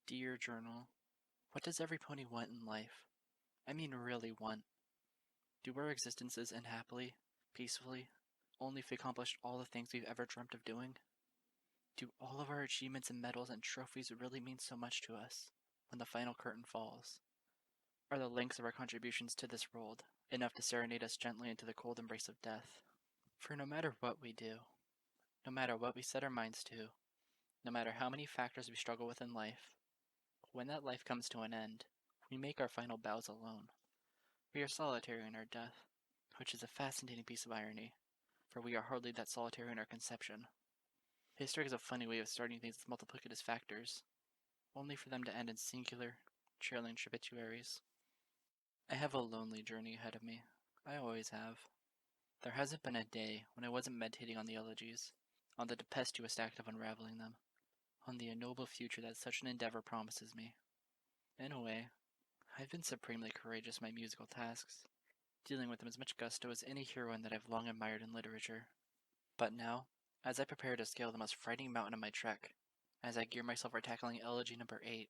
Dear Journal, what does every pony want in life? I mean really want. Do our existences end happily, peacefully, only if we accomplished all the things we've ever dreamt of doing? Do all of our achievements and medals and trophies really mean so much to us when the final curtain falls? Are the links of our contributions to this world enough to serenade us gently into the cold embrace of death? For no matter what we do, no matter what we set our minds to, no matter how many factors we struggle with in life, when that life comes to an end, we make our final bows alone. We are solitary in our death, which is a fascinating piece of irony, for we are hardly that solitary in our conception. History is a funny way of starting things with multiplicitous factors, only for them to end in singular, trailing tributaries. I have a lonely journey ahead of me. I always have. There hasn't been a day when I wasn't meditating on the elegies, on the tempestuous act of unraveling them, on the ignoble future that such an endeavor promises me. In a way, I've been supremely courageous in my musical tasks, dealing with them as much gusto as any heroine that I've long admired in literature. But now, as I prepare to scale the most frightening mountain of my trek, as I gear myself for tackling elegy number 8,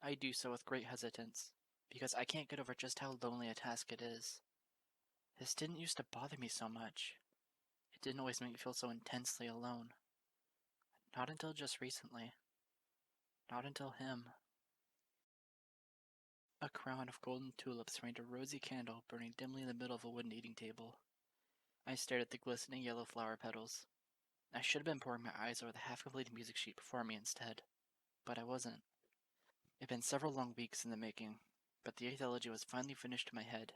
I do so with great hesitance, because I can't get over just how lonely a task it is. This didn't used to bother me so much. It didn't always make me feel so intensely alone. Not until just recently. Not until him. A crown of golden tulips framed a rosy candle burning dimly in the middle of a wooden eating table. I stared at the glistening yellow flower petals. I should have been pouring my eyes over the half-completed music sheet before me instead, but I wasn't. It had been several long weeks in the making, but the 8th elegy was finally finished in my head.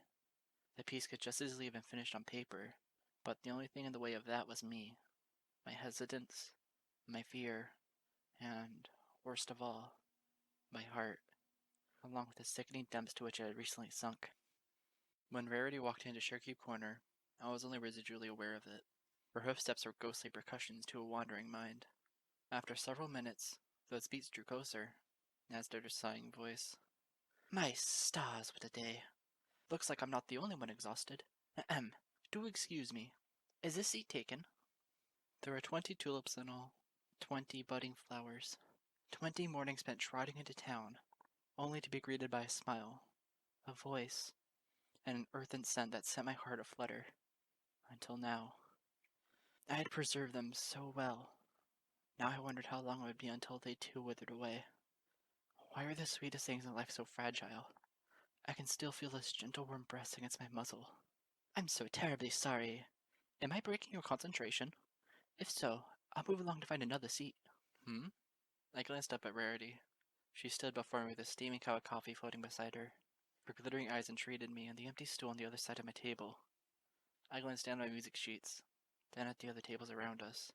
The piece could just as easily have been finished on paper, but the only thing in the way of that was me. My hesitance, my fear, and, worst of all, my heart, along with the sickening depths to which I had recently sunk. When Rarity walked into Sugarcube Corner, I was only residually aware of it. Her hoofsteps were ghostly percussions to a wandering mind. After several minutes, those beats drew closer, as did her sighing voice. My stars, what a day! Looks like I'm not the only one exhausted. Ahem. Do excuse me. Is this seat taken? There were 20 tulips in all, 20 budding flowers, 20 mornings spent trotting into town, only to be greeted by a smile, a voice, and an earthen scent that set my heart aflutter. Until now. I had preserved them so well. Now I wondered how long it would be until they too withered away. Why are the sweetest things in life so fragile? I can still feel this gentle warm breast against my muzzle. I'm so terribly sorry. Am I breaking your concentration? If so, I'll move along to find another seat. I glanced up at Rarity. She stood before me with a steaming cup of coffee floating beside her. Her glittering eyes entreated me and the empty stool on the other side of my table. I glanced down at my music sheets, then at the other tables around us.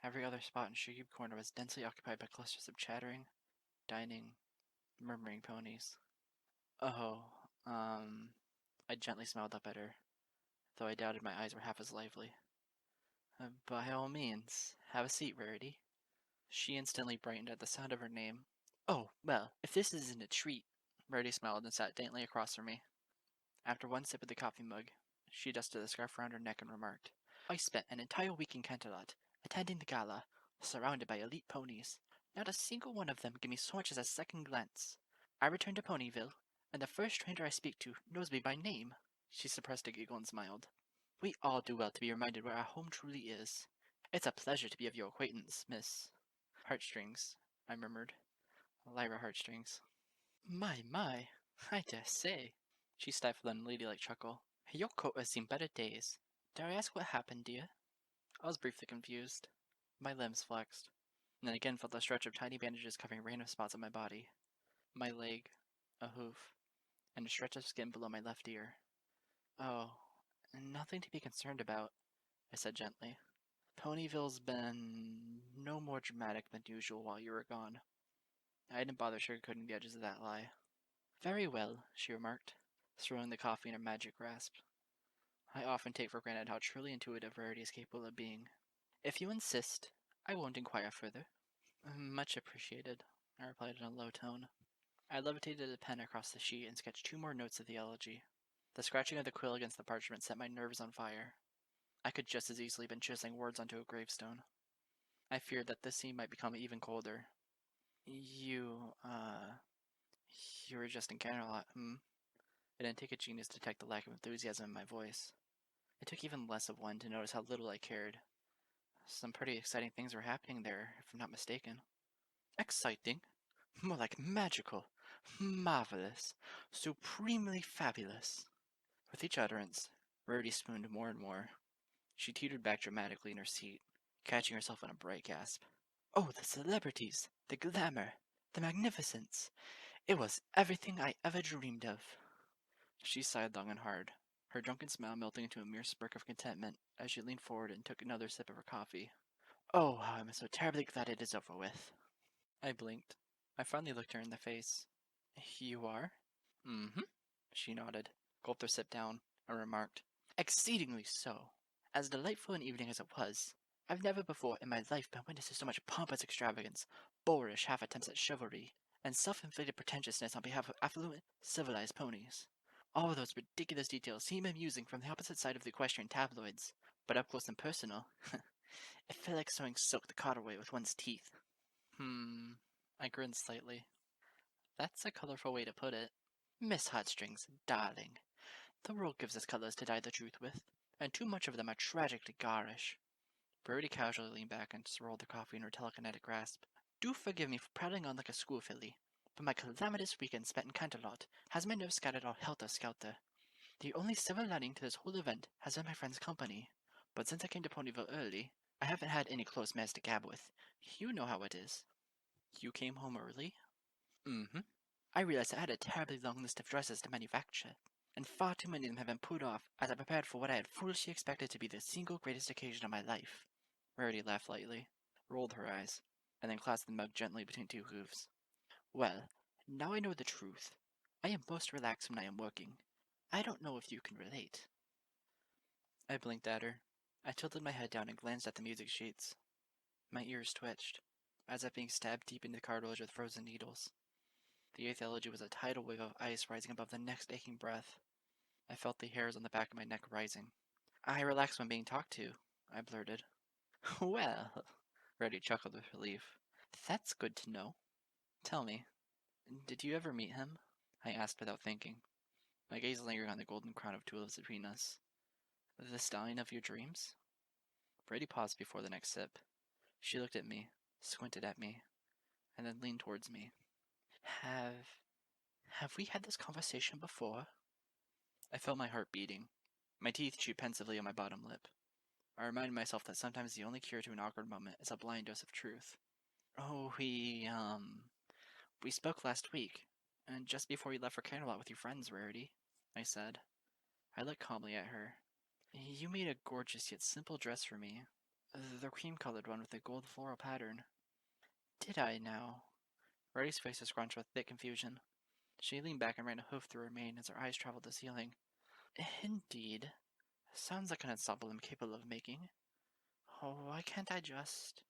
Every other spot in Sugarcube Corner was densely occupied by clusters of chattering, dining, murmuring ponies. Oh, I gently smiled up at her, though I doubted my eyes were half as lively. By all means, have a seat, Rarity. She instantly brightened at the sound of her name. Oh, well, if this isn't a treat. Rarity smiled and sat daintily across from me. After one sip of the coffee mug, she dusted the scarf around her neck and remarked, I spent an entire week in Canterlot, attending the gala, surrounded by elite ponies. Not a single one of them gave me so much as a second glance. I returned to Ponyville, and the first stranger I speak to knows me by name. She suppressed a giggle and smiled. We all do well to be reminded where our home truly is. It's a pleasure to be of your acquaintance, Miss Heartstrings, I murmured. Lyra Heartstrings. My, I dare say. She stifled an unladylike chuckle. Your coat has seen better days. Dare I ask what happened, dear? I was briefly confused. My limbs flexed, and then again felt a stretch of tiny bandages covering random spots on my body. My leg, a hoof, and a stretch of skin below my left ear. Oh, nothing to be concerned about, I said gently. Ponyville's been no more dramatic than usual while you were gone. I didn't bother sugarcoating the edges of that lie. Very well, she remarked, throwing the coffee in her magic grasp. I often take for granted how truly intuitive Rarity is capable of being. If you insist, I won't inquire further. Much appreciated, I replied in a low tone. I levitated a pen across the sheet and sketched 2 more notes of the elegy. The scratching of the quill against the parchment set my nerves on fire. I could just as easily have been chiseling words onto a gravestone. I feared that this scene might become even colder. You, You were just in Canada a lot, It didn't take a genius to detect the lack of enthusiasm in my voice. It took even less of one to notice how little I cared. Some pretty exciting things were happening there, if I'm not mistaken. Exciting? More like magical, marvelous, supremely fabulous. With each utterance, Rarity swooned more and more. She teetered back dramatically in her seat, catching herself in a bright gasp. Oh, the celebrities, the glamour, the magnificence. It was everything I ever dreamed of. She sighed long and hard, her drunken smile melting into a mere smirk of contentment as she leaned forward and took another sip of her coffee. Oh, how I'm so terribly glad it is over with. I blinked. I finally looked her in the face. You are? Mm-hmm. She nodded, gulped her sip down, and remarked, Exceedingly so. As delightful an evening as it was, I've never before in my life been witness to so much pompous extravagance, boorish half-attempts at chivalry, and self-inflicted pretentiousness on behalf of affluent, civilized ponies. All those ridiculous details seem amusing from the opposite side of the equestrian tabloids, but up close and personal, it felt like sewing silk the cauterway with one's teeth. I grinned slightly. That's a colorful way to put it. Miss Heartstrings, darling. The world gives us colors to dye the truth with, and too much of them are tragically garish. Brody casually leaned back and swirled the coffee in her telekinetic grasp. Do forgive me for prattling on like a school filly, but my calamitous weekend spent in Canterlot has my nerves scattered all helter-skelter. The only silver lining to this whole event has been my friend's company, but since I came to Ponyville early, I haven't had any close mares to gab with. You know how it is. You came home early? Mm-hmm. I realized I had a terribly long list of dresses to manufacture, and far too many of them have been put off as I prepared for what I had foolishly expected to be the single greatest occasion of my life. Rarity laughed lightly, rolled her eyes, and then clasped the mug gently between two hooves. Well, now I know the truth. I am most relaxed when I am working. I don't know if you can relate. I blinked at her. I tilted my head down and glanced at the music sheets. My ears twitched, as if being stabbed deep into cartilage with frozen needles. The eighth elegy was a tidal wave of ice rising above the next aching breath. I felt the hairs on the back of my neck rising. I relax when being talked to, I blurted. Well, Reddy chuckled with relief. That's good to know. Tell me, did you ever meet him? I asked without thinking, my gaze lingering on the golden crown of tulips between us. The stallion of your dreams? Brady paused before the next sip. She looked at me, squinted at me, and then leaned towards me. Have we had this conversation before? I felt my heart beating. My teeth chewed pensively on my bottom lip. I reminded myself that sometimes the only cure to an awkward moment is a blind dose of truth. Oh, we spoke last week, and just before you left for Canterlot with your friends, Rarity, I said. I looked calmly at her. You made a gorgeous yet simple dress for me. The cream-colored one with the gold floral pattern. Did I now? Rarity's face was scrunched with thick confusion. She leaned back and ran a hoof through her mane as her eyes traveled the ceiling. Indeed. Sounds like an ensemble I'm capable of making. Oh, why can't I just...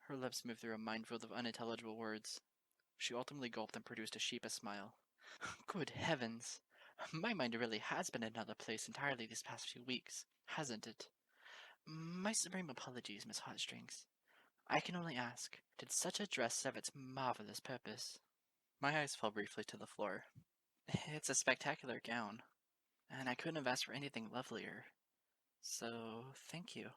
Her lips moved through a minefield of unintelligible words. She ultimately gulped and produced a sheepish smile. Good heavens! My mind really has been in another place entirely these past few weeks, hasn't it? My supreme apologies, Miss Heartstrings. I can only ask, did such a dress serve its marvelous purpose? My eyes fell briefly to the floor. It's a spectacular gown, and I couldn't have asked for anything lovelier. So, thank you.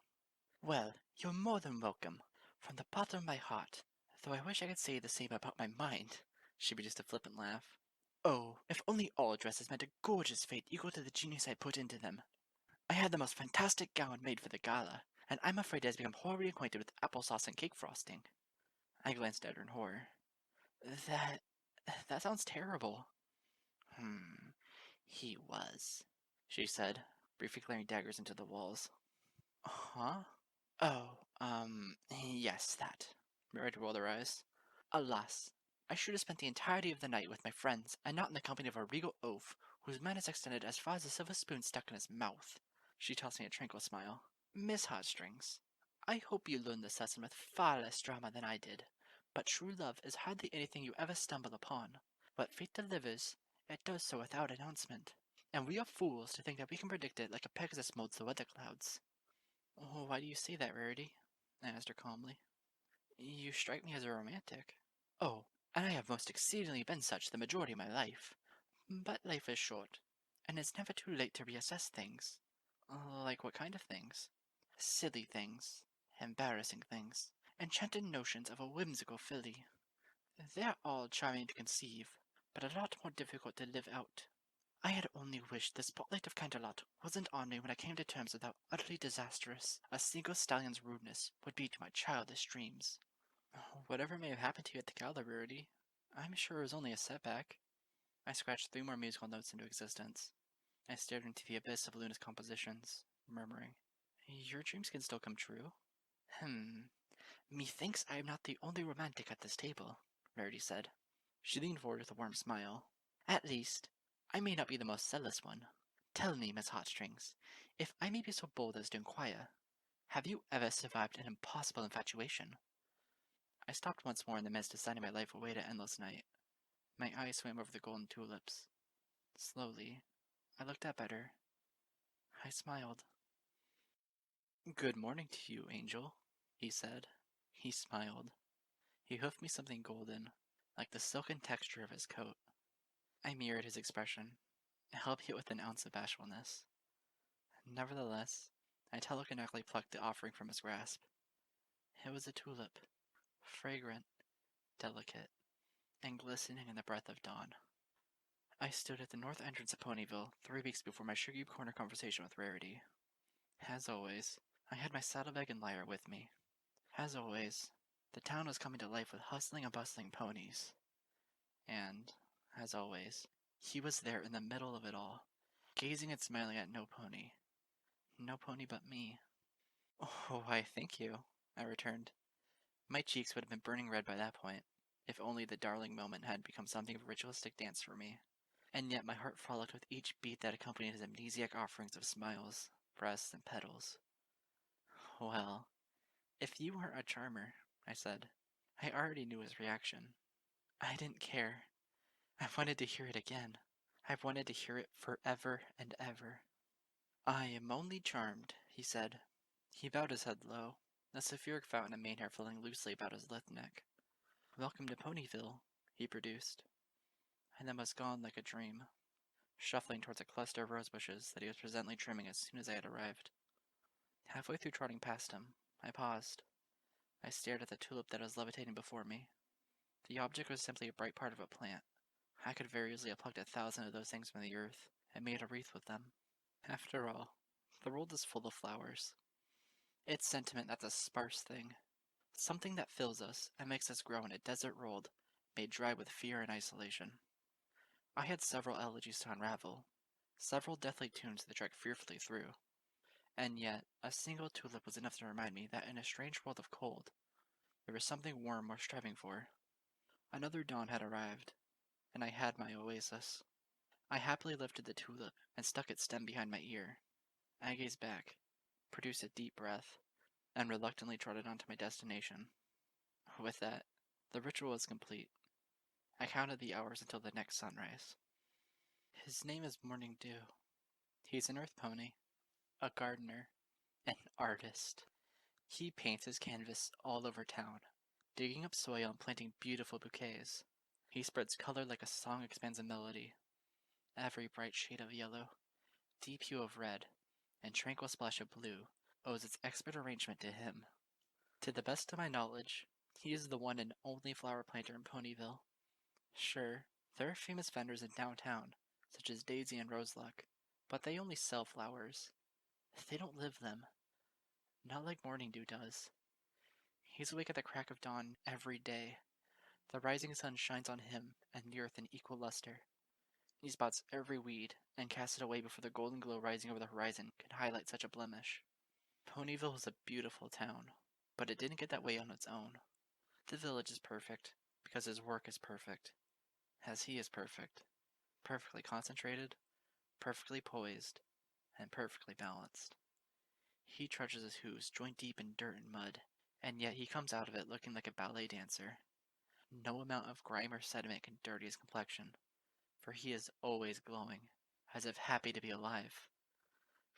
Well, you're more than welcome, from the bottom of my heart, though I wish I could say the same about my mind. She produced a flippant laugh. Oh, if only all dresses meant a gorgeous fate equal to the genius I put into them. I had the most fantastic gown made for the gala, and I'm afraid it has become horribly acquainted with applesauce and cake frosting. I glanced at her in horror. That... that sounds terrible. He was, she said, briefly glaring daggers into the walls. Huh? Oh, yes, that. Mary rolled her eyes. Alas, I should have spent the entirety of the night with my friends, and not in the company of a regal oaf, whose man is extended as far as a silver spoon stuck in his mouth. She tossed me a tranquil smile. Miss Heartstrings, I hope you learned this lesson with far less drama than I did, but true love is hardly anything you ever stumble upon. What fate delivers, it does so without announcement, and we are fools to think that we can predict it like a Pegasus molds the weather clouds. Oh, why do you say that, Rarity? I asked her calmly. You strike me as a romantic. Oh, and I have most exceedingly been such the majority of my life. But life is short, and it's never too late to reassess things. Like what kind of things? Silly things, embarrassing things, enchanted notions of a whimsical filly. They're all charming to conceive, but a lot more difficult to live out. I had only wished the spotlight of Canterlot wasn't on me when I came to terms with how utterly disastrous a single stallion's rudeness would be to my childish dreams. Whatever may have happened to you at the gala, Rarity, I'm sure it was only a setback. I scratched 3 more musical notes into existence. I stared into the abyss of Luna's compositions, murmuring, "Your dreams can still come true." Methinks I am not the only romantic at this table, Rarity said. She leaned forward with a warm smile. At least, I may not be the most zealous one. Tell me, Miss Heartstrings, if I may be so bold as to inquire, have you ever survived an impossible infatuation? I stopped once more in the midst of signing my life away to endless night. My eyes swam over the golden tulips. Slowly, I looked up at her. I smiled. Good morning to you, Angel, he said. He smiled. He hoofed me something golden, like the silken texture of his coat. I mirrored his expression, albeit with an ounce of bashfulness. Nevertheless, I telekinetically plucked the offering from his grasp. It was a tulip, fragrant, delicate, and glistening in the breath of dawn. I stood at the north entrance of Ponyville 3 weeks before my Sugar Corner conversation with Rarity. As always, I had my saddlebag and Lyra with me. As always, the town was coming to life with hustling and bustling ponies. And, as always, he was there in the middle of it all, gazing and smiling at no pony. No pony but me. Oh, why, thank you, I returned. My cheeks would have been burning red by that point, if only the darling moment had become something of a ritualistic dance for me. And yet my heart frolicked with each beat that accompanied his amnesiac offerings of smiles, breasts, and petals. Well, if you weren't a charmer, I said. I already knew his reaction. I didn't care. I wanted to hear it again. I wanted to hear it forever and ever. I am only charmed, he said. He bowed his head low, a sulphuric fountain of mane hair flowing loosely about his lithe neck. Welcome to Ponyville, he produced, and then was gone like a dream, shuffling towards a cluster of rose bushes that he was presently trimming as soon as I had arrived. Halfway through trotting past him, I paused. I stared at the tulip that was levitating before me. The object was simply a bright part of a plant. I could very easily have plucked 1,000 of those things from the earth and made a wreath with them. After all, the world is full of flowers. It's sentiment that's a sparse thing, something that fills us and makes us grow in a desert world made dry with fear and isolation. I had several elegies to unravel, several deathly tunes to track fearfully through, and yet a single tulip was enough to remind me that in a strange world of cold, there was something warm worth striving for. Another dawn had arrived, and I had my oasis. I happily lifted the tulip and stuck its stem behind my ear. I gazed back, produced a deep breath, and reluctantly trotted on to my destination. With that, the ritual was complete. I counted the hours until the next sunrise. His name is Morning Dew. He's an earth pony, a gardener, an artist. He paints his canvas all over town, digging up soil and planting beautiful bouquets. He spreads color like a song expands a melody. Every bright shade of yellow, deep hue of red, and tranquil splash of blue owes its expert arrangement to him. To the best of my knowledge, he is the one and only flower planter in Ponyville. Sure, there are famous vendors in downtown, such as Daisy and Roseluck, but they only sell flowers. They don't live them. Not like Morning Dew does. He's awake at the crack of dawn every day. The rising sun shines on him and the earth in equal luster. He spots every weed and casts it away before the golden glow rising over the horizon could highlight such a blemish. Ponyville is a beautiful town, but it didn't get that way on its own. The village is perfect, because his work is perfect, as he is perfect, perfectly concentrated, perfectly poised, and perfectly balanced. He trudges his hooves joint deep in dirt and mud, and yet he comes out of it looking like a ballet dancer. No amount of grime or sediment can dirty his complexion, for he is always glowing, as if happy to be alive.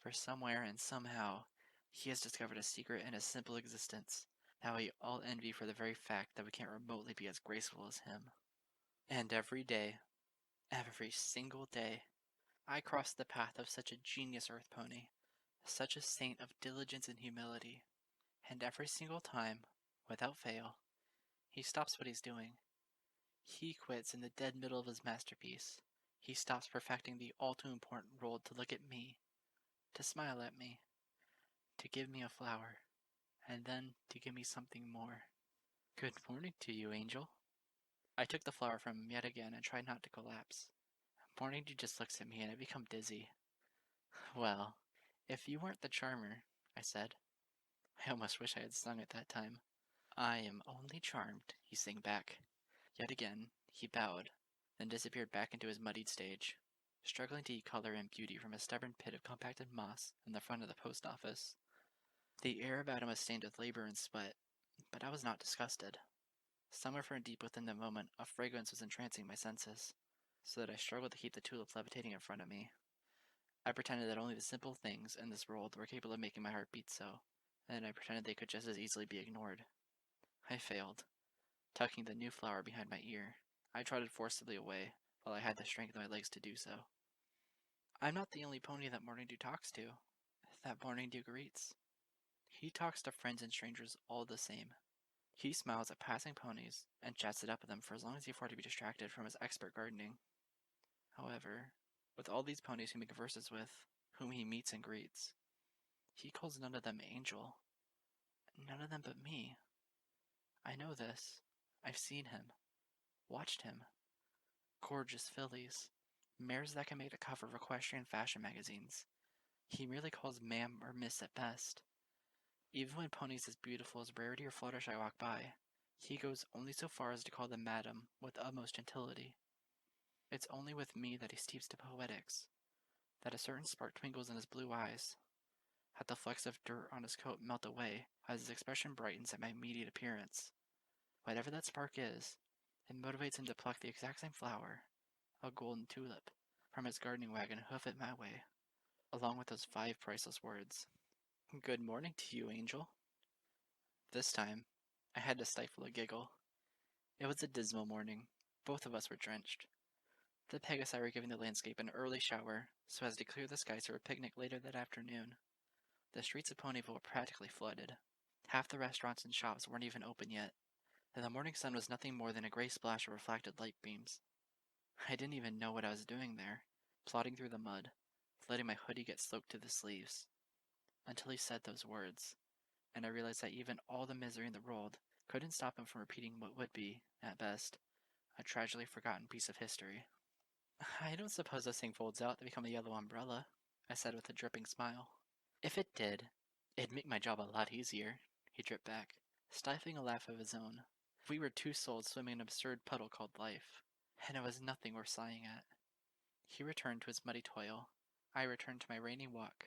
For somewhere and somehow, he has discovered a secret in his simple existence that we all envy for the very fact that we can't remotely be as graceful as him. And every day, every single day, I crossed the path of such a genius earth pony, such a saint of diligence and humility, and every single time, without fail, he stops what he's doing. He quits in the dead middle of his masterpiece. He stops perfecting the all too important role to look at me, to smile at me, to give me a flower, and then to give me something more. Good morning to you, Angel. I took the flower from him yet again and tried not to collapse. Morning Dew just looks at me and I become dizzy. Well, if you weren't the charmer, I said. I almost wish I had sung it that time. I am only charmed, he sang back. Yet again, he bowed, then disappeared back into his muddied stage, struggling to eat color and beauty from a stubborn pit of compacted moss in the front of the post office. The air about him was stained with labor and sweat, but I was not disgusted. Somewhere from deep within the moment, a fragrance was entrancing my senses, so that I struggled to keep the tulip levitating in front of me. I pretended that only the simple things in this world were capable of making my heart beat so, and then I pretended they could just as easily be ignored. I failed, tucking the new flower behind my ear. I trotted forcibly away, while I had the strength of my legs to do so. I'm not the only pony that Morning Dew talks to, that Morning Dew greets. He talks to friends and strangers all the same. He smiles at passing ponies and chats it up with them for as long as he afford to be distracted from his expert gardening. However, with all these ponies whom he converses with, whom he meets and greets, he calls none of them Angel. None of them but me. I know this. I've seen him. Watched him. Gorgeous fillies. Mares that can make the cover of equestrian fashion magazines. He merely calls ma'am or miss at best. Even when ponies as beautiful as Rarity or Fluttershy walk by, he goes only so far as to call them madam with utmost gentility. It's only with me that he steeps to poetics, that a certain spark twinkles in his blue eyes, that the flecks of dirt on his coat melt away as his expression brightens at my immediate appearance. Whatever that spark is, it motivates him to pluck the exact same flower, a golden tulip, from his gardening wagon and hoof it my way, along with those 5 priceless words. Good morning to you, Angel. This time, I had to stifle a giggle. It was a dismal morning. Both of us were drenched. The Pegasi were giving the landscape an early shower, so as to clear the skies for a picnic later that afternoon. The streets of Ponyville were practically flooded. Half the restaurants and shops weren't even open yet, and the morning sun was nothing more than a gray splash of reflected light beams. I didn't even know what I was doing there, plodding through the mud, letting my hoodie get soaked to the sleeves. Until he said those words, and I realized that even all the misery in the world couldn't stop him from repeating what would be, at best, a tragically forgotten piece of history. I don't suppose this thing folds out to become a yellow umbrella, I said with a dripping smile. If it did, it'd make my job a lot easier, he dripped back, stifling a laugh of his own. We were 2 souls swimming in an absurd puddle called life, and it was nothing worth sighing at. He returned to his muddy toil. I returned to my rainy walk.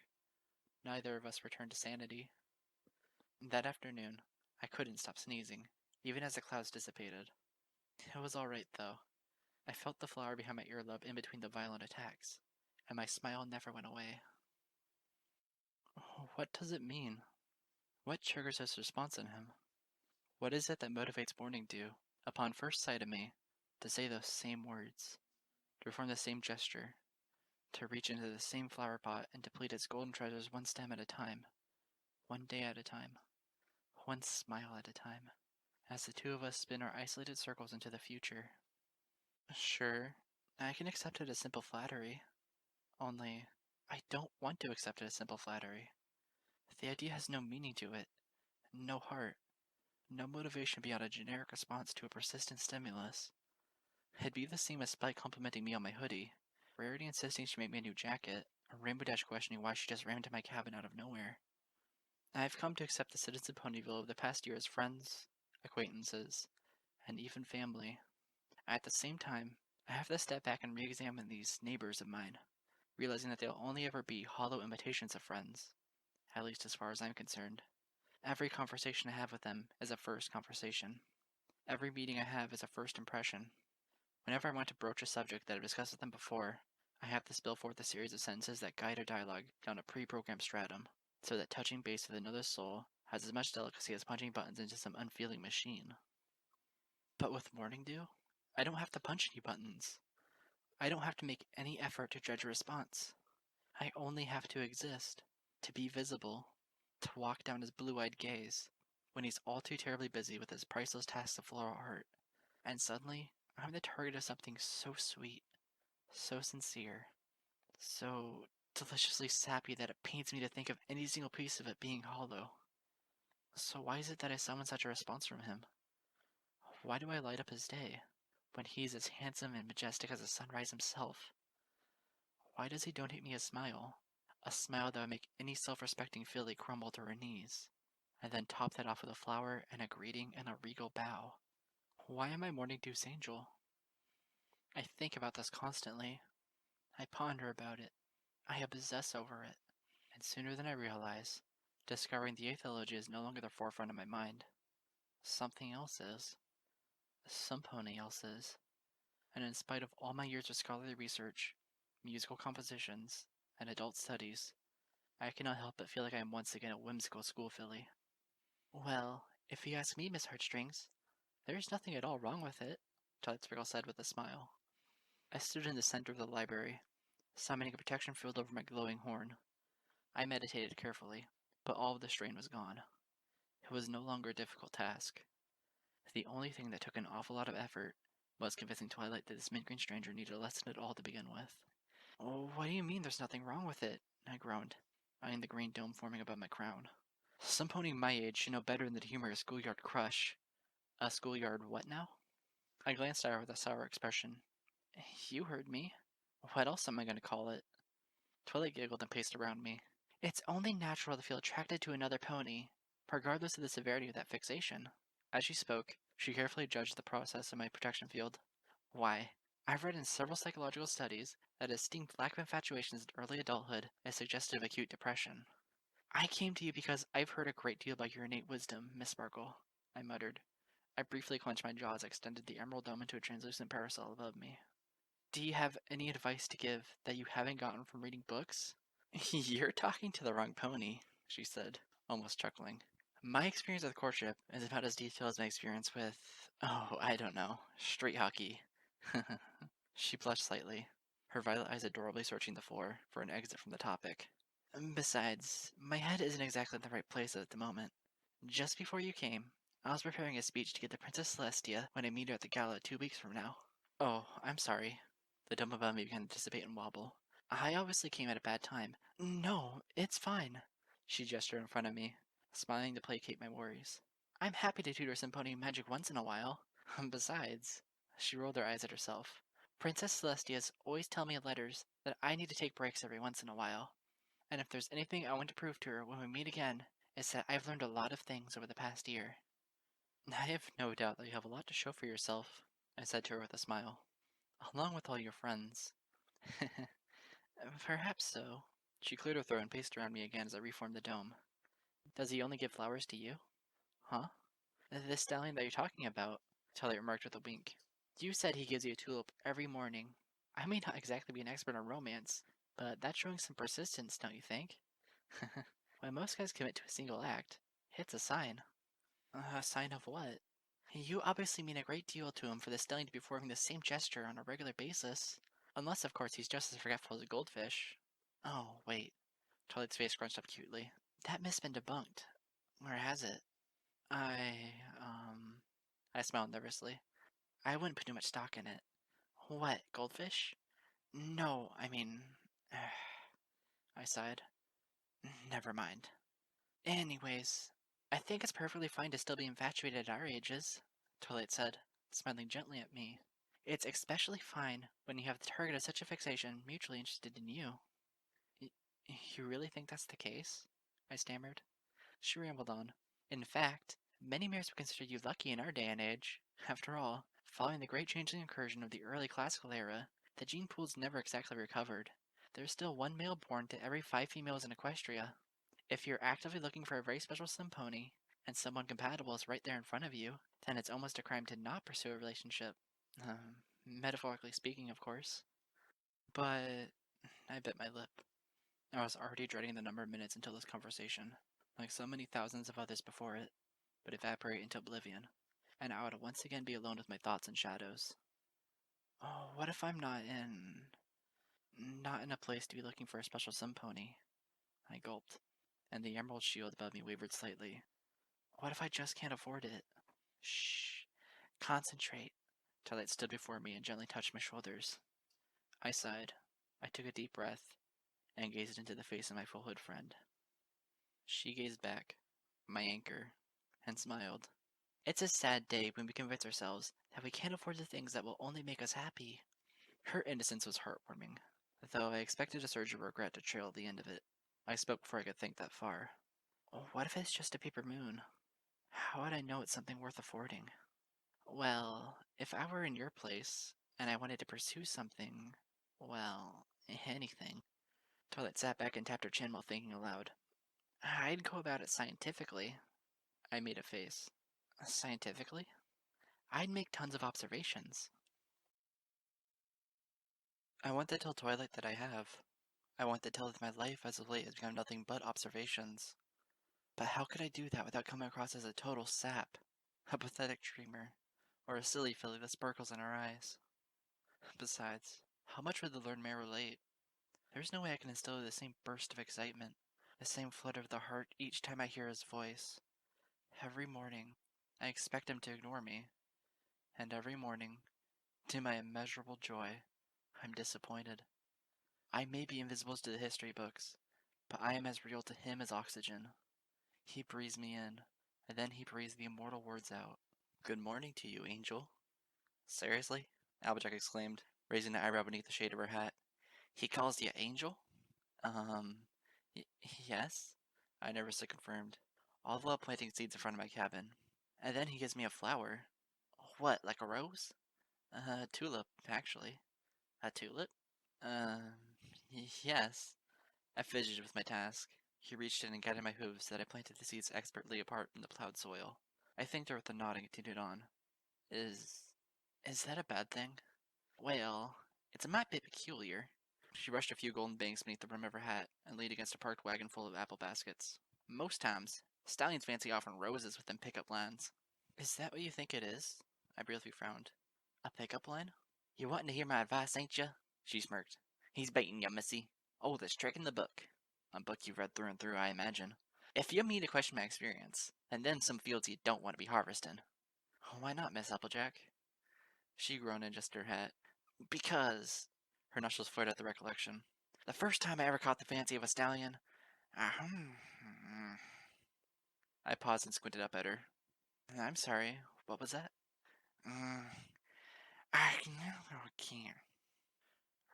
Neither of us returned to sanity. That afternoon, I couldn't stop sneezing, even as the clouds dissipated. It was all right, though. I felt the flower behind my earlobe in between the violent attacks, and my smile never went away. What does it mean? What triggers this response in him? What is it that motivates Morning Dew, upon first sight of me, to say those same words, to perform the same gesture, to reach into the same flower pot and deplete its golden treasures one stem at a time, one day at a time, one smile at a time, as the 2 of us spin our isolated circles into the future? Sure, I can accept it as simple flattery. Only, I don't want to accept it as simple flattery. The idea has no meaning to it, no heart, no motivation beyond a generic response to a persistent stimulus. It'd be the same as Spike complimenting me on my hoodie, Rarity insisting she make me a new jacket, or Rainbow Dash questioning why she just ran to my cabin out of nowhere. I've come to accept the citizens of Ponyville of the past year as friends, acquaintances, and even family. At the same time, I have to step back and re-examine these neighbors of mine, realizing that they'll only ever be hollow imitations of friends, at least as far as I'm concerned. Every conversation I have with them is a first conversation. Every meeting I have is a first impression. Whenever I want to broach a subject that I've discussed with them before, I have to spill forth a series of sentences that guide a dialogue down a pre-programmed stratum, so that touching base with another soul has as much delicacy as punching buttons into some unfeeling machine. But with Morning Dew, I don't have to punch any buttons. I don't have to make any effort to judge a response. I only have to exist, to be visible, to walk down his blue-eyed gaze, when he's all too terribly busy with his priceless task of floral art. And suddenly, I'm the target of something so sweet, so sincere, so deliciously sappy that it pains me to think of any single piece of it being hollow. So why is it that I summon such a response from him? Why do I light up his day, when he's as handsome and majestic as the sunrise himself? Why does he donate me a smile that would make any self-respecting filly crumble to her knees, and then top that off with a flower and a greeting and a regal bow? Why am I morning dew's angel? I think about this constantly. I ponder about it. I obsess over it. And sooner than I realize, discovering the eighth elegy is no longer the forefront of my mind. Something else is. Some pony else is. And in spite of all my years of scholarly research, musical compositions, and adult studies, I cannot help but feel like I am once again a whimsical school filly. Well, if you ask me, Miss Heartstrings, there's nothing at all wrong with it, Tootsprickle said with a smile. I stood in the center of the library, summoning a protection field over my glowing horn. I meditated carefully, but all of the strain was gone. It was no longer a difficult task. The only thing that took an awful lot of effort was convincing Twilight that this mint-green stranger needed a lesson at all to begin with. Oh, what do you mean there's nothing wrong with it? I groaned, eyeing the green dome forming above my crown. Some pony my age should know better than to humor a schoolyard crush. A schoolyard what now? I glanced at her with a sour expression. You heard me. What else am I going to call it? Twilight giggled and paced around me. It's only natural to feel attracted to another pony, regardless of the severity of that fixation. As she spoke, she carefully judged the process of my protection field. Why, I've read in several psychological studies that a distinct lack of infatuations in early adulthood is suggestive of acute depression. I came to you because I've heard a great deal about your innate wisdom, Miss Sparkle, I muttered. I briefly clenched my jaws and extended the emerald dome into a translucent parasol above me. Do you have any advice to give that you haven't gotten from reading books? You're talking to the wrong pony, she said, almost chuckling. My experience with courtship is about as detailed as my experience with, I don't know, street hockey. She blushed slightly, her violet eyes adorably searching the floor for an exit from the topic. Besides, my head isn't exactly in the right place at the moment. Just before you came, I was preparing a speech to give the Princess Celestia when I meet her at the gala 2 weeks from now. Oh, I'm sorry. The dome above me began to dissipate and wobble. I obviously came at a bad time. No, it's fine. She gestured in front of me, smiling to placate my worries. I'm happy to tutor Symphony magic once in a while. Besides, she rolled her eyes at herself. Princess Celestias always tell me in letters that I need to take breaks every once in a while. And if there's anything I want to prove to her when we meet again, it's that I've learned a lot of things over the past year. I have no doubt that you have a lot to show for yourself, I said to her with a smile. Along with all your friends. Perhaps so. She cleared her throat and paced around me again as I reformed the dome. Does he only give flowers to you? Huh? This stallion that you're talking about, Tully remarked with a wink. You said he gives you a tulip every morning. I may not exactly be an expert on romance, but that's showing some persistence, don't you think? When most guys commit to a single act, it's a sign. A sign of what? You obviously mean a great deal to him for the stallion to be performing the same gesture on a regular basis. Unless, of course, he's just as forgetful as a goldfish. Oh, wait. Twilight's face scrunched up cutely. That myth's been debunked. Where has it? I smiled nervously. I wouldn't put too much stock in it. What, goldfish? No, I mean... I sighed. Never mind. Anyways, I think it's perfectly fine to still be infatuated at our ages, Twilight said, smiling gently at me. It's especially fine when you have the target of such a fixation mutually interested in you. You really think that's the case? I stammered. She rambled on. In fact, many mayors would consider you lucky in our day and age. After all, following the great changeling incursion of the early classical era, the gene pool's never exactly recovered. There's still one male born to every 5 females in Equestria. If you're actively looking for a very special sympony, and someone compatible is right there in front of you, then it's almost a crime to not pursue a relationship. Metaphorically speaking, of course. But I bit my lip. I was already dreading the number of minutes until this conversation, like so many thousands of others before it, would evaporate into oblivion, and I would once again be alone with my thoughts and shadows. Oh, what if I'm not in a place to be looking for a special sun pony? I gulped, and the emerald shield above me wavered slightly. What if I just can't afford it? Shh. Concentrate. Twilight stood before me and gently touched my shoulders. I sighed. I took a deep breath and gazed into the face of my full hood friend. She gazed back, my anchor, and smiled. It's a sad day when we convince ourselves that we can't afford the things that will only make us happy. Her innocence was heartwarming, though I expected a surge of regret to trail at the end of it. I spoke before I could think that far. What if it's just a paper moon? How would I know it's something worth affording? Well, if I were in your place, and I wanted to pursue something, well, anything. Twilight sat back and tapped her chin while thinking aloud. I'd go about it scientifically. I made a face. Scientifically? I'd make tons of observations. I want to tell Twilight that I have. I want to tell that my life as of late has become nothing but observations. But how could I do that without coming across as a total sap, a pathetic dreamer, or a silly filly with sparkles in her eyes? Besides, how much would the Lord Mayor relate? There's no way I can instill the same burst of excitement, the same flutter of the heart each time I hear his voice. Every morning, I expect him to ignore me, and every morning, to my immeasurable joy, I'm disappointed. I may be invisible to the history books, but I am as real to him as oxygen. He breathes me in, and then he breathes the immortal words out. Good morning to you, Angel. Seriously? Applejack exclaimed, raising an eyebrow beneath the shade of her hat. He calls you Angel? Um, y- yes? I nervously confirmed, all the while planting seeds in front of my cabin. And then he gives me a flower. What, like a rose? A tulip, actually. A tulip? Yes. I fidgeted with my task. He reached in and guided my hooves so that I planted the seeds expertly apart from the plowed soil. I thanked her with a nod and continued on. Is... is that a bad thing? Well, it's a mite bit peculiar. She brushed a few golden bangs beneath the brim of her hat and leaned against a parked wagon full of apple baskets. Most times, stallions fancy offering roses within pickup lines. Is that what you think it is? I briefly frowned. A pickup line? You wanting to hear my advice, ain't ya? She smirked. He's baiting ya, missy. Oldest trick in the book. A book you've read through and through, I imagine. If you mean to question my experience, and then some fields you don't want to be harvesting. Why not, Miss Applejack? She groaned and adjusted her hat. Because... Her nostrils flared at the recollection. The first time I ever caught the fancy of a stallion... I paused and squinted up at her. I'm sorry, what was that? I can't.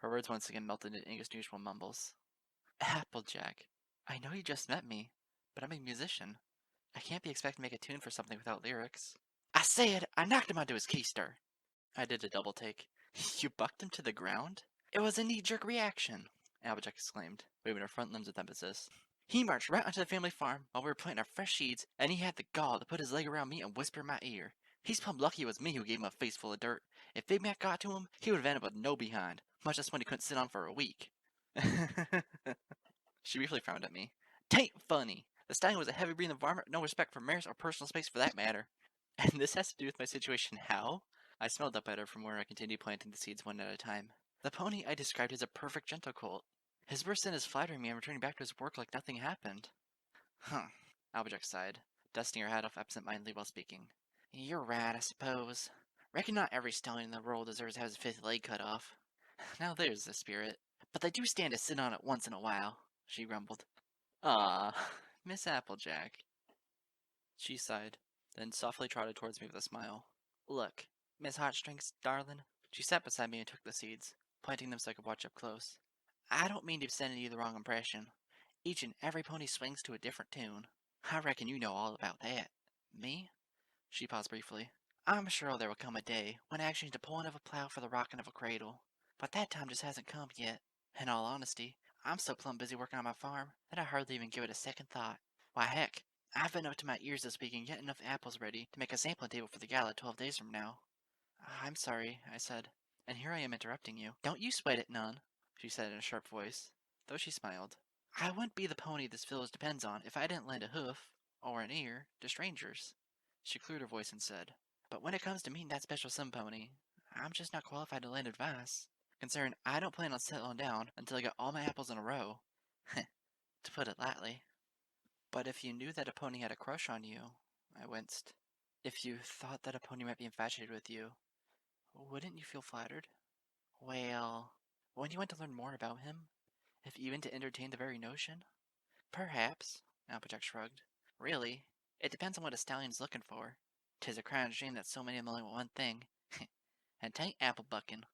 Her words once again melted into indistinguishable mumbles. Applejack, I know you just met me, but I'm a musician. I can't be expected to make a tune for something without lyrics. I said I knocked him onto his keister. I did a double take. You bucked him to the ground? It was a knee-jerk reaction, Applejack exclaimed, waving her front limbs with emphasis. He marched right onto the family farm while we were planting our fresh seeds, and he had the gall to put his leg around me and whisper in my ear. He's plumb lucky it was me who gave him a face full of dirt. If Big Mac got to him, he would have ended up with no behind, much less one he couldn't sit on for a week. She briefly frowned at me. "'Tain't funny. The stallion was a heavy-breathing varmint, no respect for manners or personal space for that matter. And this has to do with my situation how? I smelled up at her from where I continued planting the seeds one at a time. The pony I described as a perfect gentle colt. His burst in is flattering me and returning back to his work like nothing happened. Huh. Applejack sighed, dusting her hat off absent-mindedly while speaking. You're right, I suppose. Reckon not every stallion in the world deserves to have his fifth leg cut off. Now there's the spirit. But they do stand to sit on it once in a while, she grumbled. Ah, Miss Applejack. She sighed, then softly trotted towards me with a smile. Look, Miss Heartstrings, darling. She sat beside me and took the seeds, planting them so I could watch up close. I don't mean to be sending you the wrong impression. Each and every pony swings to a different tune. I reckon you know all about that. Me? She paused briefly. I'm sure there will come a day when action's the pulling of a plow for the rocking of a cradle. But that time just hasn't come yet. In all honesty, I'm so plumb busy working on my farm that I hardly even give it a second thought. Why heck, I've been up to my ears this week and getting enough apples ready to make a sampling table for the gala 12 days from now. I'm sorry, I said, and here I am interrupting you. Don't you sweat it none, she said in a sharp voice, though she smiled. I wouldn't be the pony this village depends on if I didn't lend a hoof, or an ear, to strangers. She cleared her voice and said, but when it comes to meeting that special sun pony, I'm just not qualified to land advice, considering I don't plan on settling down until I get all my apples in a row. To put it lightly. But if you knew that a pony had a crush on you, I winced. If you thought that a pony might be infatuated with you, wouldn't you feel flattered? Well, wouldn't you want to learn more about him? If even to entertain the very notion? Perhaps, Applejack shrugged. Really, it depends on what a stallion's looking for. 'Tis a crying shame that so many of them only want one thing. And 'tain't apple bucking.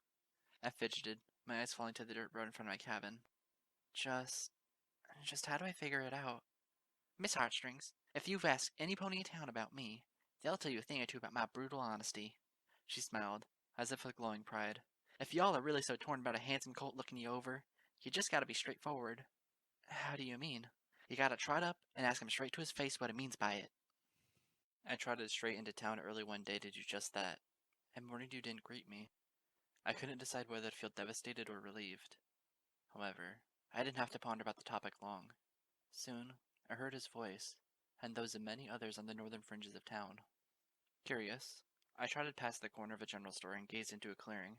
I fidgeted, my eyes falling to the dirt road in front of my cabin. Just how do I figure it out? Miss Heartstrings, if you've asked any pony in town about me, they'll tell you a thing or two about my brutal honesty. She smiled, as if with glowing pride. If y'all are really so torn about a handsome colt looking you over, you just gotta be straightforward. How do you mean? You gotta trot up and ask him straight to his face what he means by it. I trotted straight into town early one day to do just that, and Morning Dew didn't greet me. I couldn't decide whether to feel devastated or relieved. However, I didn't have to ponder about the topic long. Soon, I heard his voice, and those of many others on the northern fringes of town. Curious, I trotted past the corner of a general store and gazed into a clearing.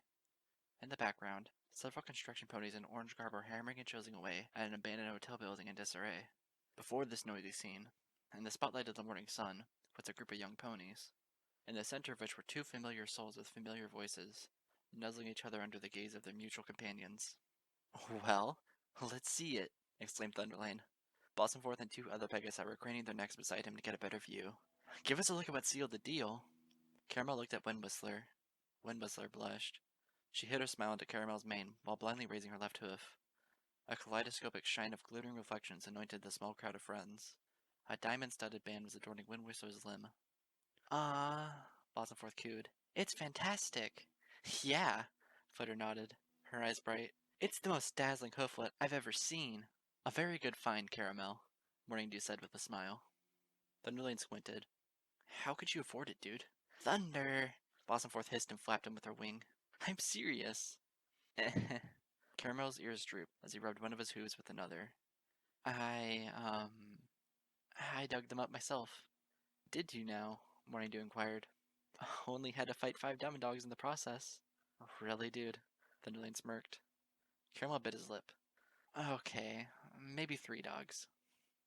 In the background, several construction ponies in orange garb were hammering and chiseling away at an abandoned hotel building in disarray. Before this noisy scene, in the spotlight of the morning sun, was a group of young ponies, in the center of which were two familiar souls with familiar voices, nuzzling each other under the gaze of their mutual companions. Well, let's see it, exclaimed Thunderlane. Blossomforth and two other Pegasi were craning their necks beside him to get a better view. Give us a look at what sealed the deal. Caramel looked at Wind Whistler. Wind Whistler blushed. She hid her smile into Caramel's mane while blindly raising her left hoof. A kaleidoscopic shine of glittering reflections anointed the small crowd of friends. A diamond-studded band was adorning Wind Whistler's limb. Blossomforth cooed. It's fantastic. Yeah, Flutter nodded, her eyes bright. It's the most dazzling hooflet I've ever seen. A very good find, Caramel, Morning Dew said with a smile. Thunderlane squinted. How could you afford it, dude? Thunder! Blossomforth hissed and flapped him with her wing. I'm serious. Caramel's ears drooped as he rubbed one of his hooves with another. I dug them up myself. Did you now? Morning Dew inquired. Only had to fight 5 diamond dogs in the process. Really, dude? Thunderlane smirked. Caramel bit his lip. Okay, maybe 3 dogs.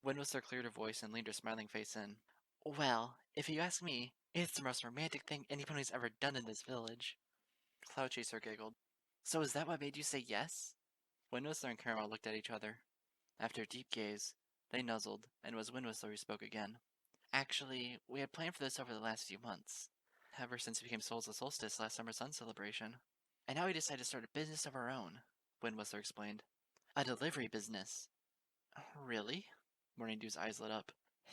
Wind Whistler cleared her voice and leaned her smiling face in. Well, if you ask me, it's the most romantic thing anybody's ever done in this village. Cloud Chaser giggled. So is that what made you say yes? Wind Whistler and Caramel looked at each other. After a deep gaze, they nuzzled, and it was Wind Whistler who spoke again. Actually, we had planned for this over the last few months. Ever since we became Souls of Solstice last summer sun celebration. And now we decided to start a business of our own, Wind Whistler explained. A delivery business. Really? Morning Dew's eyes lit up.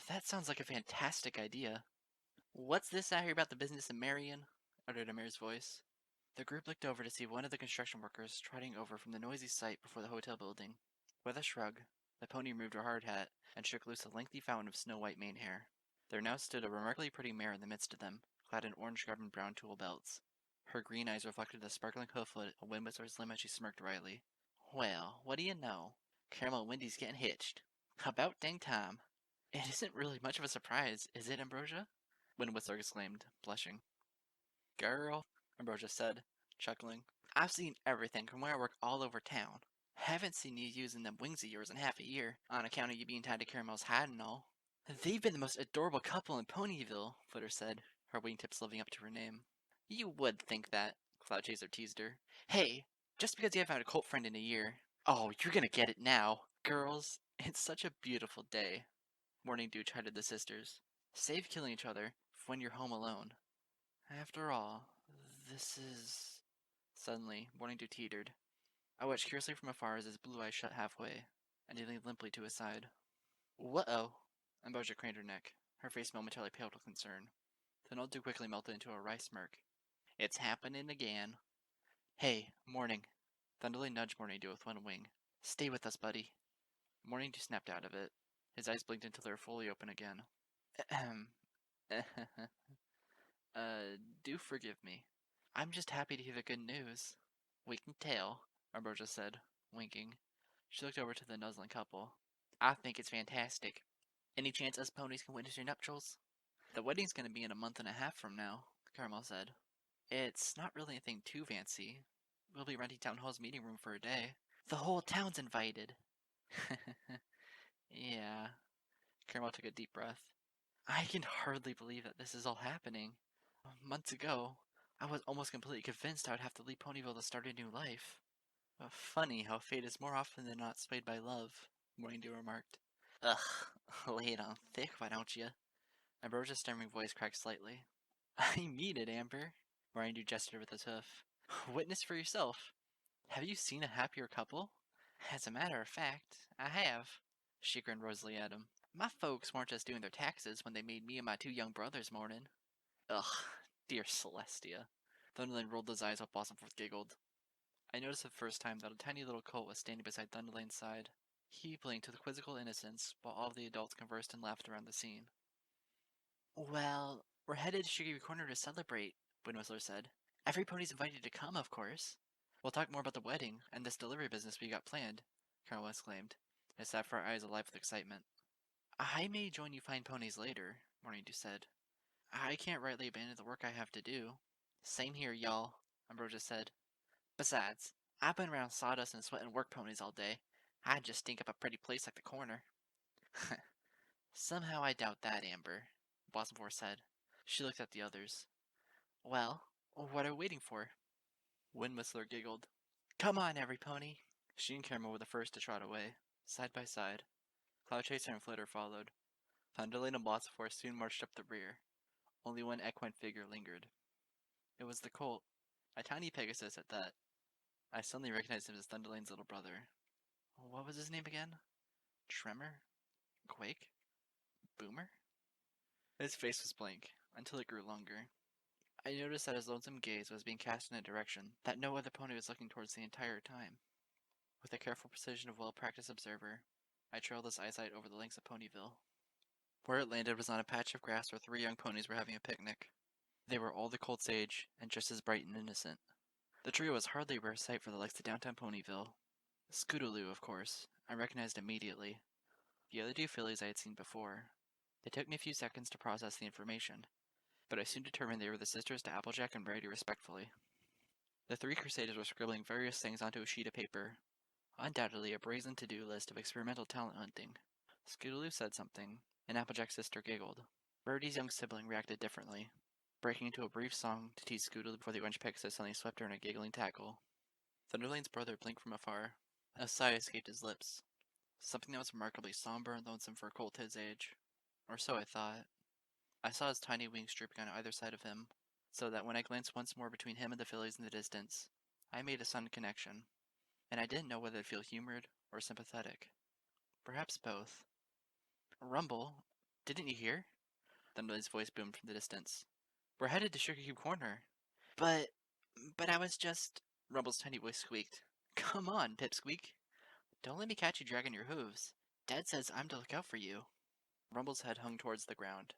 That sounds like a fantastic idea. What's this I hear about the business in Marion? Uttered Amir's voice. The group looked over to see one of the construction workers trotting over from the noisy site before the hotel building. With a shrug, the pony removed her hard hat and shook loose a lengthy fountain of snow-white mane hair. There now stood a remarkably pretty mare in the midst of them, clad in orange garb and brown tool belts. Her green eyes reflected the sparkling hooflet of Wind Whistler's limb as she smirked wryly. Well, what do you know? Caramel and Wendy's getting hitched. About dang time. It isn't really much of a surprise, is it, Ambrosia? Wind Whistler exclaimed, blushing. Girl, Ambrosia said, chuckling. I've seen everything from where I work all over town. Haven't seen you using them wings of yours in half a year, on account of you being tied to Caramel's hide and all. They've been the most adorable couple in Ponyville, Flitter said, her wingtips living up to her name. You would think that, Cloud Chaser teased her. Hey, just because you haven't had a cult friend in a year. Oh, you're gonna get it now. Girls, it's such a beautiful day. Morning Dew chided the sisters. Save killing each other for when you're home alone. After all, this is... Suddenly, Morning Dew teetered. I watched curiously from afar as his blue eyes shut halfway, and he leaned limply to his side. Whoa! Ambrosia craned her neck, her face momentarily pale with concern. Then all too quickly melted into a wry smirk. It's happening again. Hey, Morning. Thunderlane nudged Morning Dew with one wing. Stay with us, buddy. Morning Dew snapped out of it. His eyes blinked until they were fully open again. Ahem. Do forgive me. I'm just happy to hear the good news. We can tell, Ambrosia said, winking. She looked over to the nuzzling couple. I think it's fantastic. Any chance us ponies can witness your nuptials? The wedding's gonna be in a month and a half from now, Caramel said. It's not really anything too fancy. We'll be renting Town Hall's meeting room for a day. The whole town's invited. Yeah. Caramel took a deep breath. I can hardly believe that this is all happening. Months ago, I was almost completely convinced I would have to leave Ponyville to start a new life. Funny how fate is more often than not swayed by love, Morning remarked. Ugh, lay it on thick, why don't you? Ambrosia's stammering voice cracked slightly. I mean it, Amber. Morning gestured with his hoof. Witness for yourself. Have you seen a happier couple? As a matter of fact, I have. She grinned rosily at him. My folks weren't just doing their taxes when they made me and my two young brothers mourning. Ugh, dear Celestia. Thunderlane rolled his eyes while Blossomforth giggled. I noticed the first time that a tiny little colt was standing beside Thunderlane's side. He blinked with quizzical innocence while all of the adults conversed and laughed around the scene. Well, we're headed to Sugar Corner to celebrate, Windwhistler said. Everypony's invited to come, of course. We'll talk more about the wedding and this delivery business we got planned, Carol exclaimed, his sapphire eyes alive with excitement. I may join you fine ponies later, Morning said. I can't rightly abandon the work I have to do. Same here, y'all, Ambrosia said. Besides, I've been around sawdust and sweating work ponies all day. I'd just stink up a pretty place like the corner. Somehow I doubt that, Amber, Blossomforth said. She looked at the others. Well, what are we waiting for? Windwhistler giggled. Come on, Everypony. She and Caramel were the first to trot away, side by side. Cloudchaser and Flitter followed. Thunderlane and Blossomforth soon marched up the rear. Only one equine figure lingered. It was the colt, a tiny Pegasus at that. I suddenly recognized him as Thunderlane's little brother. What was his name again? Tremor? Quake? Boomer? His face was blank, until it grew longer. I noticed that his lonesome gaze was being cast in a direction that no other pony was looking towards the entire time. With the careful precision of a well-practiced observer, I trailed his eyesight over the lengths of Ponyville. Where it landed was on a patch of grass where 3 young ponies were having a picnic. They were all the colt's age, and just as bright and innocent. The trio was hardly a rare sight for the likes of downtown Ponyville. Scootaloo, of course, I recognized immediately. The other 2 fillies I had seen before. It took me a few seconds to process the information, but I soon determined they were the sisters to Applejack and Rarity respectfully. The 3 crusaders were scribbling various things onto a sheet of paper, undoubtedly a brazen to-do list of experimental talent hunting. Scootaloo said something, and Applejack's sister giggled. Rarity's young sibling reacted differently, breaking into a brief song to tease Scootaloo before the orange Pegasus suddenly swept her in a giggling tackle. Thunderlane's brother blinked from afar. A sigh escaped his lips. Something that was remarkably somber and lonesome for a colt his age. Or so I thought. I saw his tiny wings drooping on either side of him, so that when I glanced once more between him and the fillies in the distance, I made a sudden connection, and I didn't know whether to feel humored or sympathetic. Perhaps both. Rumble, didn't you hear? Thunderlane's voice boomed from the distance. We're headed to Sugar Cube Corner. But I was just... Rumble's tiny voice squeaked. Come on, Pipsqueak. Don't let me catch you dragging your hooves. Dad says I'm to look out for you. Rumble's head hung towards the ground.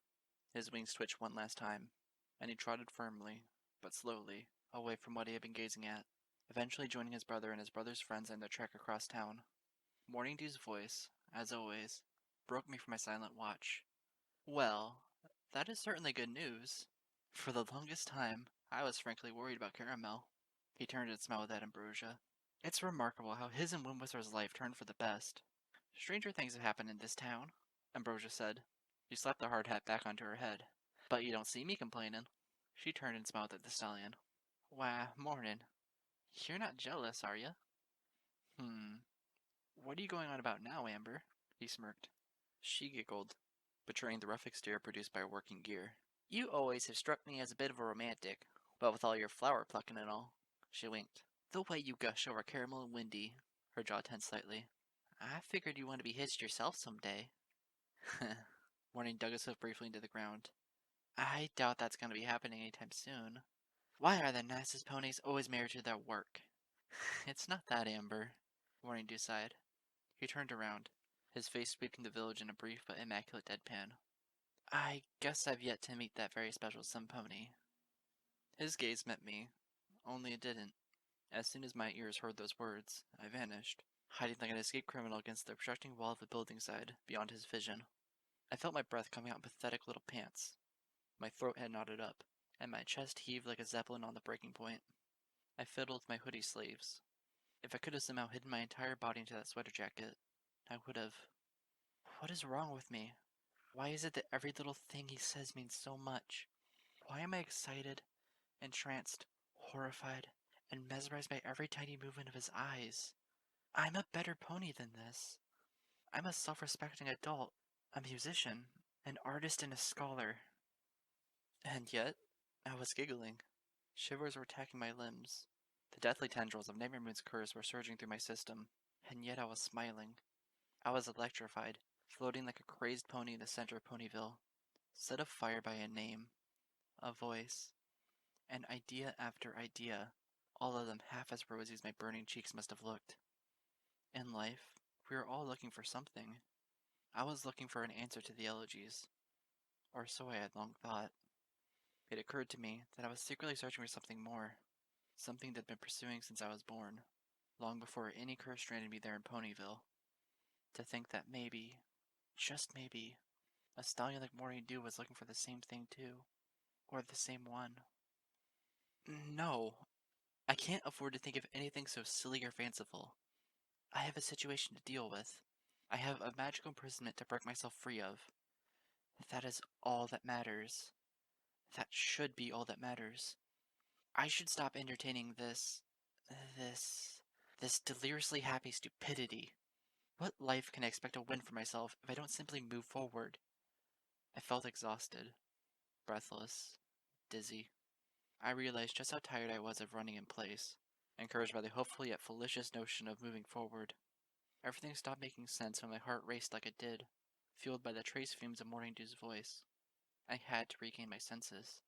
His wings twitched one last time, and he trotted firmly, but slowly, away from what he had been gazing at, eventually joining his brother and his brother's friends on their trek across town. Morning Dew's voice, as always, broke me from my silent watch. Well, that is certainly good news. For the longest time, I was frankly worried about Caramel. He turned and smiled at Ambrosia. It's remarkable how his and Windwhistler's life turned for the best. Stranger things have happened in this town, Ambrosia said. She slapped the hard hat back onto her head. But you don't see me complaining. She turned and smiled at the stallion. Why, morning. You're not jealous, are you? What are you going on about now, Amber? He smirked. She giggled, betraying the rough exterior produced by working gear. You always have struck me as a bit of a romantic, but with all your flower plucking and all. She winked. The way you gush over Caramel and Windy, her jaw tensed slightly. I figured you want to be hitched yourself someday. Morning dug his hoof briefly into the ground. I doubt that's going to be happening anytime soon. Why are the nicest ponies always married to their work? It's not that, Amber, Morning Dew sighed. He turned around, his face sweeping the village in a brief but immaculate deadpan. I guess I've yet to meet that very special some pony. His gaze met me, only it didn't. As soon as my ears heard those words, I vanished, hiding like an escaped criminal against the obstructing wall of the building side, beyond his vision. I felt my breath coming out in pathetic little pants. My throat had knotted up, and my chest heaved like a zeppelin on the breaking point. I fiddled with my hoodie sleeves. If I could have somehow hidden my entire body into that sweater jacket, I would have. What is wrong with me? Why is it that every little thing he says means so much? Why am I excited, entranced, horrified, and mesmerized by every tiny movement of his eyes? I'm a better pony than this. I'm a self-respecting adult, a musician, an artist and a scholar. And yet, I was giggling. Shivers were attacking my limbs. The deathly tendrils of Nightmare Moon's curse were surging through my system, and yet I was smiling. I was electrified, floating like a crazed pony in the center of Ponyville, set afire by a name, a voice, an idea after idea, all of them half as rosy as my burning cheeks must have looked. In life, we are all looking for something. I was looking for an answer to the elegies, or so I had long thought. It occurred to me that I was secretly searching for something more, something that I'd been pursuing since I was born, long before any curse stranded me there in Ponyville. To think that maybe, just maybe, a stallion like Morning Dew was looking for the same thing too, or the same one. No, I can't afford to think of anything so silly or fanciful. I have a situation to deal with. I have a magical imprisonment to break myself free of. That is all that matters. That should be all that matters. I should stop entertaining this deliriously happy stupidity. What life can I expect to win for myself if I don't simply move forward? I felt exhausted, breathless, dizzy. I realized just how tired I was of running in place, encouraged by the hopeful yet fallacious notion of moving forward. Everything stopped making sense when my heart raced like it did, fueled by the trace fumes of Morning Dew's voice. I had to regain my senses.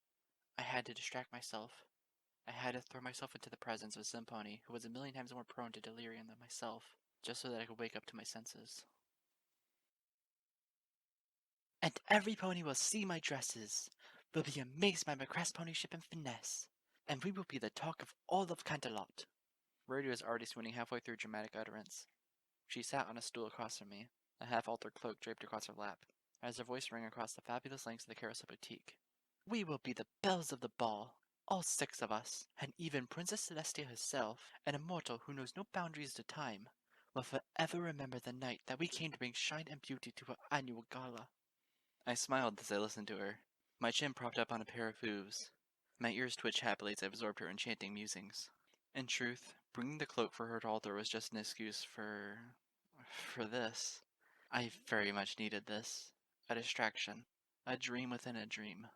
I had to distract myself. I had to throw myself into the presence of Zimpony, who was a million times more prone to delirium than myself, just so that I could wake up to my senses. And every pony will see my dresses, will be amazed by my crest ponyship and finesse, and we will be the talk of all of Canterlot. Rhodey was already swooning halfway through dramatic utterance. She sat on a stool across from me, a half-altered cloak draped across her lap, as her voice rang across the fabulous lengths of the Carousel Boutique. We will be the belles of the ball, all 6 of us, and even Princess Celestia herself, an immortal who knows no boundaries to time, will forever remember the night that we came to bring shine and beauty to her annual gala. I smiled as I listened to her, my chin propped up on a pair of hooves. My ears twitched happily as I absorbed her enchanting musings. In truth, bringing the cloak for her to altar was just an excuse for this. I very much needed this. A distraction. A dream within a dream.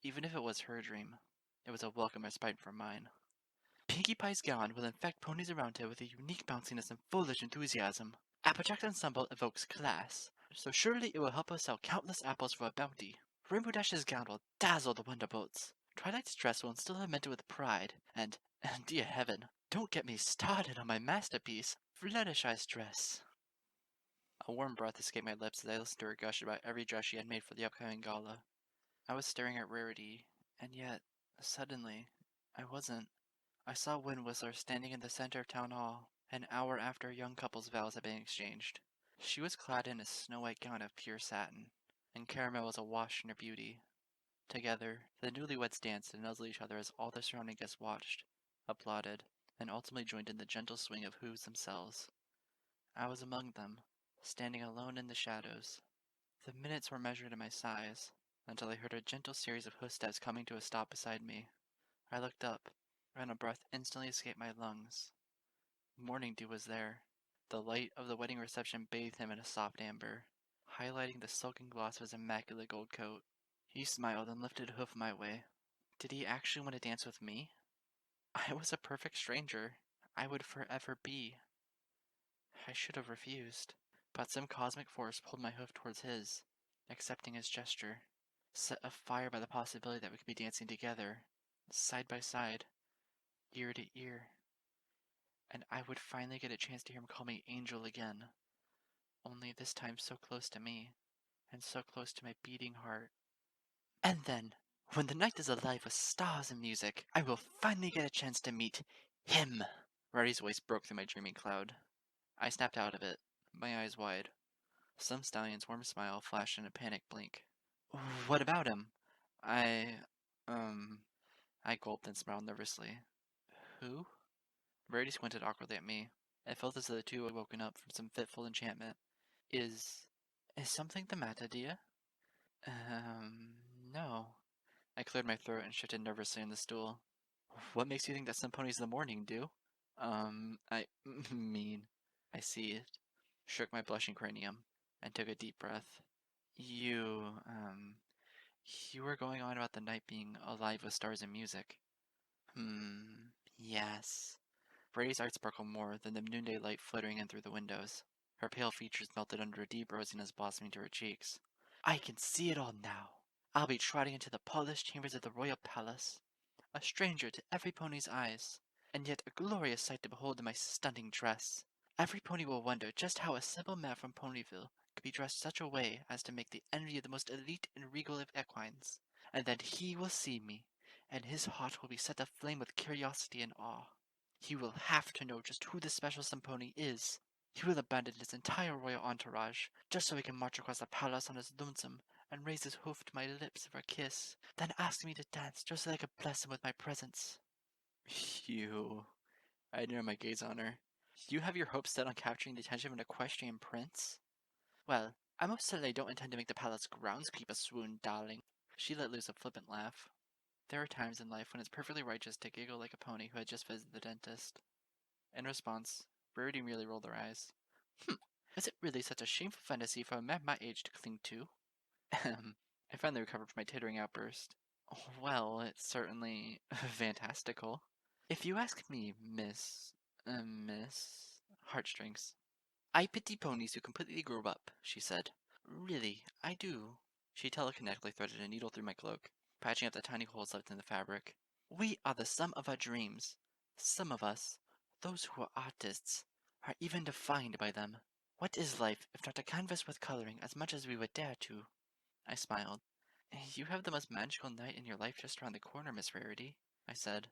Even if it was her dream, it was a welcome respite from mine. Pinkie Pie's gown will infect ponies around her with a unique bounciness and foolish enthusiasm. Applejack's ensemble evokes class, so surely it will help us sell countless apples for a bounty. Rainbow Dash's gown will dazzle the Wonderbolts. Twilight's dress will instill her mentor with pride, and dear heaven, don't get me started on my masterpiece, Fluttershy's dress. A warm breath escaped my lips as I listened to her gush about every dress she had made for the upcoming gala. I was staring at Rarity, and yet, suddenly, I wasn't. I saw Wind Whistler standing in the center of Town Hall, an hour after a young couple's vows had been exchanged. She was clad in a snow-white gown of pure satin, and caramel was awash in her beauty. Together, the newlyweds danced and nuzzled each other as all the surrounding guests watched, applauded, and ultimately joined in the gentle swing of hooves themselves. I was among them, standing alone in the shadows. The minutes were measured in my sighs, until I heard a gentle series of footsteps coming to a stop beside me. I looked up, and a breath instantly escaped my lungs. Morning Dew was there. The light of the wedding reception bathed him in a soft amber, highlighting the silken gloss of his immaculate gold coat. He smiled and lifted a hoof my way. Did he actually want to dance with me? I was a perfect stranger. I would forever be. I should have refused, but some cosmic force pulled my hoof towards his, accepting his gesture, set afire by the possibility that we could be dancing together, side by side, ear to ear. And I would finally get a chance to hear him call me Angel again, only this time so close to me, and so close to my beating heart. And then, when the night is alive with stars and music, I will finally get a chance to meet him. Rarity's voice broke through my dreaming cloud. I snapped out of it, my eyes wide. Some stallion's warm smile flashed in a panic blink. What about him? I, I gulped and smiled nervously. Who? Rarity squinted awkwardly at me. I felt as though the two had woken up from some fitful enchantment. Is something the matter, dear? No. I cleared my throat and shifted nervously on the stool. What makes you think that some ponies in the morning do? I mean, I seethed, shook my blushing cranium, and took a deep breath. You, you were going on about the night being alive with stars and music. Yes. Ray's eyes sparkled more than the noonday light flittering in through the windows. Her pale features melted under a deep rosiness blossoming to her cheeks. I can see it all now. I'll be trotting into the polished chambers of the royal palace, a stranger to every pony's eyes, and yet a glorious sight to behold in my stunning dress. Every pony will wonder just how a simple man from Ponyville could be dressed such a way as to make the envy of the most elite and regal of equines. And then he will see me, and his heart will be set aflame with curiosity and awe. He will have to know just who this special Simponi is. He will abandon his entire royal entourage, just so he can march across the palace on his lonesome, and raise his hoof to my lips for a kiss, then ask me to dance just so I could bless him with my presence. You... I narrowed my gaze on her. You have your hopes set on capturing the attention of an equestrian prince? Well, I most certainly don't intend to make the palace groundskeeper swoon, darling. She let loose a flippant laugh. There are times in life when it's perfectly righteous to giggle like a pony who had just visited the dentist. In response, Rarity merely rolled her eyes. Is it really such a shameful fantasy for a man my age to cling to? I finally recovered from my tittering outburst. Well, it's certainly fantastical. If you ask me, Miss Heartstrings. I pity ponies who completely grow up, she said. Really, I do. She telekinetically threaded a needle through my cloak, patching up the tiny holes left in the fabric. We are the sum of our dreams. Some of us, those who are artists, are even defined by them. What is life if not a canvas worth coloring as much as we would dare to? I smiled. You have the most magical night in your life just around the corner, Miss Rarity, I said.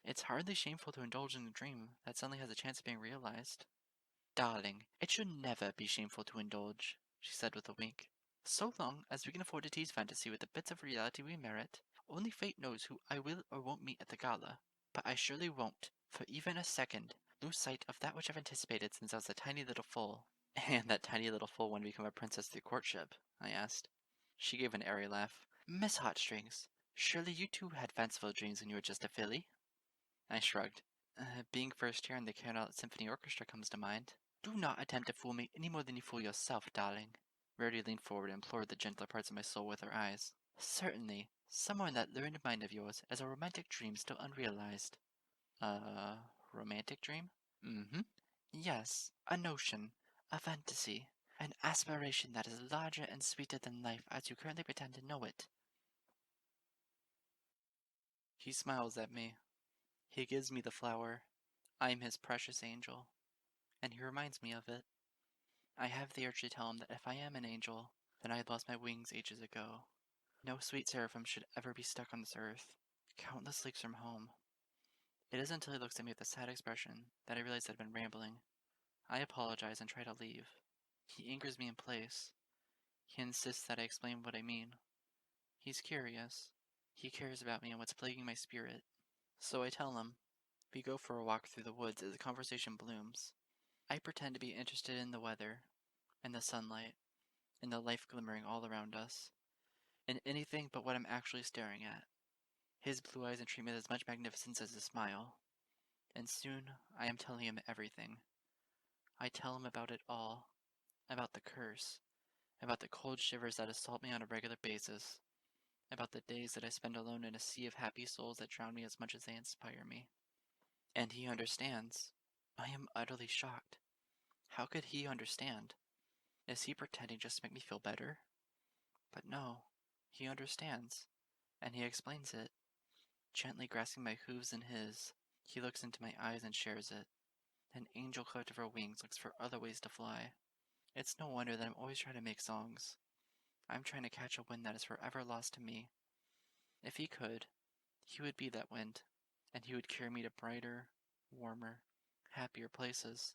It's hardly shameful to indulge in a dream that suddenly has a chance of being realized. Darling, it should never be shameful to indulge, she said with a wink. So long as we can afford to tease fantasy with the bits of reality we merit, only fate knows who I will or won't meet at the gala. But I surely won't, for even a second, lose sight of that which I've anticipated since I was a tiny little foal. And that tiny little foal wanted to become a princess through courtship, I asked. She gave an airy laugh. Miss Heartstrings, surely you too had fanciful dreams when you were just a filly? I shrugged. Being first chair in the Carolina Symphony Orchestra comes to mind. Do not attempt to fool me any more than you fool yourself, darling. Rarity leaned forward and implored the gentler parts of my soul with her eyes. Certainly, somewhere in that learned mind of yours is a romantic dream still unrealized. Romantic dream? Mm-hmm. Yes, a notion, a fantasy, an aspiration that is larger and sweeter than life as you currently pretend to know it. He smiles at me. He gives me the flower. I'm his precious angel. And he reminds me of it. I have the urge to tell him that if I am an angel, then I had lost my wings ages ago. No sweet seraphim should ever be stuck on this earth, countless leagues from home. It isn't until he looks at me with a sad expression that I realize I'd been rambling. I apologize and try to leave. He anchors me in place. He insists that I explain what I mean. He's curious. He cares about me and what's plaguing my spirit. So I tell him. We go for a walk through the woods as the conversation blooms. I pretend to be interested in the weather, in the sunlight, in the life glimmering all around us, in anything but what I'm actually staring at. His blue eyes entreat me with as much magnificence as his smile. And soon I am telling him everything. I tell him about it all. About the curse. About the cold shivers that assault me on a regular basis. About the days that I spend alone in a sea of happy souls that drown me as much as they inspire me. And he understands. I am utterly shocked. How could he understand? Is he pretending just to make me feel better? But no, he understands, and he explains it. Gently grasping my hooves in his, he looks into my eyes and shares it. An angel cleft of her wings looks for other ways to fly. It's no wonder that I'm always trying to make songs. I'm trying to catch a wind that is forever lost to me. If he could, he would be that wind, and he would carry me to brighter, warmer, happier places.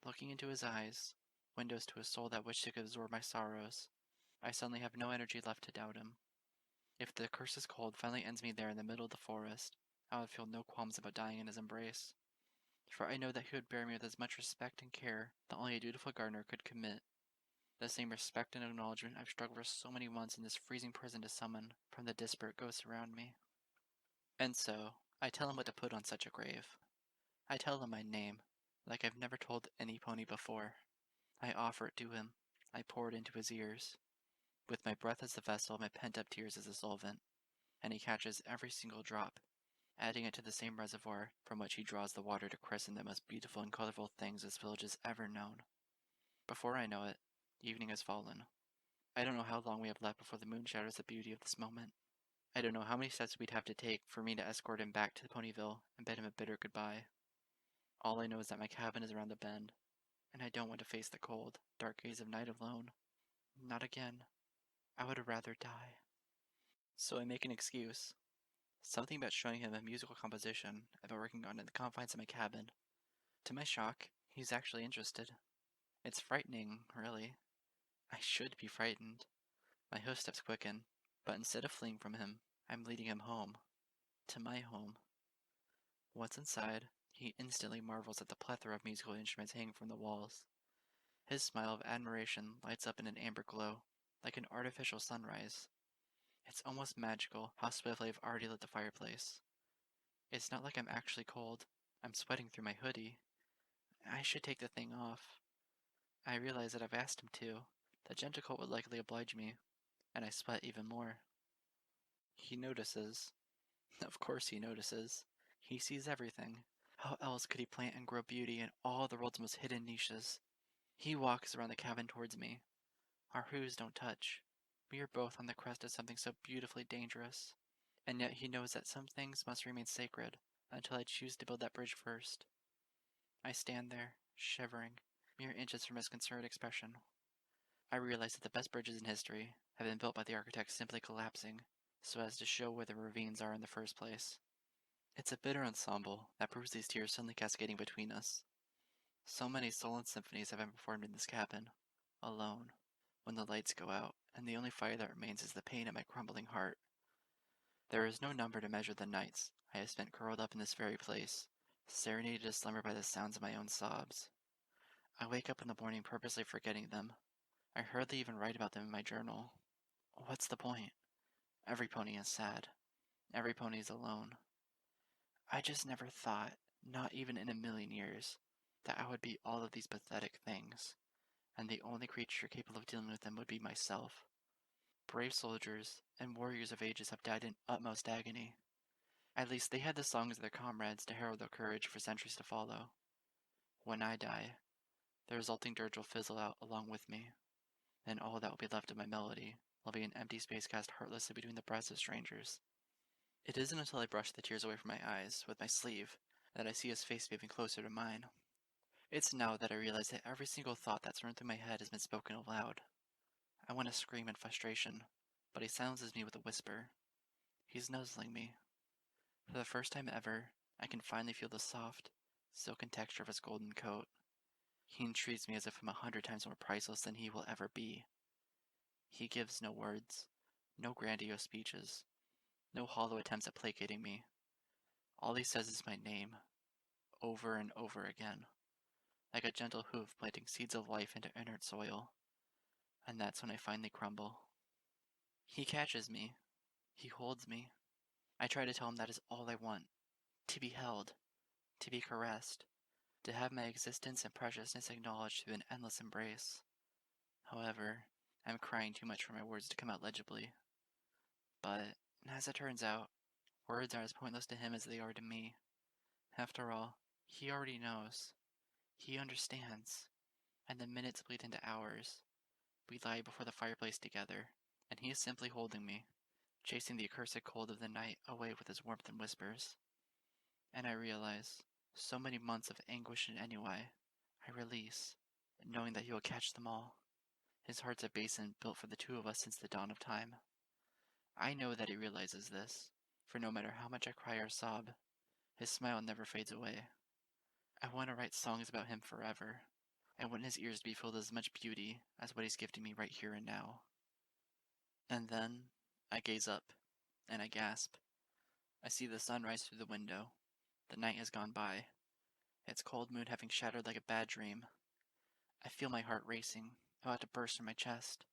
Looking into his eyes, windows to a soul that wished it could absorb my sorrows, I suddenly have no energy left to doubt him. If the curse's cold finally ends me there in the middle of the forest, I would feel no qualms about dying in his embrace, for I know that he would bear me with as much respect and care that only a dutiful gardener could commit. The same respect and acknowledgement I've struggled for so many months in this freezing prison to summon from the disparate ghosts around me. And so, I tell him what to put on such a grave. I tell him my name, like I've never told any pony before. I offer it to him. I pour it into his ears, with my breath as the vessel, my pent-up tears as the solvent, and he catches every single drop, adding it to the same reservoir from which he draws the water to christen the most beautiful and colorful things this village has ever known. Before I know it, evening has fallen. I don't know how long we have left before the moon shadows the beauty of this moment. I don't know how many steps we'd have to take for me to escort him back to Ponyville and bid him a bitter goodbye. All I know is that my cabin is around the bend, and I don't want to face the cold, dark gaze of night alone. Not again. I would rather die. So I make an excuse. Something about showing him a musical composition I've been working on in the confines of my cabin. To my shock, he's actually interested. It's frightening, really. I should be frightened. My hoof steps quicken, but instead of fleeing from him, I'm leading him home. To my home. Once inside, he instantly marvels at the plethora of musical instruments hanging from the walls. His smile of admiration lights up in an amber glow, like an artificial sunrise. It's almost magical how swiftly I've already lit the fireplace. It's not like I'm actually cold. I'm sweating through my hoodie. I should take the thing off. I realize that I've asked him to. The gentle coat would likely oblige me, and I sweat even more. He notices. Of course he notices. He sees everything. How else could he plant and grow beauty in all the world's most hidden niches? He walks around the cabin towards me. Our hooves don't touch. We are both on the crest of something so beautifully dangerous. And yet he knows that some things must remain sacred until I choose to build that bridge first. I stand there, shivering, mere inches from his concerned expression. I realize that the best bridges in history have been built by the architects simply collapsing, so as to show where the ravines are in the first place. It's a bitter ensemble that proves these tears suddenly cascading between us. So many sullen symphonies have been performed in this cabin, alone, when the lights go out, and the only fire that remains is the pain in my crumbling heart. There is no number to measure the nights I have spent curled up in this very place, serenaded to slumber by the sounds of my own sobs. I wake up in the morning purposely forgetting them. I hardly even write about them in my journal. What's the point? Every pony is sad. Every pony is alone. I just never thought, not even in a million years, that I would be all of these pathetic things, and the only creature capable of dealing with them would be myself. Brave soldiers and warriors of ages have died in utmost agony. At least they had the songs of their comrades to herald their courage for centuries to follow. When I die, the resulting dirge will fizzle out along with me, and all that will be left of my melody will be an empty space cast heartlessly between the breasts of strangers. It isn't until I brush the tears away from my eyes with my sleeve that I see his face moving closer to mine. It's now that I realize that every single thought that's run through my head has been spoken aloud. I want to scream in frustration, but he silences me with a whisper. He's nuzzling me. For the first time ever, I can finally feel the soft, silken texture of his golden coat. He entreats me as if I'm 100 times more priceless than he will ever be. He gives no words, no grandiose speeches, no hollow attempts at placating me. All he says is my name, over and over again, like a gentle hoof planting seeds of life into inert soil. And that's when I finally crumble. He catches me. He holds me. I try to tell him that is all I want. To be held. To be caressed. To have my existence and preciousness acknowledged through an endless embrace. However, I'm crying too much for my words to come out legibly. But, as it turns out, words are as pointless to him as they are to me. After all, he already knows. He understands. And the minutes bleed into hours. We lie before the fireplace together, and he is simply holding me, chasing the accursed cold of the night away with his warmth and whispers. And I realize, so many months of anguish and ennui, I release, knowing that he will catch them all. His heart's a basin built for the two of us since the dawn of time. I know that he realizes this, for no matter how much I cry or sob, his smile never fades away. I want to write songs about him forever. I want his ears to be filled with as much beauty as what he's gifting me right here and now. And then, I gaze up, and I gasp. I see the sun rise through the window. The night has gone by, its cold mood having shattered like a bad dream. I feel my heart racing, about to burst from my chest.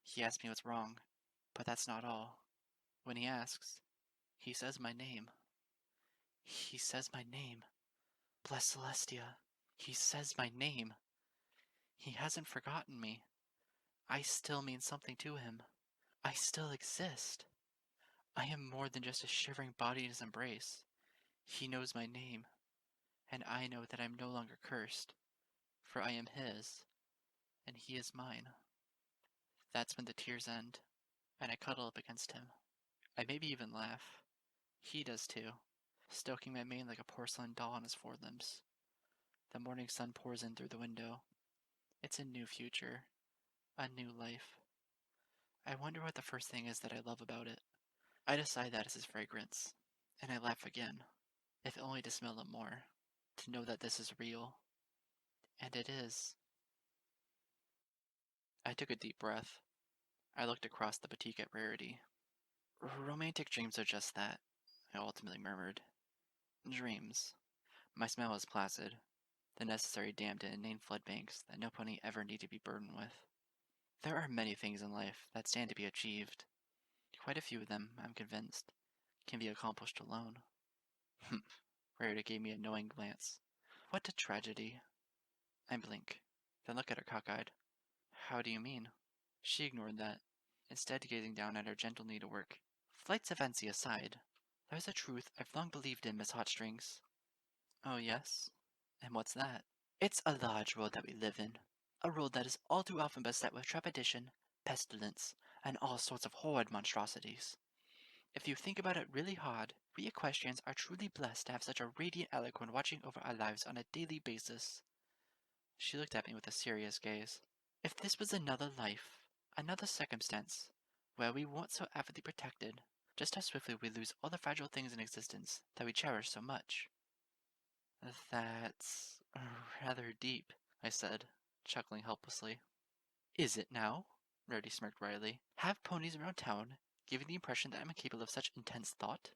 He asks me what's wrong, but that's not all. When he asks, he says my name. He says my name. Bless Celestia. He says my name. He hasn't forgotten me. I still mean something to him. I still exist. I am more than just a shivering body in his embrace. He knows my name, and I know that I am no longer cursed, for I am his, and he is mine. That's when the tears end, and I cuddle up against him. I maybe even laugh. He does too, stoking my mane like a porcelain doll on his forelimbs. The morning sun pours in through the window. It's a new future, a new life. I wonder what the first thing is that I love about it. I decide that is his fragrance, and I laugh again, if only to smell it more, to know that this is real. And it is. I took a deep breath. I looked across the boutique at Rarity. Romantic dreams are just that, I ultimately murmured. Dreams. My smile was placid, the necessary dam to inane floodbanks that no pony ever need to be burdened with. There are many things in life that stand to be achieved. Quite a few of them, I'm convinced, can be accomplished alone. Humph. Rarity gave me a knowing glance. What a tragedy. I blink, then look at her cockeyed. How do you mean? She ignored that, instead gazing down at her gentle needlework. Flights of fancy aside, there's a truth I've long believed in, Miss Hotstrings. Oh yes? And what's that? It's a large world that we live in. A world that is all too often beset with trepidation, pestilence, and all sorts of horrid monstrosities. If you think about it really hard, we equestrians are truly blessed to have such a radiant alicorn watching over our lives on a daily basis. She looked at me with a serious gaze. If this was another life, another circumstance, where we weren't so avidly protected, just how swiftly we lose all the fragile things in existence that we cherish so much. That's rather deep, I said, chuckling helplessly. Is it now? Rarity smirked wryly. Have ponies around town giving the impression that I'm incapable of such intense thought?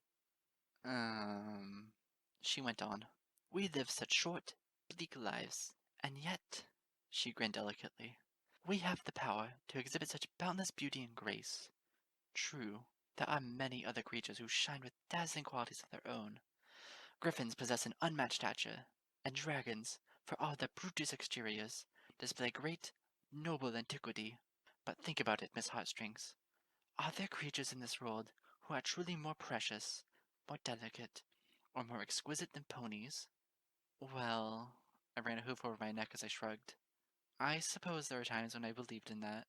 She went on. We live such short, bleak lives, and yet, she grinned delicately, we have the power to exhibit such boundless beauty and grace. True, there are many other creatures who shine with dazzling qualities of their own. Griffins possess an unmatched stature, and dragons, for all their brutish exteriors, display great, noble antiquity. But think about it, Miss Heartstrings. Are there creatures in this world who are truly more precious, more delicate, or more exquisite than ponies? Well, I ran a hoof over my neck as I shrugged. I suppose there were times when I believed in that,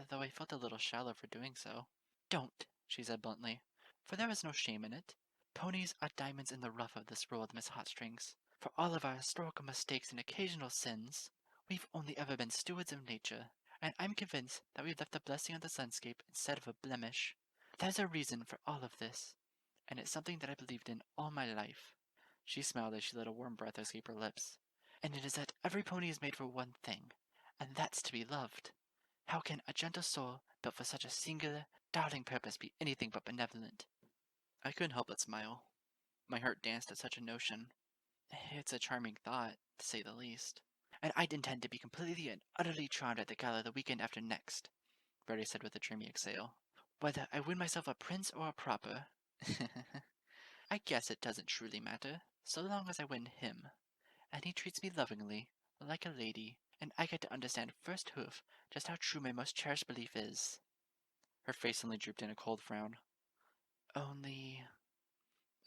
though I felt a little shallow for doing so. Don't, she said bluntly, for there is no shame in it. Ponies are diamonds in the rough of this world, Miss Hotstrings. For all of our historical mistakes and occasional sins, we've only ever been stewards of nature, and I'm convinced that we've left a blessing on the landscape instead of a blemish. There's a reason for all of this, and it's something that I believed in all my life. She smiled as she let a warm breath escape her lips. And it is that every pony is made for one thing, and that's to be loved. How can a gentle soul built for such a singular, darling purpose be anything but benevolent? I couldn't help but smile. My heart danced at such a notion. It's a charming thought, to say the least. And I'd intend to be completely and utterly charmed at the gala the weekend after next, Bertie said with a dreamy exhale. Whether I win myself a prince or a proper, I guess it doesn't truly matter, so long as I win him. And he treats me lovingly, like a lady, and I get to understand first hoof just how true my most cherished belief is. Her face suddenly drooped in a cold frown. Only...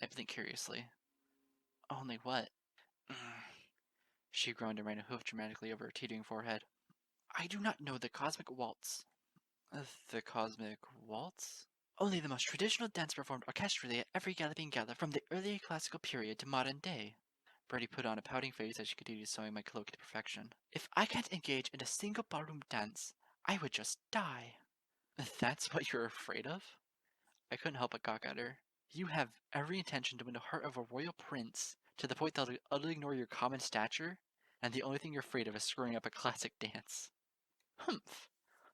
I blinked curiously. Only what? She groaned and ran a hoof dramatically over her teetering forehead. I do not know the cosmic waltz. The cosmic waltz? Only the most traditional dance performed orchestrally at every galloping gala from the early classical period to modern day. Bertie put on a pouting face as she continued sewing my cloak to perfection. If I can't engage in a single ballroom dance, I would just die. That's what you're afraid of? I couldn't help but gawk at her. You have every intention to win the heart of a royal prince, to the point that they'll utterly ignore your common stature, and the only thing you're afraid of is screwing up a classic dance. Humph!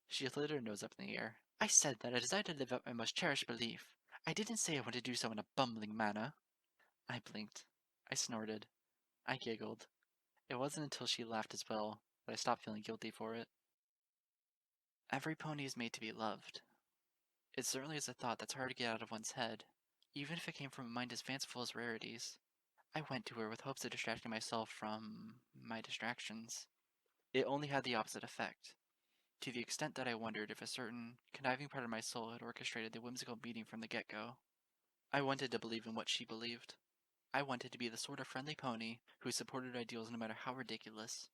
She lifted her nose up in the air. I said that I desired to live out my most cherished belief. I didn't say I wanted to do so in a bumbling manner. I blinked. I snorted. I giggled. It wasn't until she laughed as well that I stopped feeling guilty for it. Every pony is made to be loved. It certainly is a thought that's hard to get out of one's head, even if it came from a mind as fanciful as Rarity's. I went to her with hopes of distracting myself from my distractions. It only had the opposite effect, to the extent that I wondered if a certain conniving part of my soul had orchestrated the whimsical meeting from the get-go. I wanted to believe in what she believed. I wanted to be the sort of friendly pony who supported ideals no matter how ridiculous.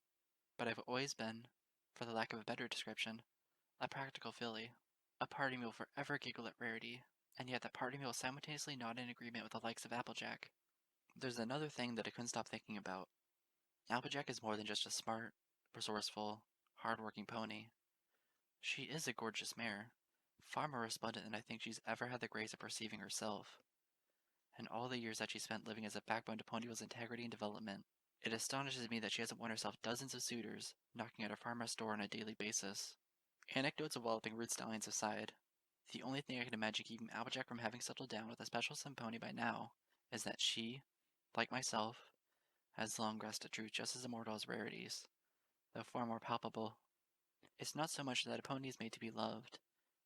But I've always been, for the lack of a better description, a practical filly. A party meal forever giggle at Rarity, and yet that party meal is simultaneously not in agreement with the likes of Applejack. There's another thing that I couldn't stop thinking about. Applejack is more than just a smart, resourceful, hard-working pony. She is a gorgeous mare, far more resplendent than I think she's ever had the grace of perceiving herself. And all the years that she spent living as a backbone to Ponyville's integrity and development, it astonishes me that she hasn't won herself dozens of suitors, knocking at her farmer's door on a daily basis. Anecdotes of walloping root stallions aside, the only thing I can imagine keeping Applejack from having settled down with a special son pony by now is that she, like myself, has long grasped a truth just as immortal as Rarity's, though far more palpable. It's not so much that a pony is made to be loved,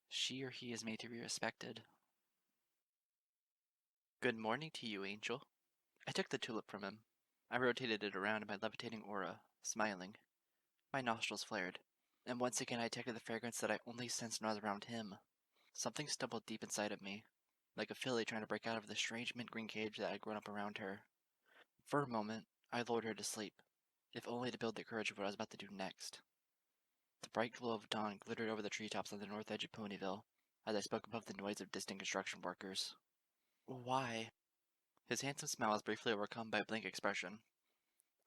she or he is made to be respected. Good morning to you, Angel. I took the tulip from him. I rotated it around in my levitating aura, smiling. My nostrils flared, and once again I detected the fragrance that I only sensed when I was around him. Something stumbled deep inside of me, like a filly trying to break out of the strange mint-green cage that had grown up around her. For a moment, I lulled her to sleep, if only to build the courage of what I was about to do next. The bright glow of dawn glittered over the treetops on the north edge of Ponyville, as I spoke above the noise of distant construction workers. Why? His handsome smile was briefly overcome by a blank expression.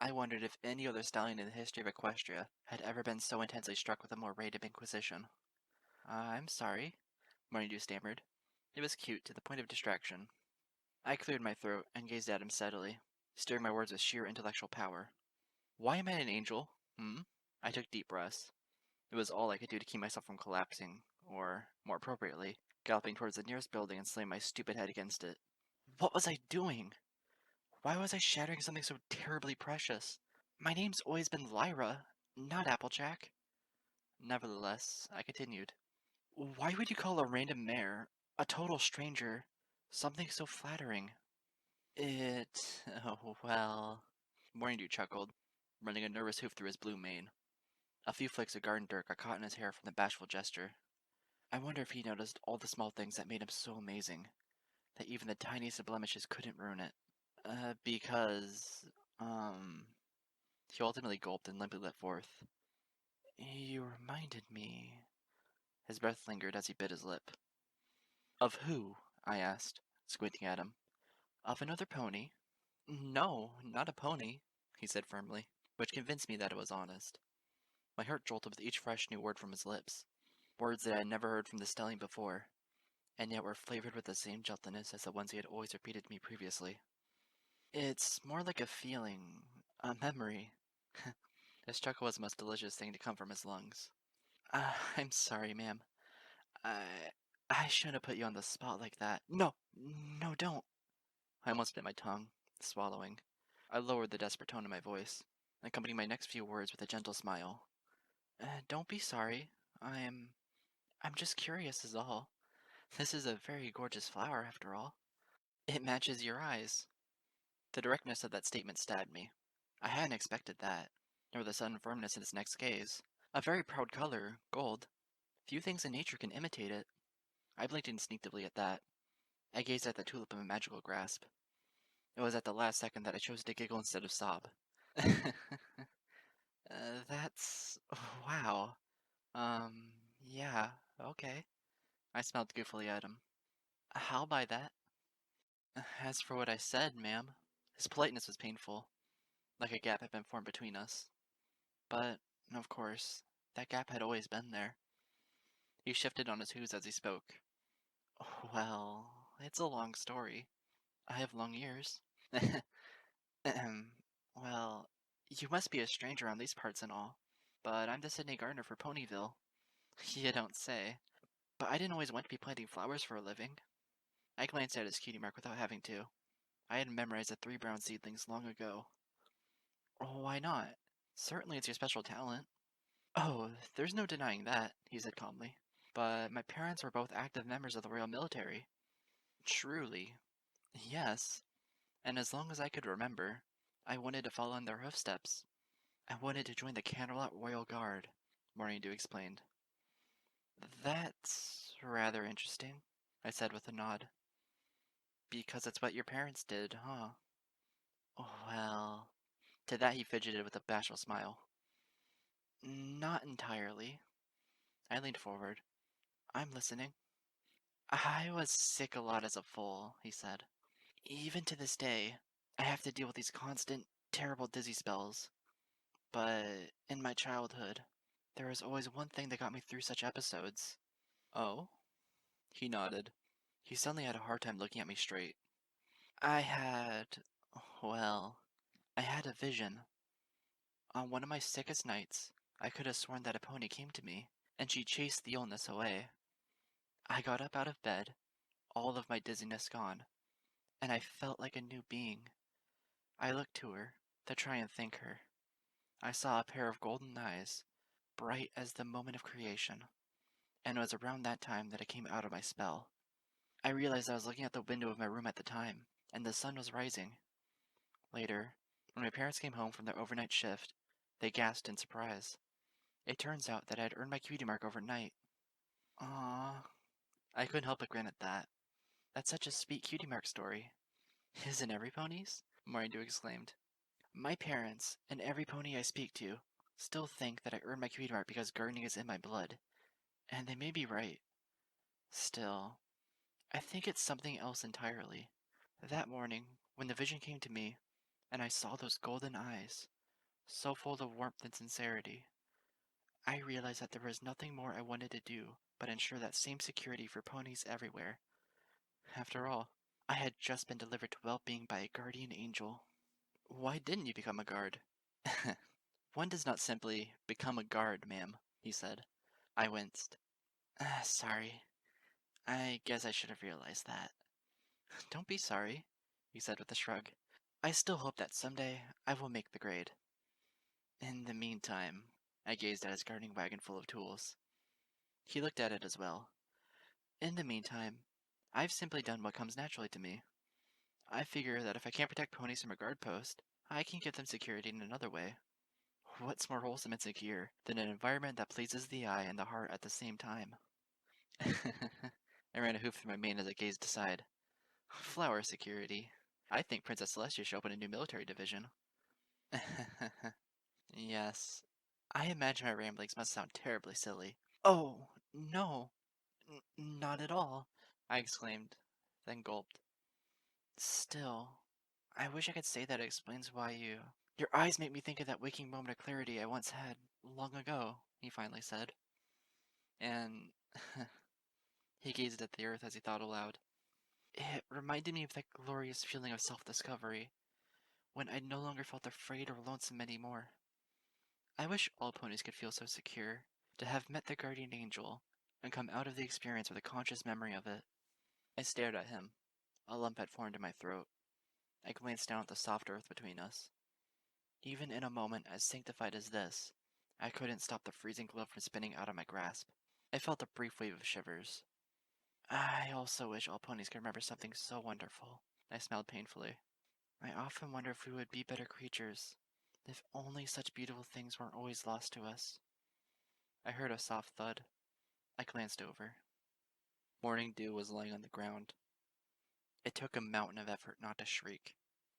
I wondered if any other stallion in the history of Equestria had ever been so intensely struck with a more rate of inquisition. I'm sorry, Morning Dew stammered. It was cute, to the point of distraction. I cleared my throat and gazed at him steadily, steering my words with sheer intellectual power. Why am I an angel? I took deep breaths. It was all I could do to keep myself from collapsing, or, more appropriately, galloping towards the nearest building and slamming my stupid head against it. What was I doing? Why was I shattering something so terribly precious? My name's always been Lyra, not Applejack. Nevertheless, I continued. Why would you call a random mare, a total stranger, something so flattering? Oh, well... Morning Dew chuckled, running a nervous hoof through his blue mane. A few flakes of garden dirt got caught in his hair from the bashful gesture. I wonder if he noticed all the small things that made him so amazing, that even the tiniest of blemishes couldn't ruin it. Because... He ultimately gulped and limply let forth. You reminded me... His breath lingered as he bit his lip. Of who? I asked, squinting at him. Of another pony? No, not a pony, he said firmly, which convinced me that it was honest. My heart jolted with each fresh new word from his lips, words that I had never heard from the stallion before, and yet were flavored with the same gentleness as the ones he had always repeated to me previously. It's more like a feeling, a memory. His chuckle was the most delicious thing to come from his lungs. I'm sorry, ma'am. I... I shouldn't have put you on the spot like that. No, don't. I almost bit my tongue, swallowing. I lowered the desperate tone of my voice, accompanying my next few words with a gentle smile. Don't be sorry. I'm just curious is all. This is a very gorgeous flower, after all. It matches your eyes. The directness of that statement stabbed me. I hadn't expected that, nor the sudden firmness in his next gaze. A very proud color, gold. Few things in nature can imitate it. I blinked instinctively at that. I gazed at the tulip in a magical grasp. It was at the last second that I chose to giggle instead of sob. That's... wow. Yeah, okay. I smiled goofily at him. I'll buy that. As for what I said, ma'am, his politeness was painful, like a gap had been formed between us. But, of course, that gap had always been there. He shifted on his hooves as he spoke. Well, it's a long story. I have long ears. Well, you must be a stranger on these parts and all, but I'm the Sydney gardener for Ponyville. You don't say. But I didn't always want to be planting flowers for a living. I glanced at his cutie mark without having to. I had memorized the 3 brown seedlings long ago. Oh, why not? Certainly it's your special talent. Oh, there's no denying that, he said calmly. But my parents were both active members of the Royal Military. Truly. Yes. And as long as I could remember, I wanted to follow in their footsteps. I wanted to join the Candlelight Royal Guard, Morning Dew explained. That's rather interesting, I said with a nod. Because it's what your parents did, huh? Well... To that he fidgeted with a bashful smile. Not entirely. I leaned forward. I'm listening. I was sick a lot as a foal, he said. Even to this day, I have to deal with these constant, terrible dizzy spells. But in my childhood, there was always one thing that got me through such episodes. Oh? He nodded. He suddenly had a hard time looking at me straight. I had... well... I had a vision. On one of my sickest nights, I could have sworn that a pony came to me, and she chased the illness away. I got up out of bed, all of my dizziness gone, and I felt like a new being. I looked to her, to try and thank her. I saw a pair of golden eyes, bright as the moment of creation, and it was around that time that I came out of my spell. I realized I was looking out the window of my room at the time, and the sun was rising. Later, when my parents came home from their overnight shift, they gasped in surprise. It turns out that I had earned my cutie mark overnight. Aww. I couldn't help but grin at that. That's such a sweet cutie mark story. Isn't every pony's? Morindu exclaimed. My parents, and every pony I speak to, still think that I earned my cutie mark because gardening is in my blood. And they may be right. Still, I think it's something else entirely. That morning, when the vision came to me, and I saw those golden eyes, so full of warmth and sincerity, I realized that there was nothing more I wanted to do but ensure that same security for ponies everywhere. After all, I had just been delivered to well-being by a guardian angel. Why didn't you become a guard? One does not simply become a guard, ma'am, he said. I winced. Sorry. I guess I should have realized that. Don't be sorry, he said with a shrug. I still hope that someday I will make the grade. In the meantime, I gazed at his gardening wagon full of tools. He looked at it as well. In the meantime, I've simply done what comes naturally to me. I figure that if I can't protect ponies from a guard post, I can give them security in another way. What's more wholesome and secure than an environment that pleases the eye and the heart at the same time? I ran a hoop through my mane as I gazed aside. Flower security. I think Princess Celestia should open a new military division. Yes. I imagine my ramblings must sound terribly silly. Oh, no. Not at all, I exclaimed, then gulped. Still, I wish I could say that it explains why you... Your eyes make me think of that waking moment of clarity I once had, long ago, he finally said. And... he gazed at the earth as he thought aloud. It reminded me of that glorious feeling of self-discovery, when I no longer felt afraid or lonesome anymore. I wish all ponies could feel so secure, to have met the guardian angel, and come out of the experience with a conscious memory of it. I stared at him. A lump had formed in my throat. I glanced down at the soft earth between us. Even in a moment as sanctified as this, I couldn't stop the freezing glow from spinning out of my grasp. I felt a brief wave of shivers. I also wish all ponies could remember something so wonderful. I smiled painfully. I often wonder if we would be better creatures, if only such beautiful things weren't always lost to us. I heard a soft thud. I glanced over. Morning Dew was lying on the ground. It took a mountain of effort not to shriek.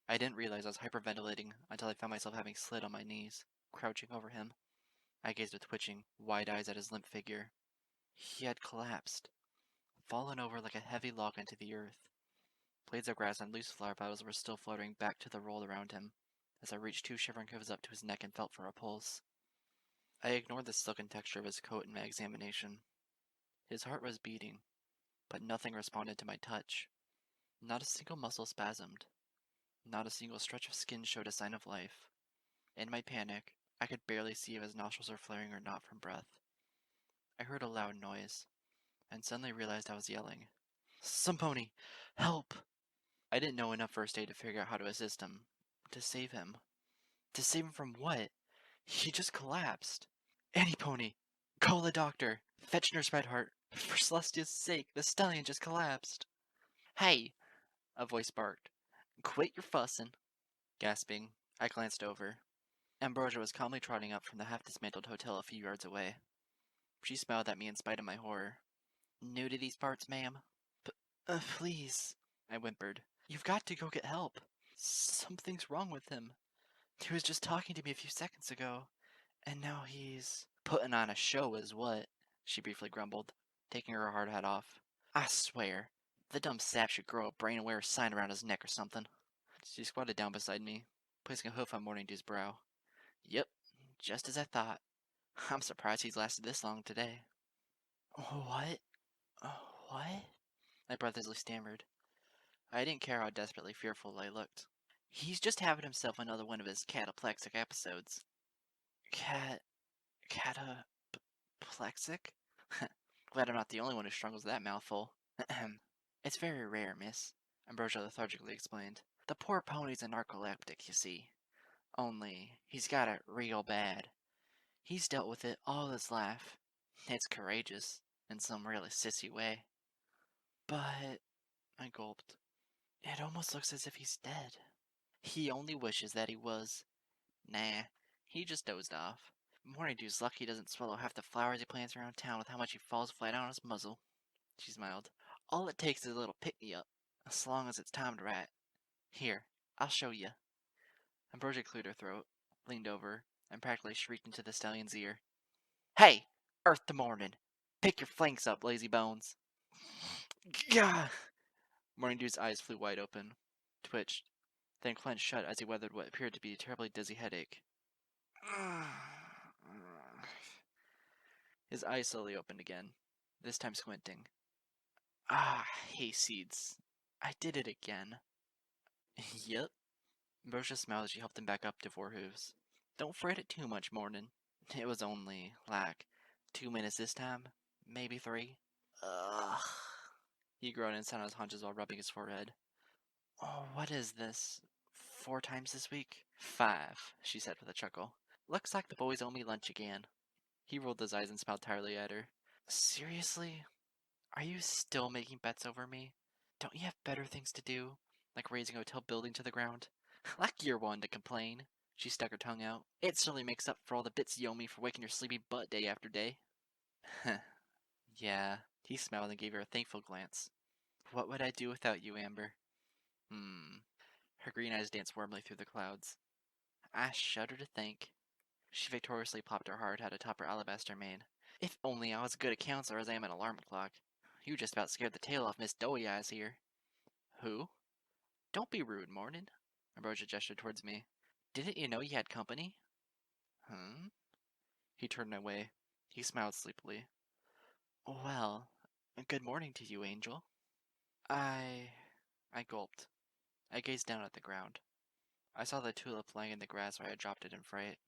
I didn't realize I was hyperventilating until I found myself having slid on my knees, crouching over him. I gazed with twitching, wide eyes at his limp figure. He had collapsed, fallen over like a heavy log into the earth. Blades of grass and loose flower petals were still floating back to the roll around him, as I reached 2 shivering hooves up to his neck and felt for a pulse. I ignored the silken texture of his coat in my examination. His heart was beating, but nothing responded to my touch. Not a single muscle spasmed. Not a single stretch of skin showed a sign of life. In my panic, I could barely see if his nostrils were flaring or not from breath. I heard a loud noise, and suddenly realized I was yelling. Some pony! Help! I didn't know enough first aid to figure out how to assist him. To save him. To save him from what? He just collapsed. Any pony! Call the doctor! Fetch Nurse Redheart! For Celestia's sake, the stallion just collapsed! Hey! A voice barked. Quit your fussing. Gasping, I glanced over. Ambrosia was calmly trotting up from the half-dismantled hotel a few yards away. She smiled at me in spite of my horror. New to these parts, ma'am? Please, I whimpered. You've got to go get help. Something's wrong with him. He was just talking to me a few seconds ago, and now he's putting on a show is what, she briefly grumbled, taking her hard hat off. I swear, the dumb sap should grow a brain and wear a sign around his neck or something. She squatted down beside me, placing a hoof on Morning Dew's brow. Yep, just as I thought. I'm surprised he's lasted this long today. What? What? I breathlessly stammered. I didn't care how desperately fearful I looked. He's just having himself another one of his cataplexic episodes. Cataplexic? Glad I'm not the only one who struggles with that mouthful. It's very rare, miss, Ambrosia lethargically explained. The poor pony's a narcoleptic, you see. Only, he's got it real bad. He's dealt with it all his life. It's courageous, in some really sissy way. But, I gulped, it almost looks as if he's dead. He only wishes that he was. Nah, he just dozed off. Morning Dew's lucky he doesn't swallow half the flowers he plants around town with how much he falls flat on his muzzle. She smiled. All it takes is a little pick-me-up, as long as it's timed right. Here, I'll show you. Ambrosia cleared her throat, leaned over, and practically shrieked into the stallion's ear. Hey! Earth to morning! Pick your flanks up, lazy bones! Gah! Morning Dew's eyes flew wide open, twitched, then clenched shut as he weathered what appeared to be a terribly dizzy headache. His eyes slowly opened again, this time squinting. Hayseeds. I did it again. Yep. Ambrosia smiled as she helped him back up to 4 hooves. Don't fret it too much, Mornin. It was only, 2 minutes this time, maybe 3. Ugh. He groaned and sat on his haunches while rubbing his forehead. Oh, what is this? 4 times this week? 5, she said with a chuckle. Looks like the boys owe me lunch again. He rolled his eyes and smiled tiredly at her. Seriously? Are you still making bets over me? Don't you have better things to do? Like razing a hotel building to the ground? Like you're one to complain. She stuck her tongue out. It certainly makes up for all the bits you owe me for waking your sleepy butt day after day. Yeah. He smiled and gave her a thankful glance. What would I do without you, Amber? Her green eyes danced warmly through the clouds. I shudder to think. She victoriously plopped her hard hat atop her alabaster mane. If only I was as good a counselor as I am an alarm clock. You just about scared the tail off Miss Doughy Eyes here. Who? Don't be rude, Mornin. Ambrosia gestured towards me. Didn't you know you had company? He turned away. He smiled sleepily. Well, good morning to you, Angel. I gulped. I gazed down at the ground. I saw the tulip lying in the grass where I had dropped it in fright.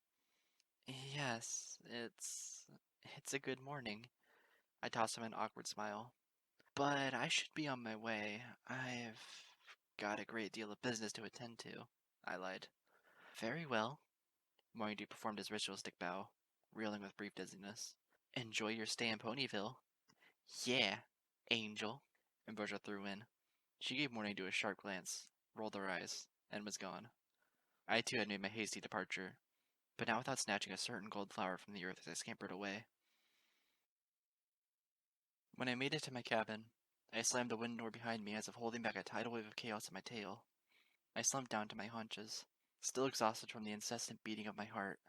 Yes, it's a good morning. I tossed him an awkward smile. But I should be on my way. I've got a great deal of business to attend to, I lied. Very well. Morning Dew performed his ritualistic bow, reeling with brief dizziness. Enjoy your stay in Ponyville. Yeah, Angel, Ambrosia threw in. She gave Morning Dew a sharp glance, rolled her eyes, and was gone. I too had made my hasty departure, but not without snatching a certain gold flower from the earth as I scampered away. When I made it to my cabin, I slammed the wooden door behind me as if holding back a tidal wave of chaos in my tail. I slumped down to my haunches, still exhausted from the incessant beating of my heart.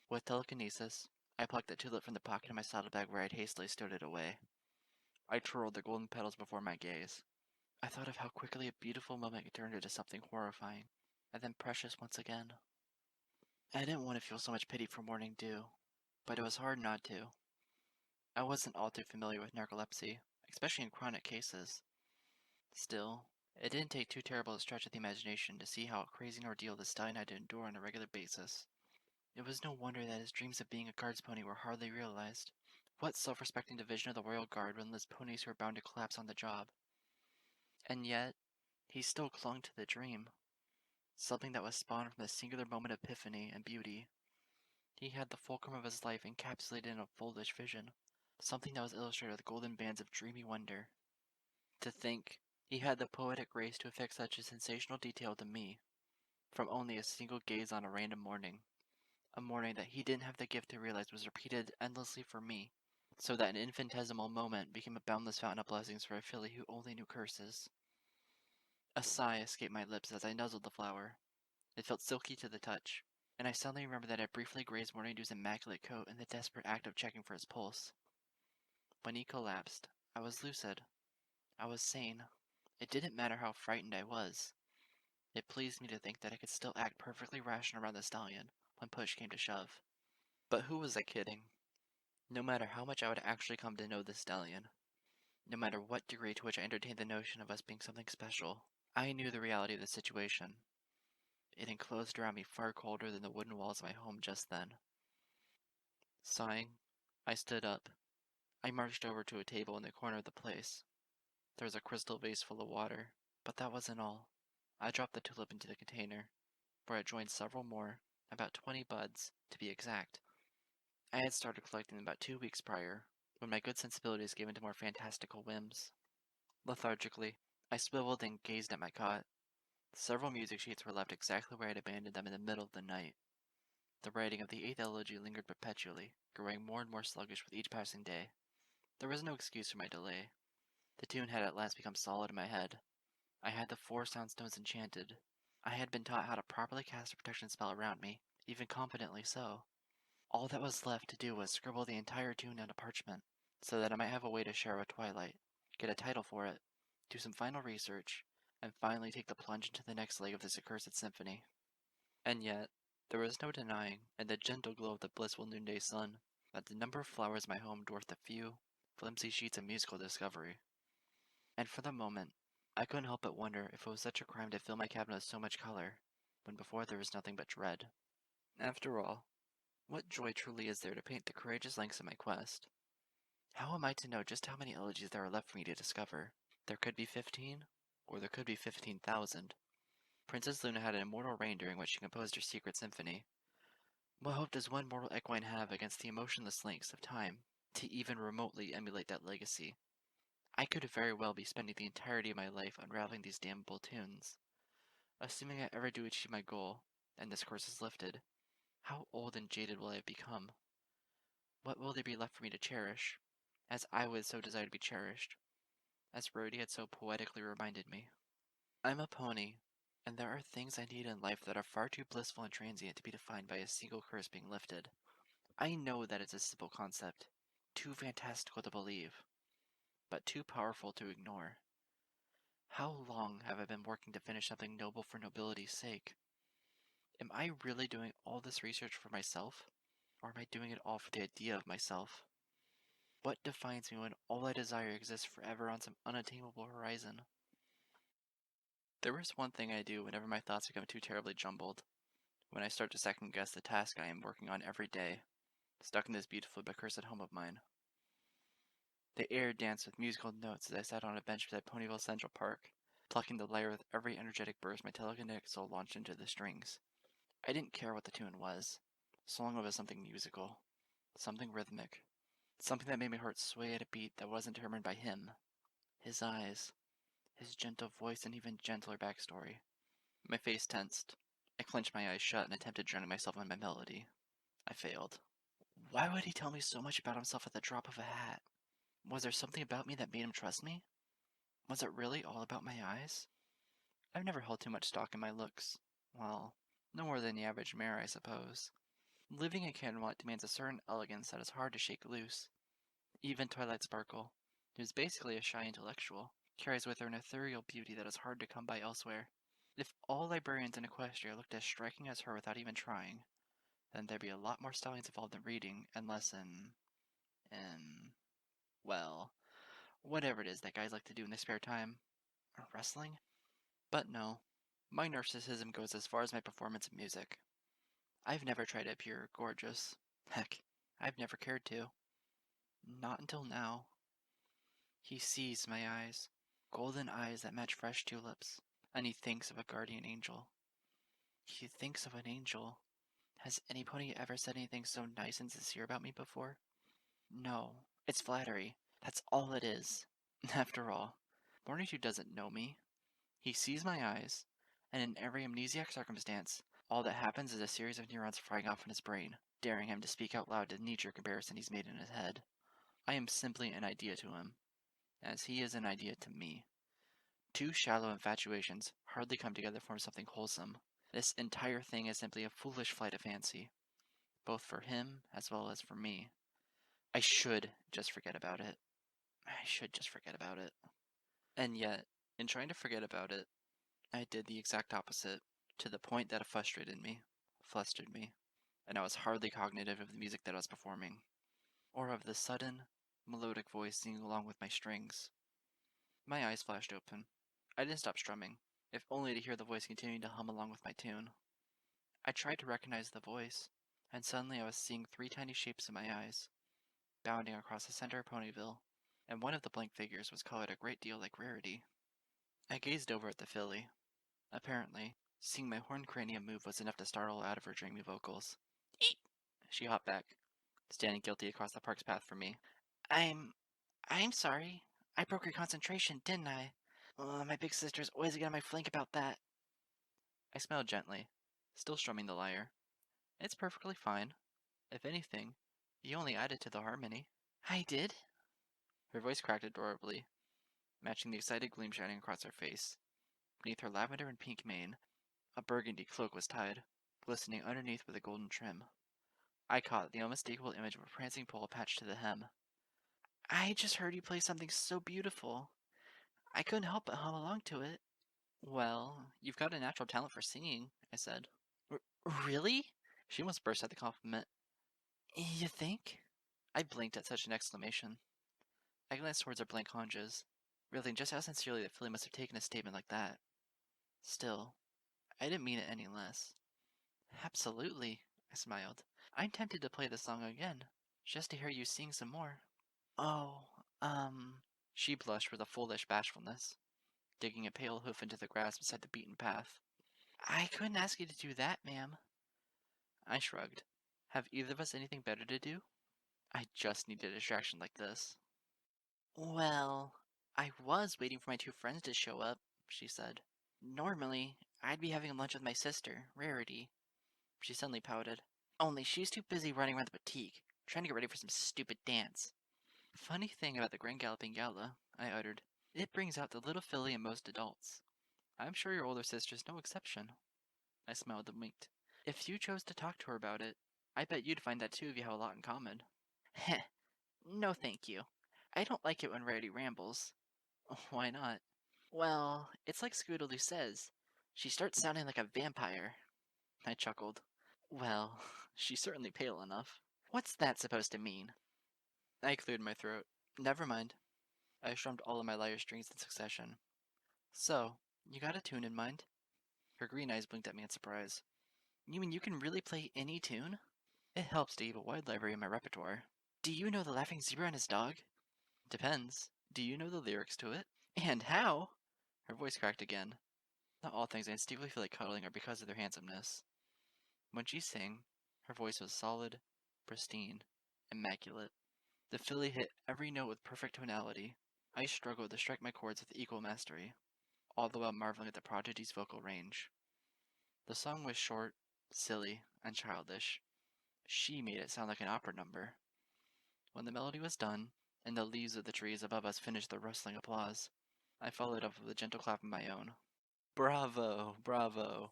With telekinesis, I plucked the tulip from the pocket of my saddlebag where I'd hastily stowed it away. I twirled the golden petals before my gaze. I thought of how quickly a beautiful moment could turn into something horrifying, and then precious once again. I didn't want to feel so much pity for Morning Dew, but it was hard not to. I wasn't all too familiar with narcolepsy, especially in chronic cases. Still, it didn't take too terrible a stretch of the imagination to see how crazy an ordeal the stallion had to endure on a regular basis. It was no wonder that his dreams of being a guard's pony were hardly realized. What self-respecting division of the Royal Guard would enlist ponies who were bound to collapse on the job? And yet, he still clung to the dream, something that was spawned from the singular moment of epiphany and beauty. He had the fulcrum of his life encapsulated in a foolish vision, something that was illustrated with golden bands of dreamy wonder. To think, he had the poetic grace to affix such a sensational detail to me, from only a single gaze on a random morning. A morning that he didn't have the gift to realize was repeated endlessly for me, so that an infinitesimal moment became a boundless fountain of blessings for a filly who only knew curses. A sigh escaped my lips as I nuzzled the flower. It felt silky to the touch, and I suddenly remembered that I briefly grazed Morning Dew's immaculate coat in the desperate act of checking for his pulse. When he collapsed, I was lucid. I was sane. It didn't matter how frightened I was. It pleased me to think that I could still act perfectly rational around the stallion when push came to shove. But who was I kidding? No matter how much I would actually come to know this stallion, no matter what degree to which I entertained the notion of us being something special, I knew the reality of the situation. It enclosed around me far colder than the wooden walls of my home just then. Sighing, I stood up. I marched over to a table in the corner of the place. There was a crystal vase full of water, but that wasn't all. I dropped the tulip into the container, where I joined several more, about 20 buds, to be exact. I had started collecting them about 2 weeks prior, when my good sensibilities gave into more fantastical whims. Lethargically, I swiveled and gazed at my cot. Several music sheets were left exactly where I had abandoned them in the middle of the night. The writing of the 8th elegy lingered perpetually, growing more and more sluggish with each passing day. There was no excuse for my delay. The tune had at last become solid in my head. I had the 4 sound stones enchanted. I had been taught how to properly cast a protection spell around me, even competently so. All that was left to do was scribble the entire tune onto parchment, so that I might have a way to share a twilight, get a title for it, do some final research, and finally take the plunge into the next leg of this accursed symphony. And yet, there was no denying, in the gentle glow of the blissful noonday sun, that the number of flowers in my home dwarfed the few, flimsy sheets of musical discovery. And for the moment, I couldn't help but wonder if it was such a crime to fill my cabinet with so much color, when before there was nothing but dread. After all, what joy truly is there to paint the courageous lengths of my quest? How am I to know just how many elegies there are left for me to discover? There could be 15, or there could be 15,000. Princess Luna had an immortal reign during which she composed her secret symphony. What hope does one mortal equine have against the emotionless lengths of time to even remotely emulate that legacy? I could very well be spending the entirety of my life unraveling these damnable tunes. Assuming I ever do achieve my goal, and this curse is lifted, how old and jaded will I have become? What will there be left for me to cherish, as I would so desire to be cherished, as Rhodey had so poetically reminded me? I'm a pony, and there are things I need in life that are far too blissful and transient to be defined by a single curse being lifted. I know that it's a simple concept, too fantastical to believe, but too powerful to ignore. How long have I been working to finish something noble for nobility's sake? Am I really doing all this research for myself, or am I doing it all for the idea of myself? What defines me when all I desire exists forever on some unattainable horizon? There is one thing I do whenever my thoughts become too terribly jumbled, when I start to second guess the task I am working on every day, stuck in this beautiful but cursed home of mine. The air danced with musical notes as I sat on a bench beside Ponyville Central Park, plucking the lyre with every energetic burst my telekinetic soul launched into the strings. I didn't care what the tune was, so long as it was something musical, something rhythmic, something that made my heart sway at a beat that wasn't determined by him, his eyes, his gentle voice, and even gentler backstory. My face tensed. I clenched my eyes shut and attempted drowning myself in my melody. I failed. Why would he tell me so much about himself at the drop of a hat? Was there something about me that made him trust me? Was it really all about my eyes? I've never held too much stock in my looks. Well, no more than the average mare, I suppose. Living in Camelot demands a certain elegance that is hard to shake loose. Even Twilight Sparkle, who is basically a shy intellectual, carries with her an ethereal beauty that is hard to come by elsewhere. If all librarians in Equestria looked as striking as her without even trying, then there'd be a lot more stallions involved in reading and less well, whatever it is that guys like to do in their spare time. Or wrestling? But no, my narcissism goes as far as my performance in music. I've never tried to appear gorgeous. Heck, I've never cared to. Not until now. He sees my eyes. golden eyes that match fresh tulips, and he thinks of a guardian angel. He thinks of an angel. Has any pony ever said anything so nice and sincere about me before? No, it's flattery. That's all it is. After all, Morningdew doesn't know me. He sees my eyes, and in every amnesiac circumstance, all that happens is a series of neurons frying off in his brain, daring him to speak out loud the knee-jerk comparison he's made in his head. I am simply an idea to him, as he is an idea to me. Two shallow infatuations hardly come together to form something wholesome. This entire thing is simply a foolish flight of fancy, both for him as well as for me. I should just forget about it. And yet, in trying to forget about it, I did the exact opposite, to the point that it flustered me, and I was hardly cognitive of the music that I was performing, or of the sudden, melodic voice singing along with my strings. My eyes flashed open. I didn't stop strumming, if only to hear the voice continuing to hum along with my tune. I tried to recognize the voice, and suddenly I was seeing three tiny shapes in my eyes, bounding across the center of Ponyville, and one of the blank figures was colored a great deal like Rarity. I gazed over at the filly. Apparently, seeing my horned cranium move was enough to startle out of her dreamy vocals. Eat! She hopped back, standing guilty across the park's path from me. I'm sorry. I broke your concentration, didn't I? My big sister's always get on my flank about that. I smiled gently, still strumming the lyre. It's perfectly fine. If anything, you only added to the harmony. I did? Her voice cracked adorably, matching the excited gleam shining across her face. Beneath her lavender and pink mane, a burgundy cloak was tied, glistening underneath with a golden trim. I caught the unmistakable image of a prancing pole attached to the hem. I just heard you play something so beautiful. I couldn't help but hum along to it. Well, you've got a natural talent for singing, I said. Really? She almost burst at the compliment. You think? I blinked at such an exclamation. I glanced towards her blank haunches, realizing just how sincerely the filly must have taken a statement like that. Still, I didn't mean it any less. Absolutely, I smiled. I'm tempted to play the song again, just to hear you sing some more. Oh, She blushed with a foolish bashfulness, digging a pale hoof into the grass beside the beaten path. I couldn't ask you to do that, ma'am. I shrugged. Have either of us anything better to do? I just need a distraction like this. Well, I was waiting for my two friends to show up, she said. Normally, I'd be having lunch with my sister, Rarity. She suddenly pouted. Only she's too busy running around the boutique, trying to get ready for some stupid dance. Funny thing about the Grand Galloping Gala, I uttered. It brings out the little filly in most adults. I'm sure your older sister's no exception. I smiled and winked. If you chose to talk to her about it, I bet you'd find that two of you have a lot in common. Heh. No thank you. I don't like it when Rarity rambles. Why not? Well, it's like Scootaloo says. She starts sounding like a vampire. I chuckled. Well, she's certainly pale enough. What's that supposed to mean? I cleared my throat. Never mind. I strummed all of my lyre strings in succession. So, you got a tune in mind? Her green eyes blinked at me in surprise. You mean you can really play any tune? It helps to keep a wide library in my repertoire. Do you know the Laughing Zebra and his dog? Depends. Do you know the lyrics to it? And how? Her voice cracked again. Not all things I instinctively feel like cuddling are because of their handsomeness. When she sang, her voice was solid, pristine, immaculate. The filly hit every note with perfect tonality. I struggled to strike my chords with equal mastery, all the while marveling at the prodigy's vocal range. The song was short, silly, and childish. She made it sound like an opera number. When the melody was done, and the leaves of the trees above us finished their rustling applause, I followed up with a gentle clap of my own. Bravo, bravo.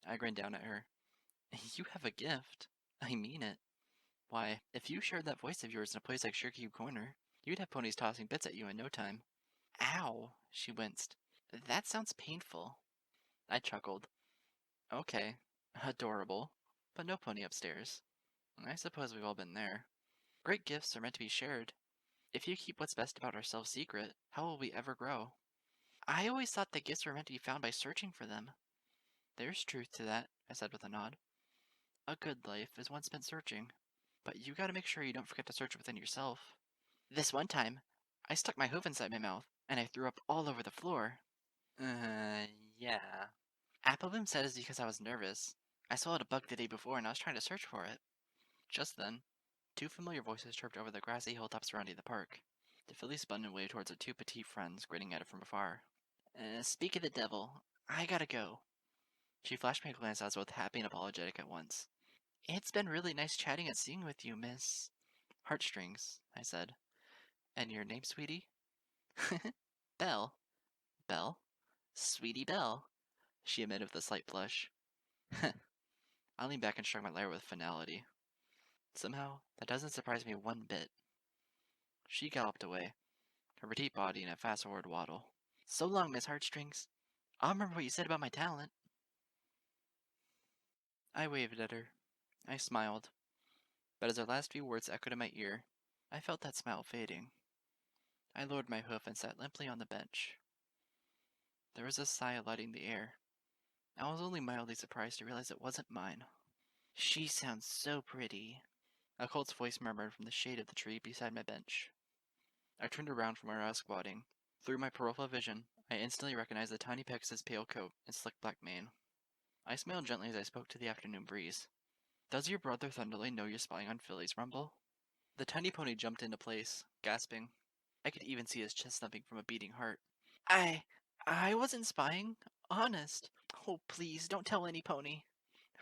I grinned down at her. You have a gift. I mean it. Why, if you shared that voice of yours in a place like Sugarcube Corner, you'd have ponies tossing bits at you in no time. Ow, she winced. That sounds painful. I chuckled. Okay, adorable, but no pony upstairs. I suppose we've all been there. Great gifts are meant to be shared. If you keep what's best about ourselves secret, how will we ever grow? I always thought that gifts were meant to be found by searching for them. There's truth to that, I said with a nod. A good life is one spent searching, but you gotta make sure you don't forget to search within yourself. This one time, I stuck my hoof inside my mouth, and I threw up all over the floor. Yeah. Applebloom said it's because I was nervous. I swallowed a bug the day before and I was trying to search for it. Just then, two familiar voices chirped over the grassy hilltops surrounding the park. The filly spun and waved towards her two petite friends, grinning at it from afar. Speak of the devil, I gotta go. She flashed me a glance I was both happy and apologetic at once. It's been really nice chatting and seeing with you, Miss Heartstrings, I said. And your name, sweetie? Belle. Belle? Sweetie Belle, she admitted with a slight blush. I leaned back and struck my Lyra with finality. Somehow, that doesn't surprise me one bit. She galloped away, her petite body in a fast-forward waddle. So long, Miss Heartstrings. I'll remember what you said about my talent. I waved at her. I smiled. But as her last few words echoed in my ear, I felt that smile fading. I lowered my hoof and sat limply on the bench. There was a sigh lighting the air. I was only mildly surprised to realize it wasn't mine. She sounds so pretty, a colt's voice murmured from the shade of the tree beside my bench. I turned around from where I was squatting. Through my peripheral vision, I instantly recognized the tiny Pegasus' pale coat and slick black mane. I smiled gently as I spoke to the afternoon breeze. Does your brother Thunderlane know you're spying on Philly's Rumble? The tiny pony jumped into place, gasping. I could even see his chest thumping from a beating heart. I wasn't spying. Honest. Oh, please, don't tell any pony.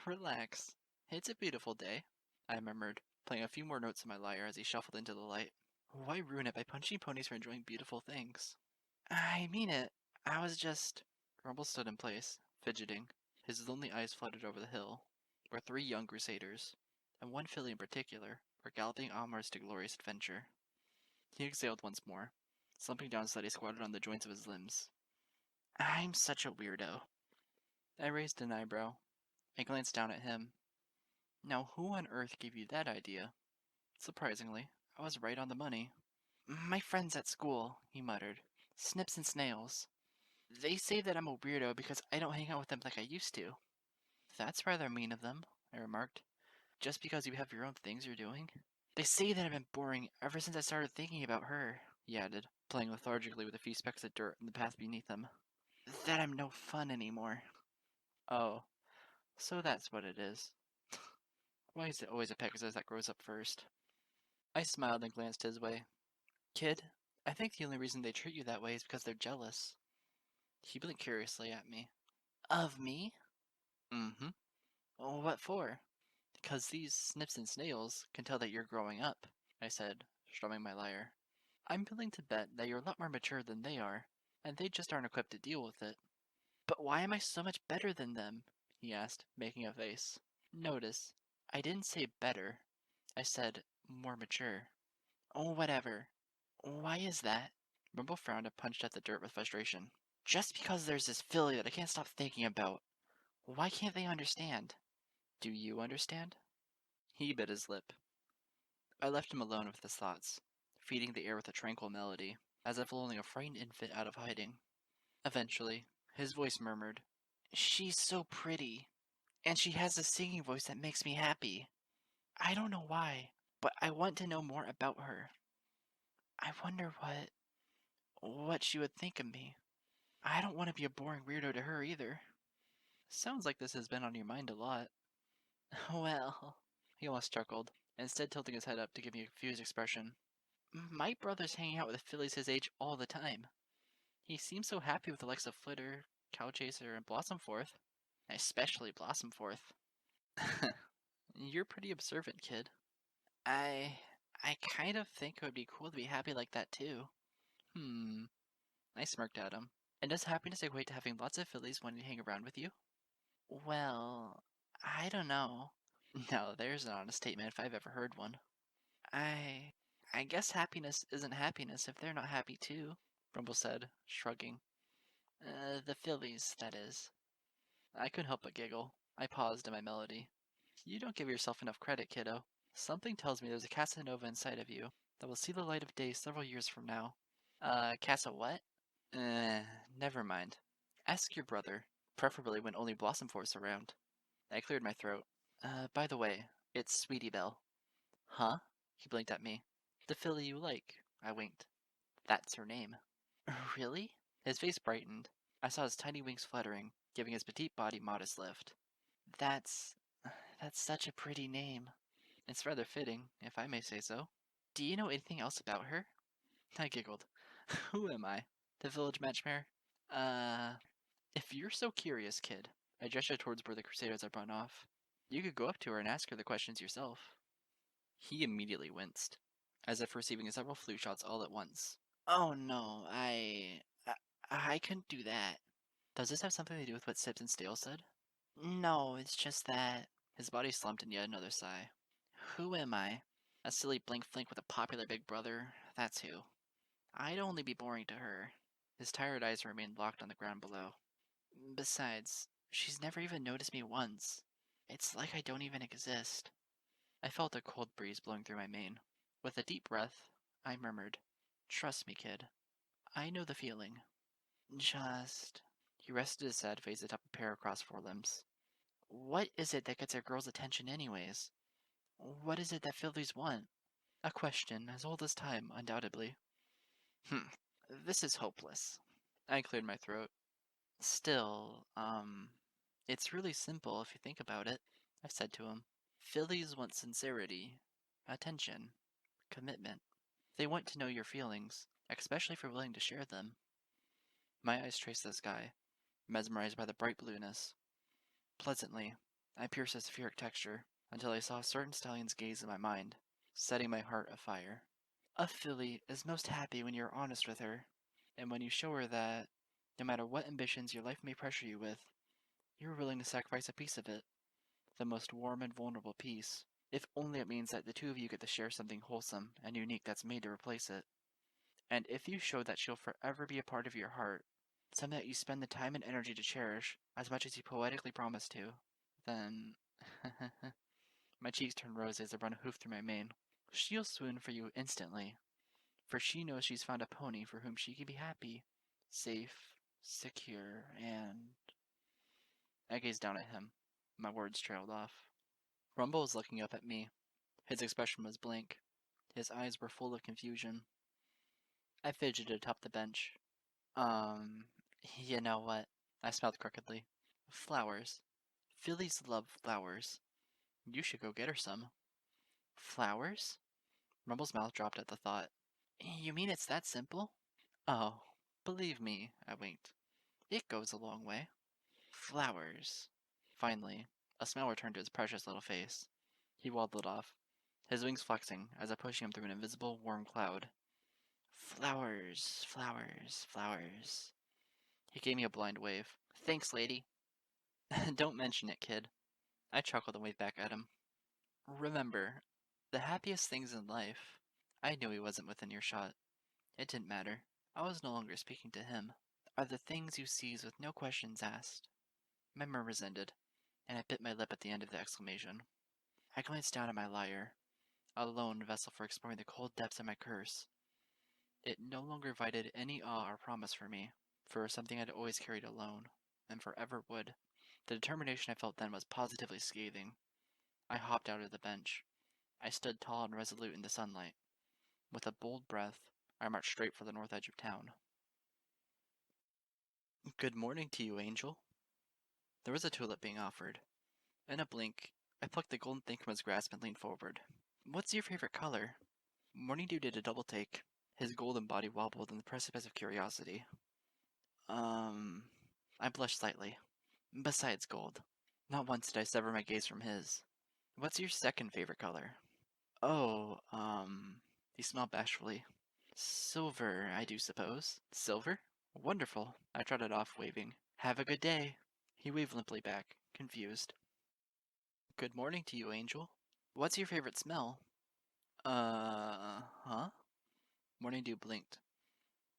Relax. It's a beautiful day, I murmured, playing a few more notes on my lyre as he shuffled into the light. Why ruin it by punching ponies for enjoying beautiful things? I mean it. I was just... Rumble stood in place, fidgeting. His lonely eyes fluttered over the hill, where three young crusaders, and one filly in particular, were galloping onwards to glorious adventure. He exhaled once more, slumping down so that he squatted on the joints of his limbs. I'm such a weirdo. I raised an eyebrow. I glanced down at him. Now who on earth gave you that idea? Surprisingly, I was right on the money. My friends at school, he muttered. Snips and snails. They say that I'm a weirdo because I don't hang out with them like I used to. That's rather mean of them, I remarked. Just because you have your own things you're doing? They say that I've been boring ever since I started thinking about her, he added, playing lethargically with a few specks of dirt in the path beneath him. That I'm no fun anymore. Oh, so that's what it is. Why is it always a Pegasus that grows up first? I smiled and glanced his way. Kid, I think the only reason they treat you that way is because they're jealous. He blinked curiously at me. Of me? Mm-hmm. What for? Because these snips and snails can tell that you're growing up, I said, strumming my lyre. I'm willing to bet that you're a lot more mature than they are, and they just aren't equipped to deal with it. But why am I so much better than them? He asked, making a face. Notice, I didn't say better. I said more mature. Oh, whatever. Why is that? Rumble frowned and punched at the dirt with frustration. Just because there's this filly that I can't stop thinking about. Why can't they understand? Do you understand? He bit his lip. I left him alone with his thoughts, feeding the air with a tranquil melody, as if lulling a frightened infant out of hiding. Eventually, his voice murmured, She's so pretty, and she has a singing voice that makes me happy. I don't know why, but I want to know more about her. I wonder what she would think of me. I don't want to be a boring weirdo to her either. Sounds like this has been on your mind a lot. Well, he almost chuckled, instead tilting his head up to give me a confused expression. My brother's hanging out with fillies his age all the time. He seems so happy with the likes of Flitter, Cowchaser, and Blossomforth. Especially Blossomforth. You're pretty observant, kid. I... I kind of think it would be cool to be happy like that too. I smirked at him. And does happiness equate to having lots of fillies wanting to hang around with you? Well, I don't know. Now, there's an honest statement if I've ever heard one. I... I guess happiness isn't happiness if they're not happy too, Rumble said, shrugging. The fillies, that is. I couldn't help but giggle. I paused in my melody. You don't give yourself enough credit, kiddo. Something tells me there's a Casanova inside of you that will see the light of day several years from now. Casa what? Never mind. Ask your brother, preferably when only Blossomforth's around. I cleared my throat. By the way, it's Sweetie Belle. Huh? He blinked at me. The filly you like. I winked. That's her name. Really? His face brightened. I saw his tiny wings fluttering, giving his petite body modest lift. That's... that's such a pretty name. It's rather fitting, if I may say so. Do you know anything else about her? I giggled. Who am I? The village matchmare? Uh... If you're so curious, kid. I gestured towards where the Crusaders had run off. You could go up to her and ask her the questions yourself. He immediately winced, as if receiving several flu shots all at once. Oh no, I couldn't do that. Does this have something to do with what Sips and Stale said? No, it's just that... His body slumped in yet another sigh. Who am I? A silly blink flink with a popular big brother? That's who. I'd only be boring to her. His tired eyes remained locked on the ground below. Besides, she's never even noticed me once. It's like I don't even exist. I felt a cold breeze blowing through my mane. With a deep breath, I murmured, Trust me, kid. I know the feeling. Just... He rested his sad face atop a pair of crossed forelimbs. What is it that gets a girl's attention anyways? What is it that fillies want? A question as old as time, undoubtedly. Hm. This is hopeless. I cleared my throat. Still, it's really simple if you think about it, I said to him. Fillies want sincerity, attention, commitment. They want to know your feelings, especially if you're willing to share them. My eyes traced the sky, mesmerized by the bright blueness. Pleasantly, I pierced its etheric texture until I saw a certain stallion's gaze in my mind, setting my heart afire. A filly is most happy when you're honest with her, and when you show her that, no matter what ambitions your life may pressure you with, you're willing to sacrifice a piece of it, the most warm and vulnerable piece, if only it means that the two of you get to share something wholesome and unique that's made to replace it. And if you show that she'll forever be a part of your heart, something that you spend the time and energy to cherish as much as you poetically promise to, then... My cheeks turned rosy as I run a hoof through my mane. She'll swoon for you instantly, for she knows she's found a pony for whom she can be happy, safe, secure, and... I gazed down at him. My words trailed off. Rumble was looking up at me. His expression was blank. His eyes were full of confusion. I fidgeted atop the bench. Um, you know what? I smiled crookedly. Flowers. Fillies love flowers. You should go get her some. Flowers? Rumble's mouth dropped at the thought. You mean it's that simple? Oh, believe me, I winked. It goes a long way. Flowers. Finally, a smile returned to his precious little face. He waddled off, his wings flexing as I pushed him through an invisible, warm cloud. Flowers, flowers, flowers. He gave me a blind wave. Thanks, lady. Don't mention it, kid. I chuckled and waved back at him. Remember, the happiest things in life. I knew he wasn't within earshot. It didn't matter. I was no longer speaking to him. Are the things you seize with no questions asked. My murmurs ended, and I bit my lip at the end of the exclamation. I glanced down at my lyre, a lone vessel for exploring the cold depths of my curse. It no longer invited any awe or promise for me, for it was something I'd always carried alone, and forever would. The determination I felt then was positively scathing. I hopped out of the bench. I stood tall and resolute in the sunlight. With a bold breath, I marched straight for the north edge of town. Good morning to you, Angel. There was a tulip being offered. In a blink, I plucked the golden thing from his grasp and leaned forward. What's your favorite color? Morning Dew did a double take. His golden body wobbled in the precipice of curiosity. I blushed slightly. Besides gold. Not once did I sever my gaze from his. What's your second favorite color? Oh, he smiled bashfully. Silver, I do suppose. Silver? Wonderful. I trotted off, waving. Have a good day. He waved limply back, confused. Good morning to you, Angel. What's your favorite smell? Huh? Morning Dew blinked.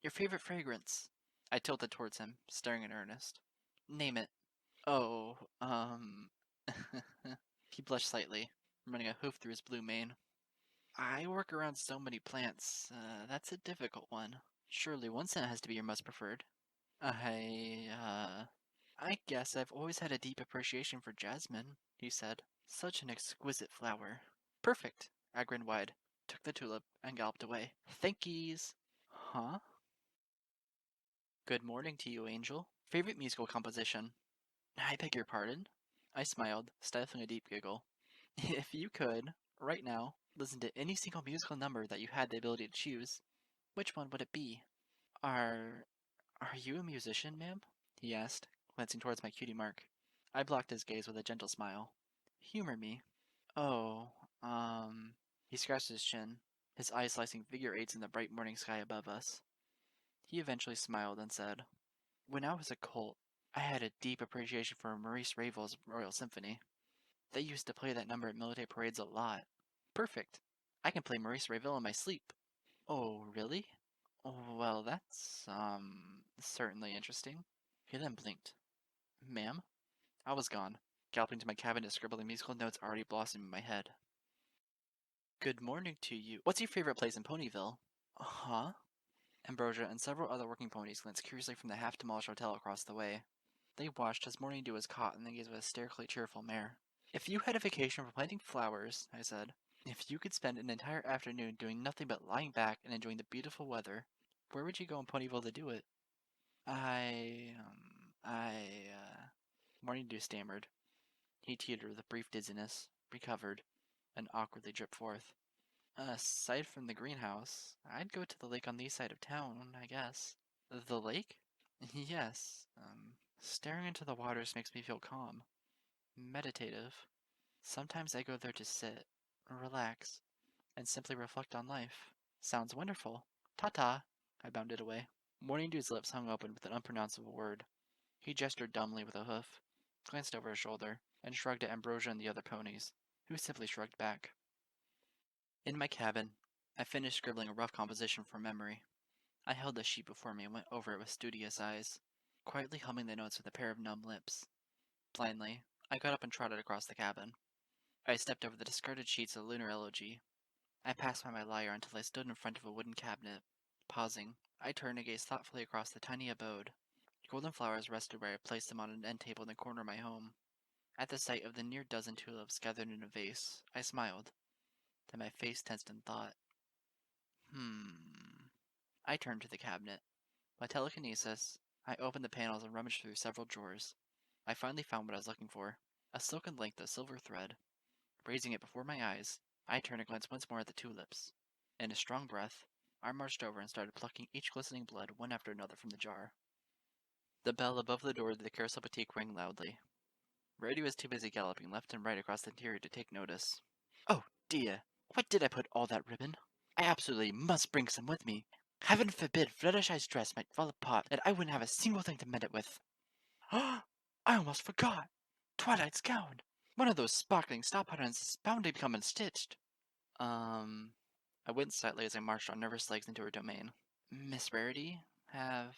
Your favorite fragrance? I tilted towards him, staring in earnest. Name it. Oh, He blushed slightly, running a hoof through his blue mane. I work around so many plants. That's a difficult one. Surely one scent has to be your most preferred. I guess I've always had a deep appreciation for jasmine, he said. Such an exquisite flower. Perfect, I grinned wide, took the tulip, and galloped away. Thankies! Huh? Good morning to you, Angel. Favorite musical composition? I beg your pardon? I smiled, stifling a deep giggle. If you could, right now, listen to any single musical number that you had the ability to choose, which one would it be? Are are you a musician, ma'am? He asked, glancing towards my cutie mark. I blocked his gaze with a gentle smile. Humor me. Oh, he scratched his chin, his eyes slicing figure eights in the bright morning sky above us. He eventually smiled and said, When I was a colt, I had a deep appreciation for Maurice Ravel's Royal Symphony. They used to play that number at military parades a lot. Perfect. I can play Maurice Ravel in my sleep. Oh, really? Oh, well, that's, certainly interesting. He then blinked. Ma'am? I was gone, galloping to my cabin to scribble the musical notes already blossoming in my head. Good morning to you. What's your favorite place in Ponyville? Huh? Ambrosia and several other working ponies glanced curiously from the half-demolished hotel across the way. They watched as Morning Dew was caught in the gaze of a hysterically cheerful mare. If you had a vacation for planting flowers, I said, if you could spend an entire afternoon doing nothing but lying back and enjoying the beautiful weather, where would you go in Ponyville to do it? Morning Dew stammered. He teetered with a brief dizziness, recovered, and awkwardly dripped forth. Aside from the greenhouse, I'd go to the lake on the east side of town, I guess. The lake? Yes. Staring into the waters makes me feel calm. Meditative. Sometimes I go there to sit, relax, and simply reflect on life. Sounds wonderful. Ta-ta! I bounded away. Morning Dew's lips hung open with an unpronounceable word. He gestured dumbly with a hoof, glanced over his shoulder, and shrugged at Ambrosia and the other ponies, who simply shrugged back. In my cabin, I finished scribbling a rough composition from memory. I held the sheet before me and went over it with studious eyes, quietly humming the notes with a pair of numb lips. Blindly, I got up and trotted across the cabin. I stepped over the discarded sheets of the Lunar Elegy. I passed by my lyre until I stood in front of a wooden cabinet. Pausing, I turned and gazed thoughtfully across the tiny abode. Golden flowers rested where I placed them on an end table in the corner of my home. At the sight of the near dozen tulips gathered in a vase, I smiled. Then my face tensed in thought. I turned to the cabinet. By telekinesis, I opened the panels and rummaged through several drawers. I finally found what I was looking for, a silken length of silver thread. Raising it before my eyes, I turned and glanced once more at the tulips. In a strong breath, I marched over and started plucking each glistening blood one after another from the jar. The bell above the door of the Carousel Boutique rang loudly. Rarity was too busy galloping left and right across the interior to take notice. Oh dear, what did I put all that ribbon? I absolutely must bring some with me. Heaven forbid Fluttershy's dress might fall apart and I wouldn't have a single thing to mend it with. I almost forgot. Twilight's gown. One of those sparkling star patterns is bound to become unstitched. I winced slightly as I marched on nervous legs into her domain. Miss Rarity, have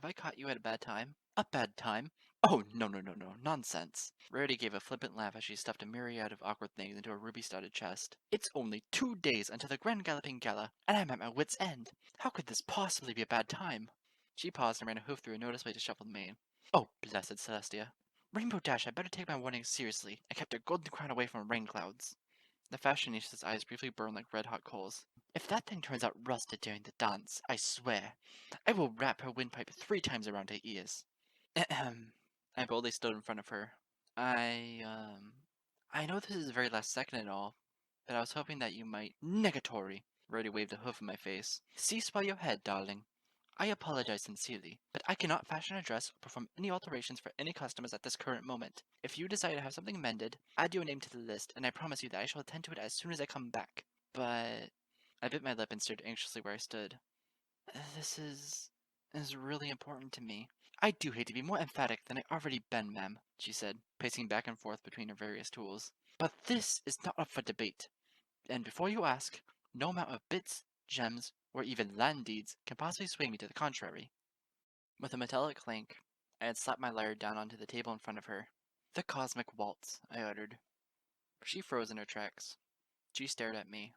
I caught you at a bad time? A bad time? Oh, no, nonsense. Rarity gave a flippant laugh as she stuffed a myriad of awkward things into her ruby-studded chest. It's only 2 days until the Grand Galloping Gala, and I'm at my wit's end. How could this possibly be a bad time? She paused and ran a hoof through a noticeably disheveled mane. Oh, blessed Celestia. Rainbow Dash had better take my warning seriously. I kept her golden crown away from rain clouds. The fashionista's eyes briefly burned like red-hot coals. If that thing turns out rusted during the dance, I swear, I will wrap her windpipe 3 times around her ears. Ahem. I boldly stood in front of her. I know this is the very last second and all, but I was hoping that you might— Negatory! Rarity waved a hoof in my face. Cease while you're ahead, darling. I apologize sincerely, but I cannot fashion a dress or perform any alterations for any customers at this current moment. If you desire to have something mended, add your name to the list, and I promise you that I shall attend to it as soon as I come back. But— I bit my lip and stared anxiously where I stood. This is really important to me. I do hate to be more emphatic than I already been, ma'am, she said, pacing back and forth between her various tools. But this is not up for debate. And before you ask, no amount of bits, gems, or even land deeds can possibly sway me to the contrary. With a metallic clank, I had slapped my lyre down onto the table in front of her. The Cosmic Waltz, I uttered. She froze in her tracks. She stared at me.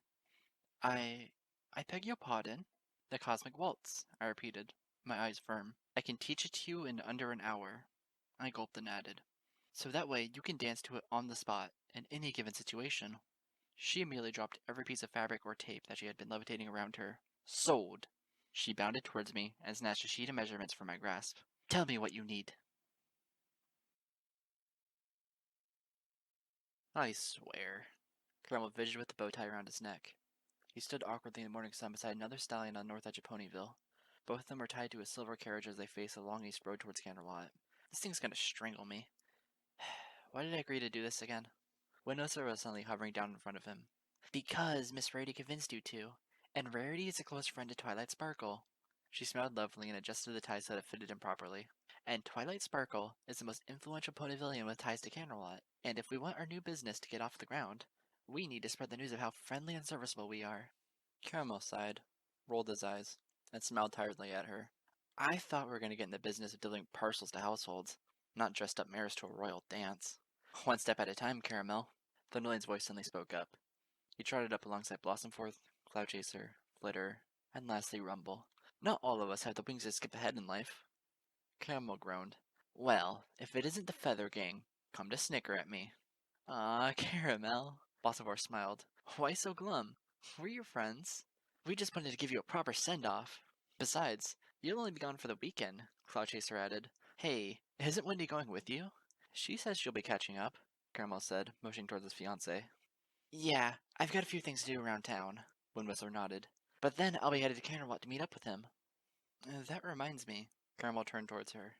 I beg your pardon? The Cosmic Waltz, I repeated, my eyes firm. I can teach it to you in under an hour. I gulped and added. So that way you can dance to it on the spot, in any given situation. She immediately dropped every piece of fabric or tape that she had been levitating around her. Sold! She bounded towards me and snatched a sheet of measurements from my grasp. Tell me what you need. I swear. Caramel fidgeted with the bow tie around his neck. He stood awkwardly in the morning sun beside another stallion on the north edge of Ponyville. Both of them were tied to a silver carriage as they faced a long east road towards Candlelight. This thing's gonna strangle me. Why did I agree to do this again? Windwhistle was suddenly hovering down in front of him. Because Miss Rarity convinced you to. And Rarity is a close friend to Twilight Sparkle. She smiled lovely and adjusted the tie so that it fitted him properly. And Twilight Sparkle is the most influential Ponyvillian with ties to Candlelight. And if we want our new business to get off the ground, we need to spread the news of how friendly and serviceable we are. Caramel sighed, rolled his eyes, and smiled tiredly at her. I thought we were going to get in the business of delivering parcels to households, not dressed up mares to a royal dance. One step at a time, Caramel. Thunderlane's voice suddenly spoke up. He trotted up alongside Blossomforth, Cloudchaser, Flitter, and lastly Rumble. Not all of us have the wings to skip ahead in life. Caramel groaned. Well, if it isn't the Feather Gang, come to snicker at me. Ah, Caramel. Blossomforth smiled. Why so glum? We're your friends. We just wanted to give you a proper send-off. Besides, you'll only be gone for the weekend, Cloudchaser added. Hey, isn't Wendy going with you? She says she'll be catching up, Caramel said, motioning towards his fiancée. Yeah, I've got a few things to do around town, Windwhistler nodded. But then I'll be headed to Candlelight to meet up with him. That reminds me. Caramel turned towards her.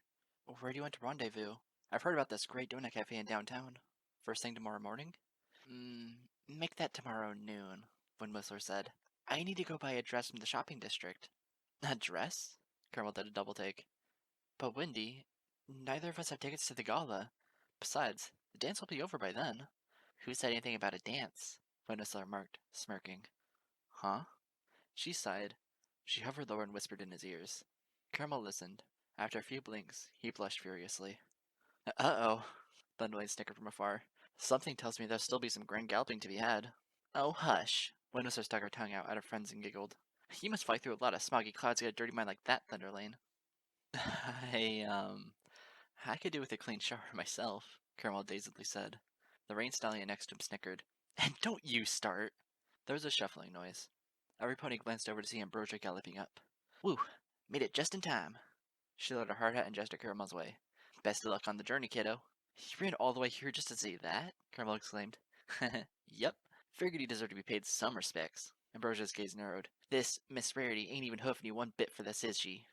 Where do you want to rendezvous? I've heard about this great donut cafe in downtown. First thing tomorrow morning? Make that tomorrow noon, Windwhistler said. I need to go buy a dress from the shopping district. A dress? Caramel did a double take. But Wendy, neither of us have tickets to the gala. Besides, the dance will be over by then. Who said anything about a dance? Windwhistler remarked, smirking. Huh? She sighed. She hovered lower and whispered in his ears. Caramel listened. After a few blinks, he blushed furiously. Uh-oh, Thunderlane snickered from afar. Something tells me there'll still be some grand galloping to be had. Oh, hush. Windwhistler stuck her tongue out at her friends and giggled. You must fly through a lot of smoggy clouds to get a dirty mind like that, Thunderlane. I could do with a clean shower myself, Caramel dazedly said. The rain stallion next to him snickered. And don't you start! There was a shuffling noise. Everypony glanced over to see Ambrosia galloping up. Woo! Made it just in time. She lowered her hard hat and gestured Caramel's way. Best of luck on the journey, kiddo. You ran all the way here just to say that? Caramel exclaimed. Yep. Figured he deserved to be paid some respects. Ambrosia's gaze narrowed. This Miss Rarity ain't even hoofing you one bit for this, is she?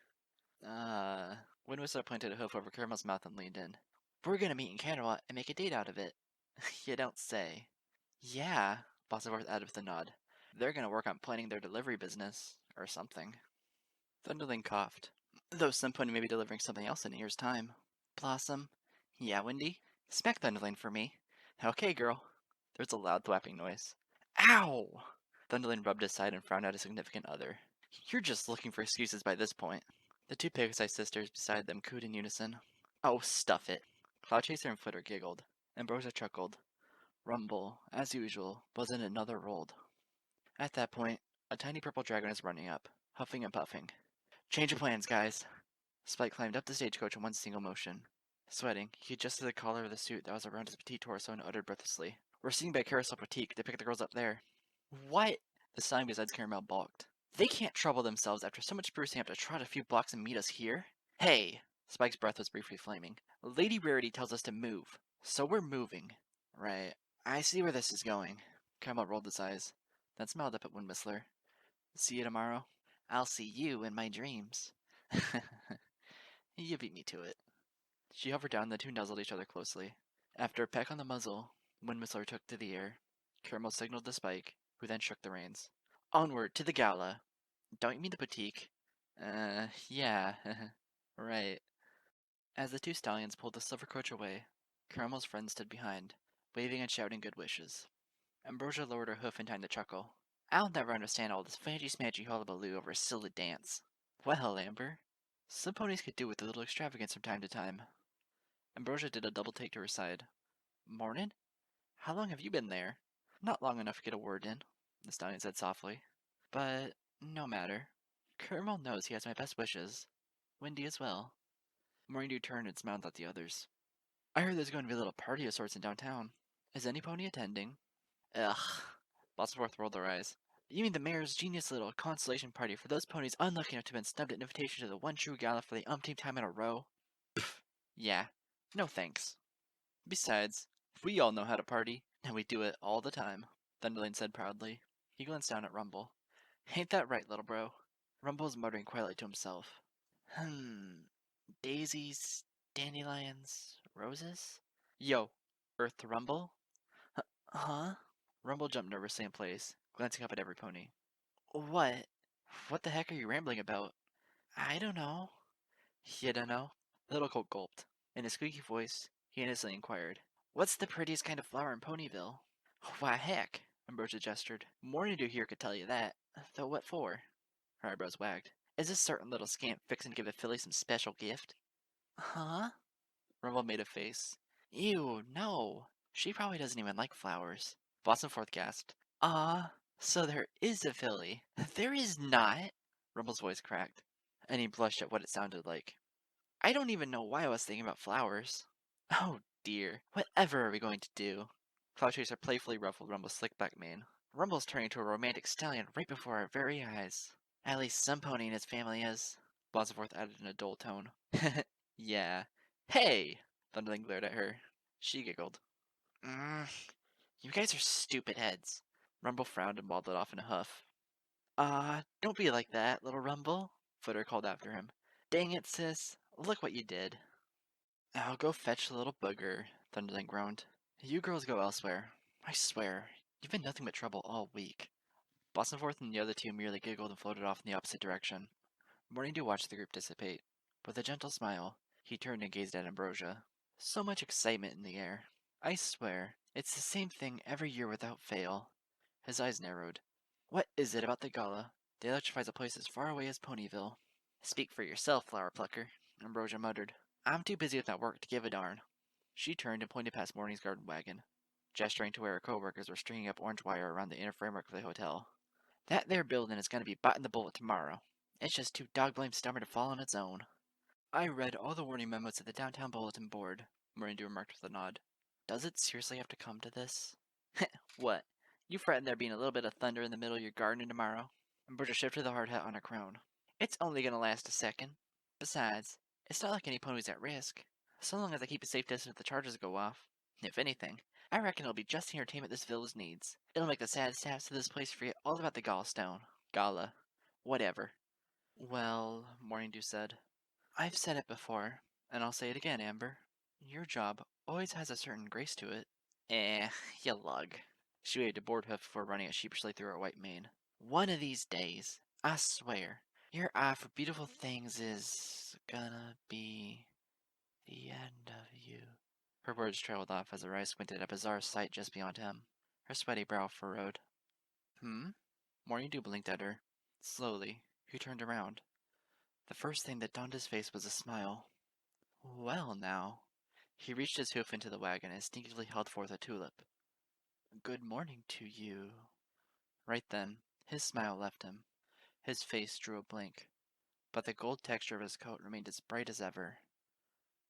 Windwhistler pointed a hoof over Caramel's mouth and leaned in. We're gonna meet in Candlelight and make a date out of it. You don't say. Yeah, Blossomforth added with a nod. They're gonna work on planning their delivery business, or something. Thunderling coughed. Though some point may be delivering something else in a year's time. Blossom. Yeah, Wendy? Smack Thunderling for me. Okay, girl. There was a loud thwapping noise. Ow! Thunderling rubbed his side and frowned at his significant other. You're just looking for excuses by this point. The two Pegasi sisters beside them cooed in unison. Oh, stuff it. Cloudchaser and Flitter giggled. Ambrosia chuckled. Rumble, as usual, was in another world. At that point, a tiny purple dragon was running up, huffing and puffing. Change of plans, guys. Spike climbed up the stagecoach in one single motion. Sweating, he adjusted the collar of the suit that was around his petite torso and uttered breathlessly. We're sitting by Carousel Boutique to pick the girls up there. What? The sign beside Caramel balked. They can't trouble themselves after so much sprucing up to trot a few blocks and meet us here. Hey! Spike's breath was briefly flaming. Lady Rarity tells us to move, so we're moving. Right. I see where this is going. Caramel rolled his eyes, then smiled up at Windwhistler. See you tomorrow? I'll see you in my dreams. You beat me to it. She hovered down and the two nuzzled each other closely. After a peck on the muzzle, Windwhistler took to the air. Caramel signaled to Spike, who then shook the reins. Onward to the gala. Don't you mean the boutique? Yeah. Right. As the two stallions pulled the silver coach away, Caramel's friend stood behind, waving and shouting good wishes. Ambrosia lowered her hoof in time to chuckle. I'll never understand all this fancy-smancy hullabaloo over a silly dance. Well, Amber, some ponies could do with a little extravagance from time to time. Ambrosia did a double take to her side. Mornin'? How long have you been there? Not long enough to get a word in, the stallion said softly. But no matter. Caramel knows he has my best wishes. Wendy as well. Morning Dew turned and smiled at the others. I heard there's going to be a little party of sorts in downtown. Is any pony attending? Ugh. Blossomforth rolled her eyes. You mean the mayor's genius little consolation party for those ponies unlucky enough to have been snubbed an invitation to the one true gala for the umpteenth time in a row? Pfft, yeah. No thanks. Besides, we all know how to party, and we do it all the time, Thunderlane said proudly. He glanced down at Rumble. Ain't that right, little bro? Rumble was muttering quietly to himself. Daisies, dandelions, roses? Yo, Earth to Rumble? Huh? Rumble jumped nervously in place, glancing up at Everypony. What? What the heck are you rambling about? I don't know. You don't know? The little colt gulped. In a squeaky voice, he innocently inquired, What's the prettiest kind of flower in Ponyville? Why, heck, Ambrosia gestured. Morning Dew here could tell you that. Though what for? Her eyebrows wagged. Is this certain little scamp fixing to give a filly some special gift? Huh? Rumble made a face. Ew, no. She probably doesn't even like flowers. Blossomforth gasped. So there is a filly. There is not. Rumble's voice cracked, and he blushed at what it sounded like. I don't even know why I was thinking about flowers. Oh dear, whatever are we going to do? Cloudchaser playfully ruffled Rumble's slick back mane. Rumble's turning into a romantic stallion right before our very eyes. At least some pony in his family is. Blossomforth added in a dull tone. Yeah. Hey! Thunderling glared at her. She giggled. You guys are stupid heads. Rumble frowned and waddled off in a huff. Don't be like that, little Rumble, Footer called after him. Dang it, sis. Look what you did. I'll go fetch the little booger, Thunderling groaned. You girls go elsewhere. I swear, you've been nothing but trouble all week. Blossomforth and the other two merely giggled and floated off in the opposite direction. Morning Dew watched the group dissipate. With a gentle smile, he turned and gazed at Ambrosia. So much excitement in the air. I swear, it's the same thing every year without fail. His eyes narrowed. What is it about the gala that electrifies a place as far away as Ponyville? Speak for yourself, Flower Plucker, Ambrosia muttered. I'm too busy with my work to give a darn. She turned and pointed past Morning's garden wagon, gesturing to where her co-workers were stringing up orange wire around the inner framework of the hotel. That there building is going to be biting the bullet tomorrow. It's just too dog-blamed stubborn to fall on its own. I read all the warning memos at the downtown bulletin board, Morning Dew remarked with a nod. Does it seriously have to come to this? What? You frightened there being a little bit of thunder in the middle of your garden tomorrow? Ambrosia shifted the hard hat on her crown. It's only gonna last a second. Besides, it's not like any pony's at risk. So long as I keep a safe distance if the charges go off. If anything, I reckon it'll be just the entertainment this village needs. It'll make the sad saps of this place forget all about the gallstone. Gala. Whatever. Well, Morning Dew said. I've said it before, and I'll say it again, Amber. Your job always has a certain grace to it. You lug. She waved a bored hoof before running it sheepishly through her white mane. One of these days, I swear, your eye for beautiful things is gonna be the end of you. Her words trailed off as her eyes squinted at a bizarre sight just beyond him. Her sweaty brow furrowed. Morning Dew blinked at her. Slowly, he turned around. The first thing that dawned his face was a smile. Well, now. He reached his hoof into the wagon and instinctively held forth a tulip. Good morning to you. Right then, his smile left him. His face drew a blank, but the gold texture of his coat remained as bright as ever.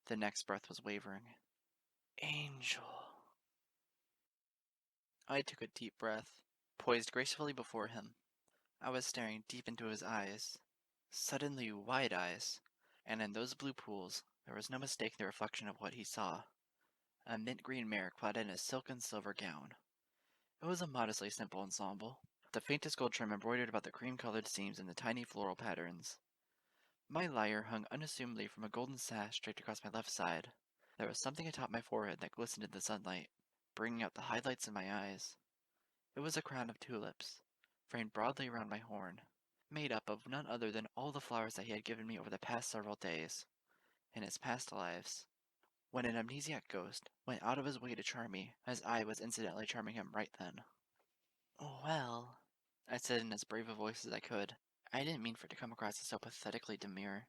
The next breath was wavering. Angel. I took a deep breath, poised gracefully before him. I was staring deep into his eyes, suddenly wide eyes, and in those blue pools there was no mistaking the reflection of what he saw. A mint green mare clad in a silk and silver gown. It was a modestly simple ensemble, the faintest gold trim embroidered about the cream-colored seams and the tiny floral patterns. My lyre hung unassumingly from a golden sash draped across my left side. There was something atop my forehead that glistened in the sunlight, bringing out the highlights in my eyes. It was a crown of tulips, framed broadly around my horn, made up of none other than all the flowers that he had given me over the past several days, in his past lives. When an amnesiac ghost went out of his way to charm me, as I was incidentally charming him right then. Well, I said in as brave a voice as I could. I didn't mean for it to come across as so pathetically demure.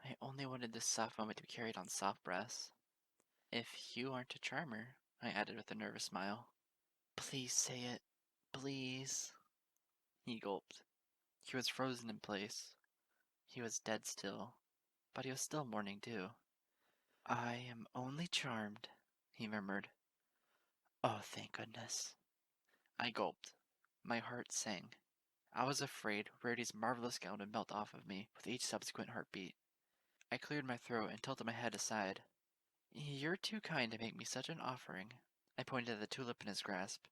I only wanted this soft moment to be carried on soft breaths. If you aren't a charmer, I added with a nervous smile. Please say it. Please. He gulped. He was frozen in place. He was dead still, but he was still Morning Dew. I am only charmed, he murmured. Oh, thank goodness. I gulped. My heart sang. I was afraid Rarity's marvelous gown would melt off of me with each subsequent heartbeat. I cleared my throat and tilted my head aside. You're too kind to make me such an offering. I pointed at the tulip in his grasp.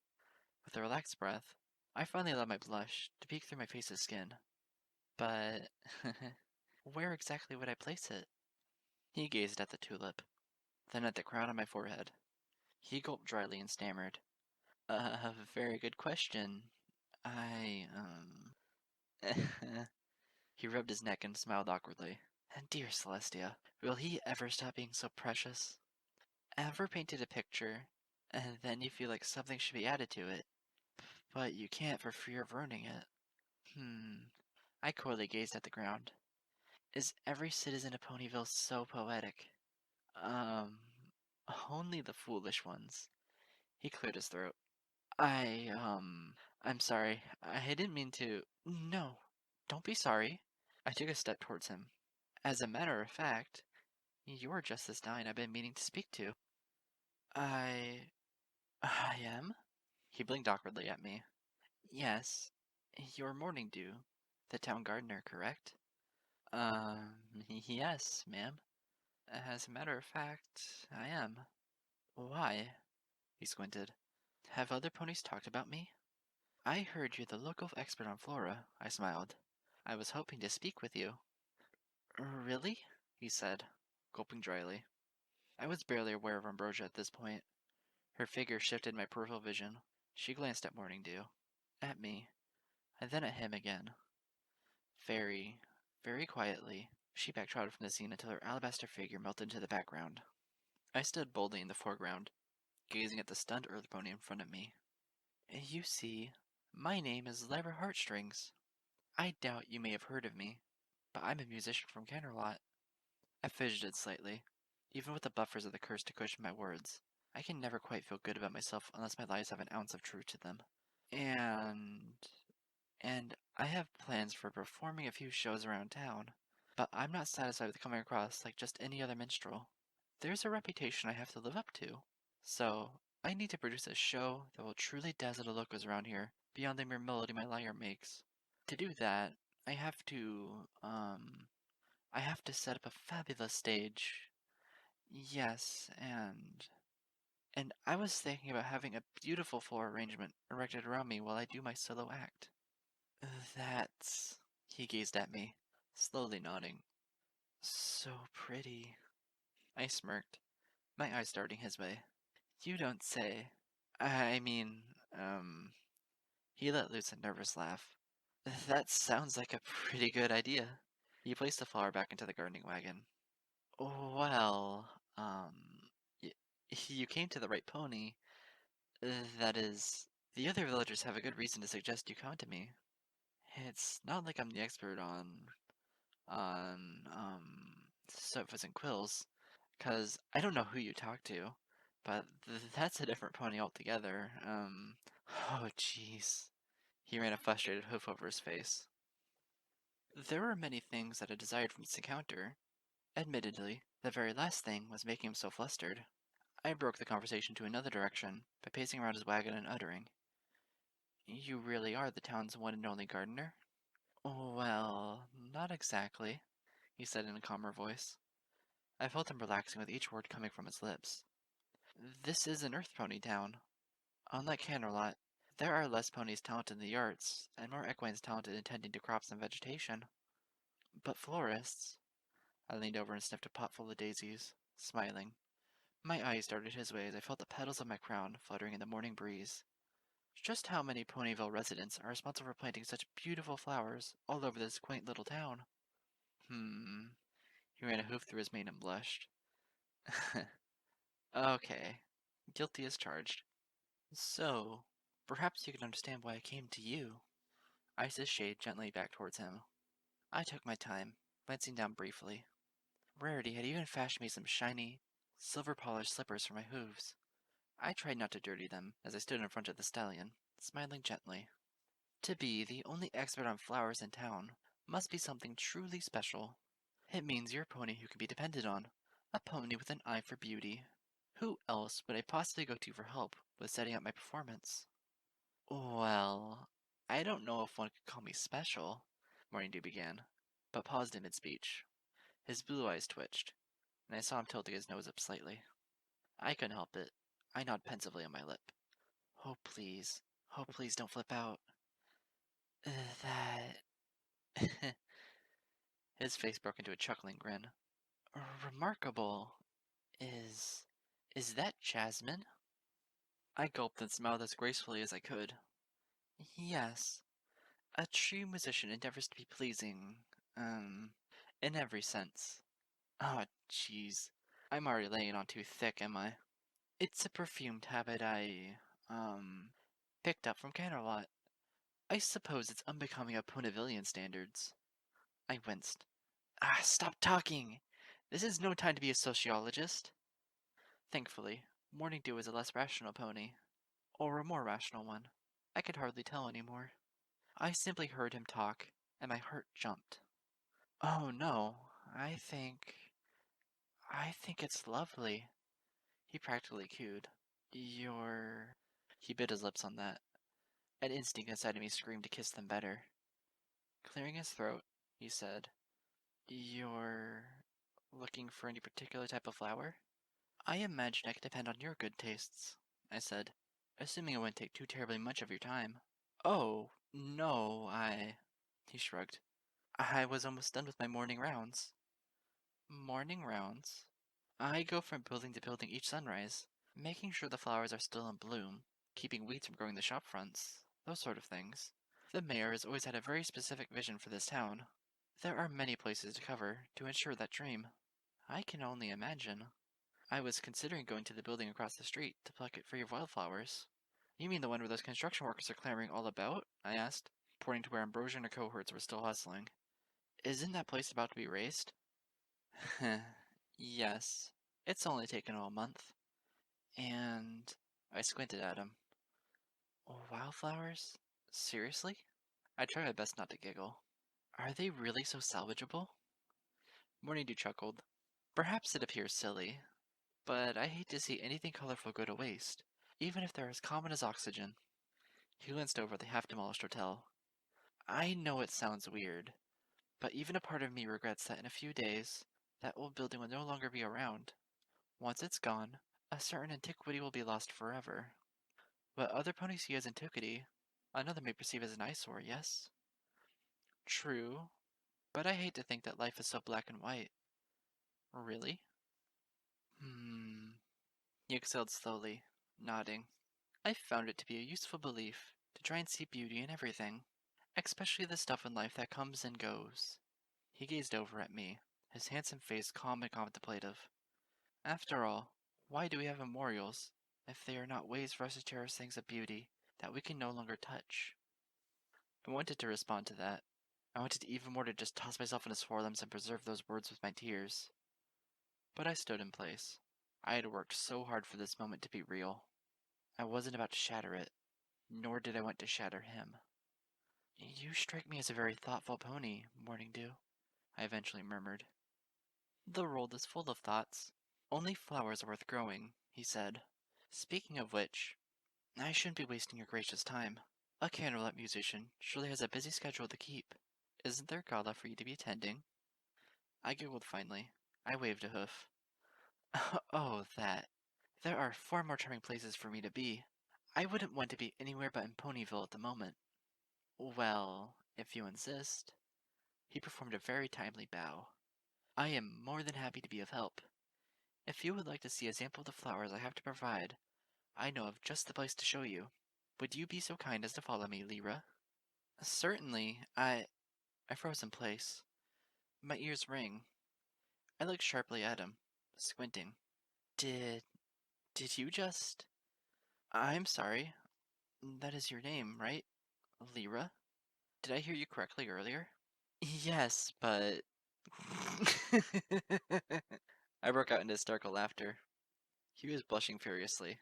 With a relaxed breath, I finally allowed my blush to peek through my face's skin. But where exactly would I place it? He gazed at the tulip, then at the crown on my forehead. He gulped dryly and stammered. Very good question. I, He rubbed his neck and smiled awkwardly. Dear Celestia, will he ever stop being so precious? Ever painted a picture, and then you feel like something should be added to it, but you can't for fear of ruining it? I coyly gazed at the ground. Is every citizen of Ponyville so poetic? Um, only the foolish ones. He cleared his throat. I'm sorry. I didn't mean to. No, don't be sorry. I took a step towards him. As a matter of fact, you're just this nine I've been meaning to speak to. I am? He blinked awkwardly at me. Yes, you're Morning Dew, the town gardener, correct? Yes, ma'am. As a matter of fact, I am. Why? He squinted. Have other ponies talked about me? I heard you're the local expert on flora, I smiled. I was hoping to speak with you. Really? He said, gulping dryly. I was barely aware of Ambrosia at this point. Her figure shifted my peripheral vision. She glanced at Morning Dew, at me, and then at him again. Very, very quietly, she backtrotted from the scene until her alabaster figure melted into the background. I stood boldly in the foreground, gazing at the stunned earth pony in front of me. You see, my name is Lyra Heartstrings. I doubt you may have heard of me, but I'm a musician from Canterlot. I fidgeted slightly. Even with the buffers of the curse to cushion my words, I can never quite feel good about myself unless my lies have an ounce of truth to them. And I have plans for performing a few shows around town, but I'm not satisfied with coming across like just any other minstrel. There's a reputation I have to live up to, so I need to produce a show that will truly dazzle the locals around here beyond the mere melody my lyre makes. To do that, I have to, I have to set up a fabulous stage. Yes, and I was thinking about having a beautiful floor arrangement erected around me while I do my solo act. That's... He gazed at me, slowly nodding. So pretty. I smirked, my eyes darting his way. You don't say. I mean, He let loose a nervous laugh. That sounds like a pretty good idea. He placed the flower back into the gardening wagon. Well, y you came to the right pony. That is, the other villagers have a good reason to suggest you come to me. It's not like I'm the expert on sofas and quills, 'cause I don't know who you talk to, but that's a different pony altogether. Oh jeez. He ran a frustrated hoof over his face. There were many things that I desired from this encounter. Admittedly, the very last thing was making him so flustered. I broke the conversation to another direction by pacing around his wagon and uttering, You really are the town's one and only gardener? Well, not exactly, he said in a calmer voice. I felt him relaxing with each word coming from his lips. This is an earth pony town. Unlike Canterlot, there are less ponies talented in the arts, and more equines talented in tending to crops and vegetation. But florists... I leaned over and sniffed a pot full of daisies, smiling. My eyes darted his way as I felt the petals of my crown fluttering in the morning breeze. Just how many Ponyville residents are responsible for planting such beautiful flowers all over this quaint little town? He ran a hoof through his mane and blushed. Okay, guilty as charged. So, perhaps you can understand why I came to you. I eyed his shade gently back towards him. I took my time, glancing down briefly. Rarity had even fashioned me some shiny, silver-polished slippers for my hooves. I tried not to dirty them as I stood in front of the stallion, smiling gently. To be the only expert on flowers in town must be something truly special. It means you're a pony who can be depended on, a pony with an eye for beauty. Who else would I possibly go to for help with setting up my performance? Well, I don't know if one could call me special, Morning Dew began, but paused in mid-speech. His blue eyes twitched, and I saw him tilting his nose up slightly. I couldn't help it. I nodded pensively on my lip. Oh, please. Oh, please don't flip out. That... His face broke into a chuckling grin. Remarkable. Is... is that Jasmine? I gulped and smiled as gracefully as I could. Yes. A true musician endeavors to be pleasing, in every sense. Ah, jeez. I'm already laying on too thick, am I? It's a perfumed habit I, picked up from Canterlot. I suppose it's unbecoming of Ponyvillian standards. I winced. Ah, stop talking! This is no time to be a sociologist. Thankfully, Morning Dew is a less rational pony. Or a more rational one. I could hardly tell anymore. I simply heard him talk, and my heart jumped. Oh no, I think... it's lovely. He practically cooed. You're... He bit his lips on that. An instinct inside of me screamed to kiss them better. Clearing his throat, he said, You're... looking for any particular type of flower? I imagine I could depend on your good tastes, I said, assuming it wouldn't take too terribly much of your time. Oh, no, He shrugged. I was almost done with my morning rounds. Morning rounds? I go from building to building each sunrise, making sure the flowers are still in bloom, keeping weeds from growing the shop fronts, those sort of things. The mayor has always had a very specific vision for this town. There are many places to cover to ensure that dream. I can only imagine. I was considering going to the building across the street to pluck it free of wildflowers. You mean the one where those construction workers are clamoring all about? I asked, pointing to where Ambrosia and her cohorts were still hustling. Isn't that place about to be razed? Yes. It's only taken a month. And I squinted at him. Wildflowers? Seriously? I tried my best not to giggle. Are they really so salvageable? Morning Dew chuckled. Perhaps it appears silly, but I hate to see anything colorful go to waste, even if they're as common as oxygen. He glanced over at the half-demolished hotel. I know it sounds weird, but even a part of me regrets that in a few days, that old building will no longer be around. Once it's gone, a certain antiquity will be lost forever. What other ponies see as antiquity, another may perceive as an eyesore, yes? True, but I hate to think that life is so black and white. Really? He exhaled slowly, nodding. I've found it to be a useful belief, to try and see beauty in everything, especially the stuff in life that comes and goes. He gazed over at me, his handsome face calm and contemplative. After all, why do we have memorials, if they are not ways for us to cherish things of beauty that we can no longer touch? I wanted to respond to that. I wanted even more to just toss myself in his forelimbs and preserve those words with my tears. But I stood in place. I had worked so hard for this moment to be real. I wasn't about to shatter it, nor did I want to shatter him. You strike me as a very thoughtful pony, Morning Dew, I eventually murmured. The world is full of thoughts. Only flowers are worth growing, he said. Speaking of which, I shouldn't be wasting your gracious time. A candlelit musician surely has a busy schedule to keep. Isn't there gala for you to be attending? I giggled finally. I waved a hoof. Oh, that. There are far more charming places for me to be. I wouldn't want to be anywhere but in Ponyville at the moment. Well, if you insist. He performed a very timely bow. I am more than happy to be of help. If you would like to see a sample of the flowers I have to provide, I know of just the place to show you. Would you be so kind as to follow me, Lyra? Certainly. I froze in place. My ears rang. I looked sharply at him, squinting. Did you just... I'm sorry. That is your name, right? Lyra? Did I hear you correctly earlier? Yes, but... I broke out into hysterical laughter. He was blushing furiously,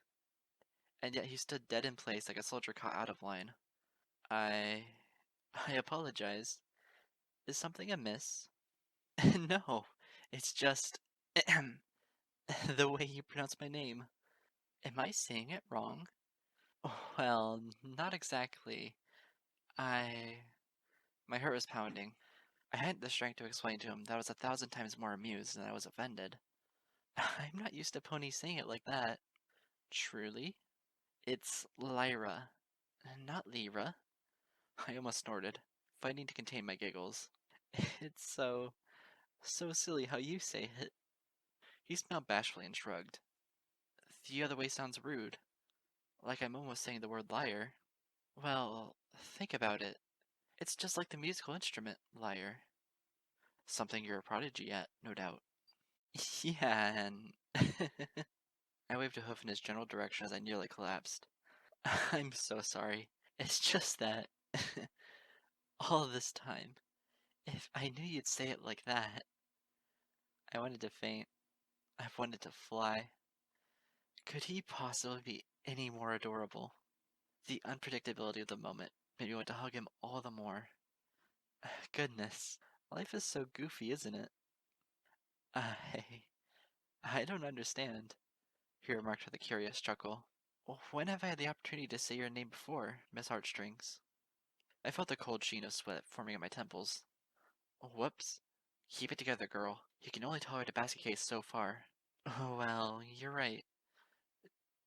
and yet he stood dead in place like a soldier caught out of line. I apologize. Is something amiss? No, it's just... the way you pronounce my name. Am I saying it wrong? Well, not exactly. My heart was pounding. I hadn't the strength to explain to him that I was 1,000 times more amused than I was offended. I'm not used to ponies saying it like that. Truly? It's Lyra, not Lyra. I almost snorted, fighting to contain my giggles. It's so silly how you say it. He smiled bashfully and shrugged. The other way sounds rude, like I'm almost saying the word liar. Well, think about it. It's just like the musical instrument, lyre. Something you're a prodigy at, no doubt. Yeah, and I waved a hoof in his general direction as I nearly collapsed. I'm so sorry. It's just that all this time, if I knew you'd say it like that, I wanted to faint. I wanted to fly. Could he possibly be any more adorable? The unpredictability of the moment made me want to hug him all the more. Goodness, life is so goofy, isn't it? I, I don't understand, he remarked with a curious chuckle. When have I had the opportunity to say your name before, Miss Heartstrings? I felt the cold sheen of sweat forming at my temples. Whoops. Keep it together, girl. You can only tolerate a basket case so far. Oh, well, you're right.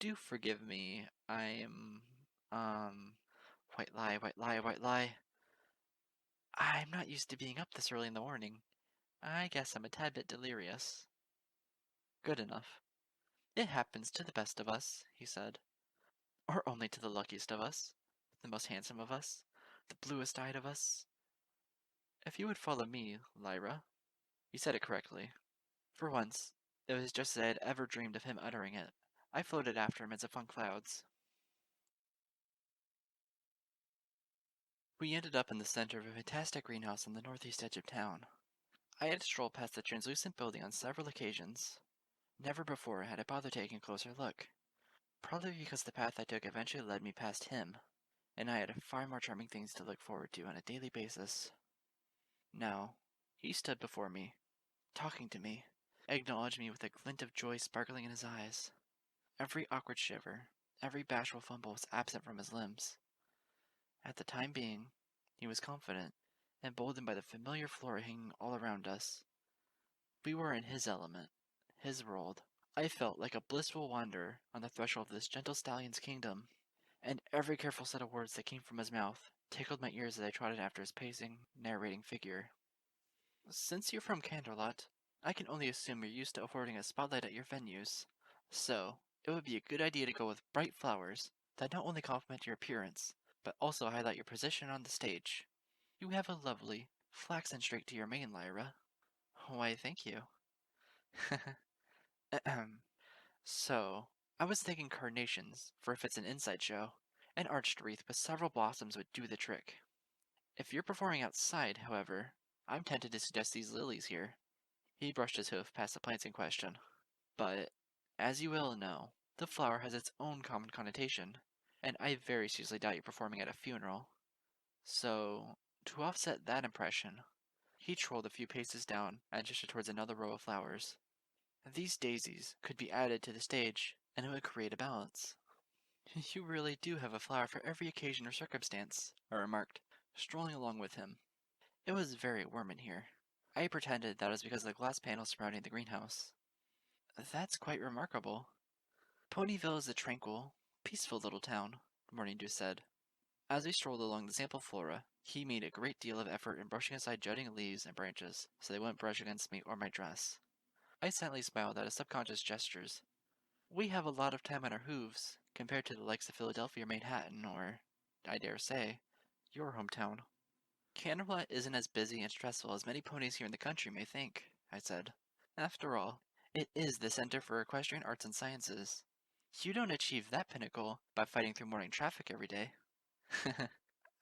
Do forgive me. Um, white lie, white lie, white lie. I'm not used to being up this early in the morning. I guess I'm a tad bit delirious. Good enough. It happens to the best of us, he said. Or only to the luckiest of us, the most handsome of us, the bluest eyed of us. If you would follow me, Lyra. You said it correctly. For once, it was just as I had ever dreamed of him uttering it. I floated after him as if on clouds. We ended up in the center of a fantastic greenhouse on the northeast edge of town. I had strolled past the translucent building on several occasions. Never before had I bothered taking a closer look. Probably because the path I took eventually led me past him, and I had far more charming things to look forward to on a daily basis. Now, he stood before me, talking to me, acknowledged me with a glint of joy sparkling in his eyes. Every awkward shiver, every bashful fumble was absent from his limbs. At the time being, he was confident, emboldened by the familiar flora hanging all around us. We were in his element, his world. I felt like a blissful wanderer on the threshold of this gentle stallion's kingdom, and every careful set of words that came from his mouth tickled my ears as I trotted after his pacing, narrating figure. Since you're from Canterlot, I can only assume you're used to affording a spotlight at your venues. So, it would be a good idea to go with bright flowers that not only complement your appearance, but also highlight your position on the stage. You have a lovely, flaxen streak to your mane, Lyra. Why, thank you. Ahem. So, I was thinking carnations, for if it's an inside show, an arched wreath with several blossoms would do the trick. If you're performing outside, however, I'm tempted to suggest these lilies here. He brushed his hoof past the plants in question. But, as you well know, the flower has its own common connotation, and I very seriously doubt you're performing at a funeral. So, to offset that impression, he trolled a few paces down and gestured towards another row of flowers. These daisies could be added to the stage, and it would create a balance. You really do have a flower for every occasion or circumstance, I remarked, strolling along with him. It was very warm in here. I pretended that was because of the glass panels surrounding the greenhouse. That's quite remarkable. Ponyville is a tranquil, peaceful little town, Morning Dew said. As we strolled along the sample flora, he made a great deal of effort in brushing aside jutting leaves and branches so they wouldn't brush against me or my dress. I silently smiled at his subconscious gestures. We have a lot of time on our hooves, compared to the likes of Philadelphia or Manhattan, or, I dare say, your hometown. Canterlot isn't as busy and stressful as many ponies here in the country may think, I said. After all, it is the center for equestrian arts and sciences. You don't achieve that pinnacle by fighting through morning traffic every day.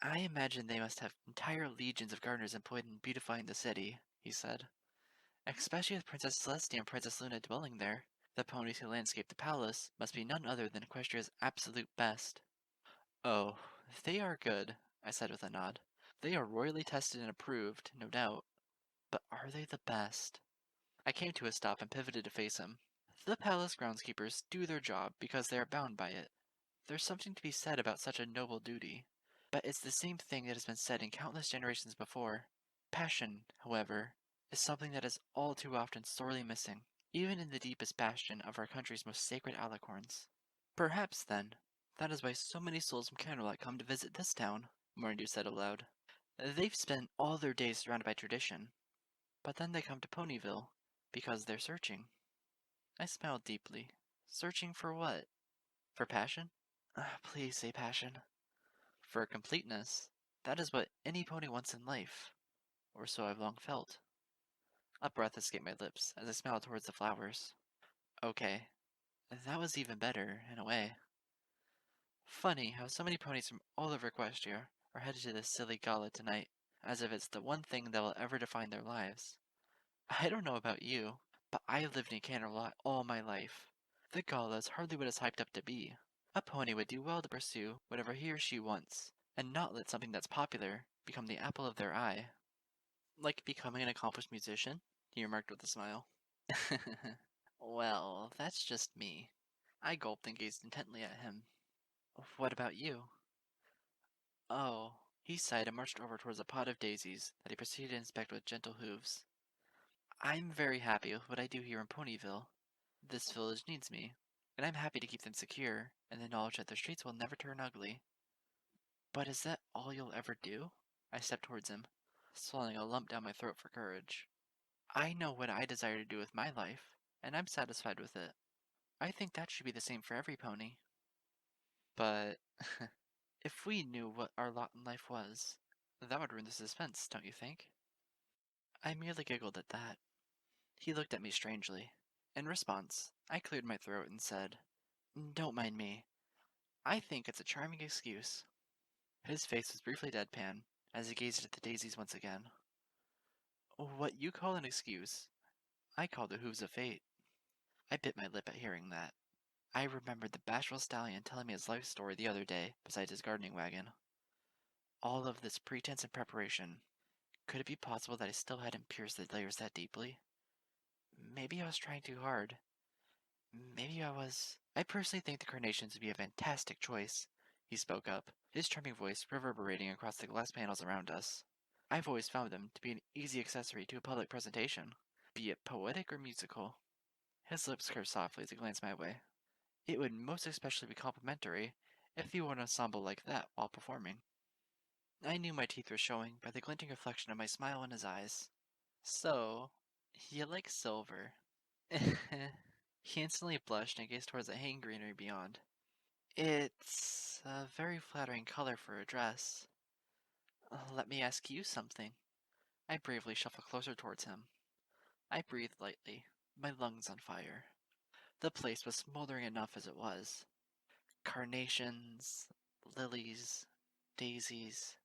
I imagine they must have entire legions of gardeners employed in beautifying the city, he said. Especially with Princess Celestia and Princess Luna dwelling there. The ponies who landscape the palace must be none other than Equestria's absolute best. Oh, they are good, I said with a nod. They are royally tested and approved, no doubt. But are they the best? I came to a stop and pivoted to face him. The palace groundskeepers do their job because they are bound by it. There's something to be said about such a noble duty. But it's the same thing that has been said in countless generations before. Passion, however, is something that is all too often sorely missing, even in the deepest bastion of our country's most sacred alicorns. Perhaps, then, that is why so many souls from Candlelight come to visit this town, Morndew said aloud. They've spent all their days surrounded by tradition, but then they come to Ponyville because they're searching. I smiled deeply. Searching for what? For passion? Please say passion. For completeness. That is what any pony wants in life, or so I've long felt. A breath escaped my lips as I smiled towards the flowers. Okay, that was even better, in a way. Funny how so many ponies from all over Equestria are headed to this silly gala tonight, as if it's the one thing that will ever define their lives. I don't know about you, but I lived in Canterlot all my life. The gala is hardly what it's hyped up to be. A pony would do well to pursue whatever he or she wants, and not let something that's popular become the apple of their eye. Like becoming an accomplished musician? He remarked with a smile. Well, that's just me. I gulped and gazed intently at him. What about you? Oh, he sighed and marched over towards a pot of daisies that he proceeded to inspect with gentle hooves. I'm very happy with what I do here in Ponyville. This village needs me, and I'm happy to keep them secure, and the knowledge that their streets will never turn ugly. But is that all you'll ever do? I stepped towards him, swallowing a lump down my throat for courage. I know what I desire to do with my life, and I'm satisfied with it. I think that should be the same for every pony. But if we knew what our lot in life was, that would ruin the suspense, don't you think? I merely giggled at that. He looked at me strangely. In response, I cleared my throat and said, Don't mind me. I think it's a charming excuse. His face was briefly deadpan, as he gazed at the daisies once again. What you call an excuse, I call the hooves of fate. I bit my lip at hearing that. I remembered the bashful stallion telling me his life story the other day beside his gardening wagon. All of this pretense and preparation. Could it be possible that I still hadn't pierced the layers that deeply? Maybe I was trying too hard. Maybe I was. I personally think the carnations would be a fantastic choice, he spoke up, his charming voice reverberating across the glass panels around us. I've always found them to be an easy accessory to a public presentation, be it poetic or musical. His lips curved softly as he glanced my way. It would most especially be complimentary if you wore an ensemble like that while performing. I knew my teeth were showing by the glinting reflection of my smile in his eyes. So, you like silver? He instantly blushed and gazed towards the hanging greenery beyond. It's a very flattering color for a dress. Let me ask you something. I bravely shuffled closer towards him. I breathed lightly, my lungs on fire. The place was smoldering enough as it was. Carnations, lilies, daisies.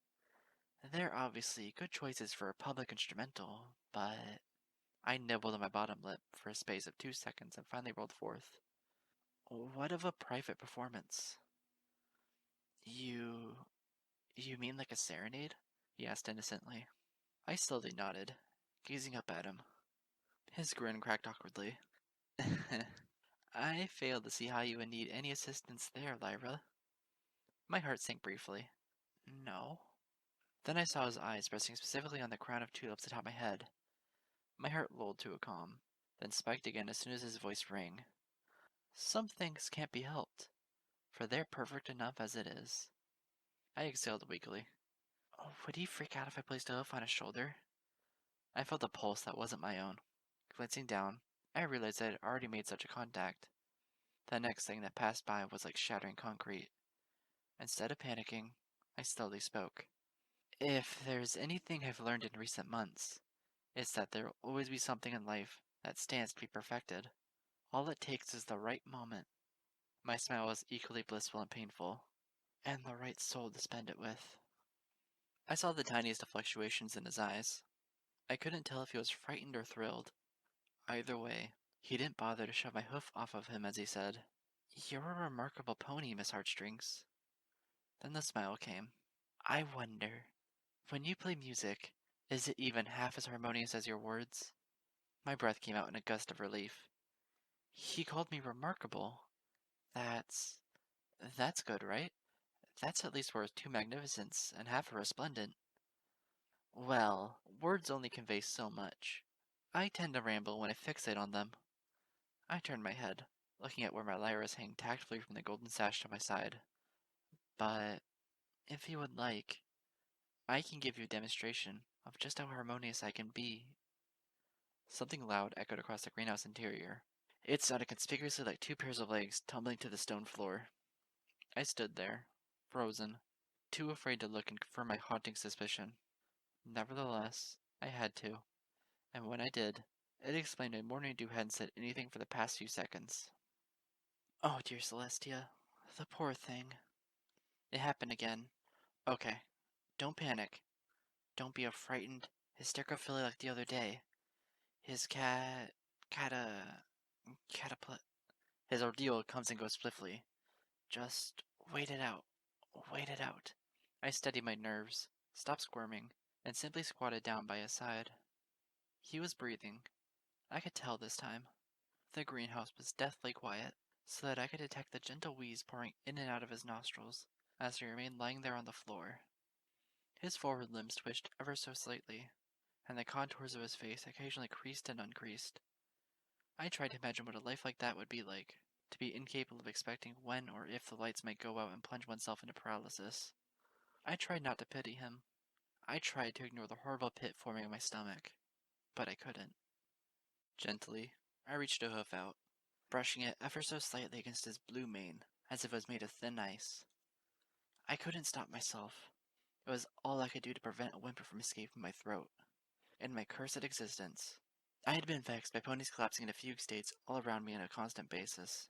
They're obviously good choices for a public instrumental, but I nibbled on my bottom lip for a space of 2 seconds and finally rolled forth. What of a private performance? You... you mean like a serenade? He asked innocently. I slowly nodded, gazing up at him. His grin cracked awkwardly. I fail to see how you would need any assistance there, Lyra. My heart sank briefly. No. Then I saw his eyes resting specifically on the crown of tulips atop my head. My heart lulled to a calm, then spiked again as soon as his voice rang. Some things can't be helped, for they're perfect enough as it is. I exhaled weakly. Oh, would he freak out if I placed a hoof on his shoulder? I felt a pulse that wasn't my own. Glancing down, I realized I had already made such a contact. The next thing that passed by was like shattering concrete. Instead of panicking, I slowly spoke. If there's anything I've learned in recent months, it's that there will always be something in life that stands to be perfected. All it takes is the right moment. My smile was equally blissful and painful, and the right soul to spend it with. I saw the tiniest of fluctuations in his eyes. I couldn't tell if he was frightened or thrilled. Either way, he didn't bother to shove my hoof off of him as he said, You're a remarkable pony, Miss Heartstrings. Then the smile came. I wonder, when you play music, is it even half as harmonious as your words? My breath came out in a gust of relief. He called me remarkable. That's good, right? That's at least worth 2 magnificents and half a resplendent. Well, words only convey so much. I tend to ramble when I fixate on them. I turned my head, looking at where my Lyras hang tactfully from the golden sash to my side. But, if you would like, I can give you a demonstration of just how harmonious I can be. Something loud echoed across the greenhouse interior. It sounded conspicuously like 2 pairs of legs tumbling to the stone floor. I stood there, frozen, too afraid to look and confirm my haunting suspicion. Nevertheless, I had to, and when I did, it explained why Morning Dew hadn't said anything for the past few seconds. Oh, dear Celestia, the poor thing. It happened again. Okay, don't panic. Don't be a frightened, hysterical filly like the other day. His catapult. His ordeal comes and goes swiftly. Just wait it out. Wait it out. I steadied my nerves, stopped squirming, and simply squatted down by his side. He was breathing. I could tell this time. The greenhouse was deathly quiet, so that I could detect the gentle wheeze pouring in and out of his nostrils as he remained lying there on the floor. His forward limbs twitched ever so slightly, and the contours of his face occasionally creased and uncreased. I tried to imagine what a life like that would be like, to be incapable of expecting when or if the lights might go out and plunge oneself into paralysis. I tried not to pity him. I tried to ignore the horrible pit forming in my stomach, but I couldn't. Gently, I reached a hoof out, brushing it ever so slightly against his blue mane, as if it was made of thin ice. I couldn't stop myself. It was all I could do to prevent a whimper from escaping my throat. In my cursed existence, I had been vexed by ponies collapsing into fugue states all around me on a constant basis.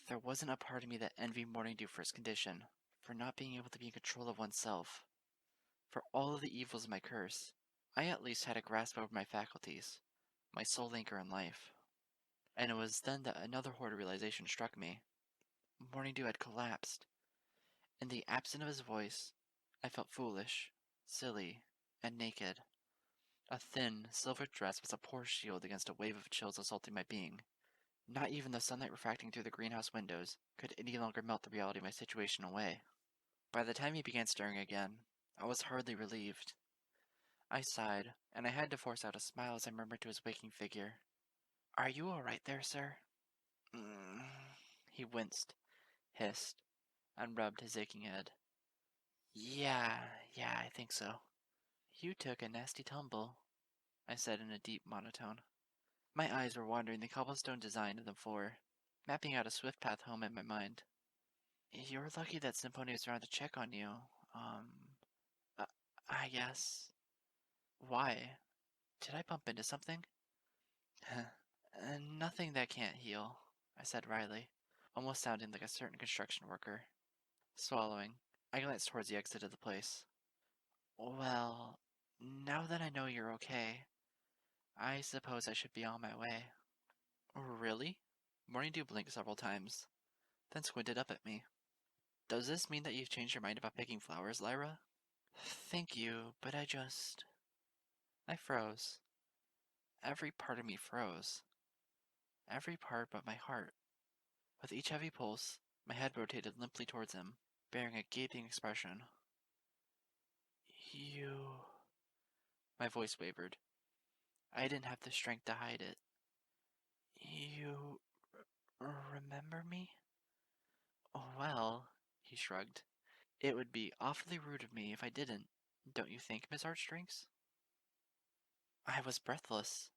There wasn't a part of me that envied Morning Dew for his condition, for not being able to be in control of oneself. For all of the evils of my curse, I at least had a grasp over my faculties, my sole anchor in life. And it was then that another horrid realization struck me. Morning Dew had collapsed. In the absence of his voice, I felt foolish, silly, and naked. A thin, silver dress was a poor shield against a wave of chills assaulting my being. Not even the sunlight refracting through the greenhouse windows could any longer melt the reality of my situation away. By the time he began stirring again, I was hardly relieved. I sighed, and I had to force out a smile as I murmured to his waking figure, "Are you all right there, sir?" He winced, hissed, and rubbed his aching head. Yeah, I think so." "You took a nasty tumble," I said in a deep monotone. My eyes were wandering the cobblestone design of the floor, mapping out a swift path home in my mind. "You're lucky that Symphony was around to check on you. Uh, I guess." "Why? Did I bump into something?" Nothing that can't heal," I said wryly, almost sounding like a certain construction worker. Swallowing, I glanced towards the exit of the place. "Well, now that I know you're okay, I suppose I should be on my way." "Really?" Morning Dew blinked several times, then squinted up at me. "Does this mean that you've changed your mind about picking flowers, Lyra?" "Thank you, but I froze. Every part of me froze. Every part but my heart. With each heavy pulse, my head rotated limply towards him, bearing a gaping expression. "You..." My voice wavered. I didn't have the strength to hide it. "You... remember me?" "Oh, well," he shrugged. "It would be awfully rude of me if I didn't, don't you think, Miss Heartstrings?" I was breathless.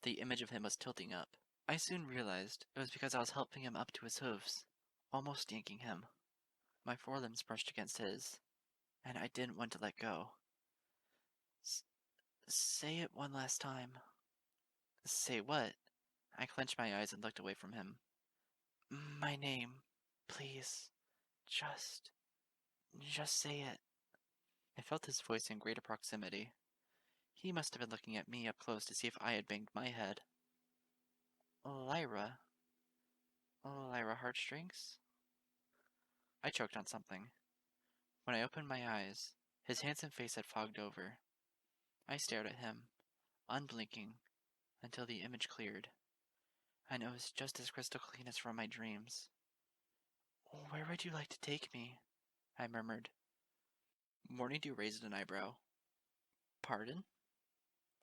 The image of him was tilting up. I soon realized it was because I was helping him up to his hooves, almost yanking him. My forelimbs brushed against his, and I didn't want to let go. Say it one last time." "Say what?" I clenched my eyes and looked away from him. "My name, please. Just say it." I felt his voice in greater proximity. He must have been looking at me up close to see if I had banged my head. "Lyra. Lyra Heartstrings?" I choked on something. When I opened my eyes, his handsome face had fogged over. I stared at him, unblinking, until the image cleared, and it was just as crystal clean as from my dreams. "Where would you like to take me?" I murmured. Morning Dew raised an eyebrow. Pardon?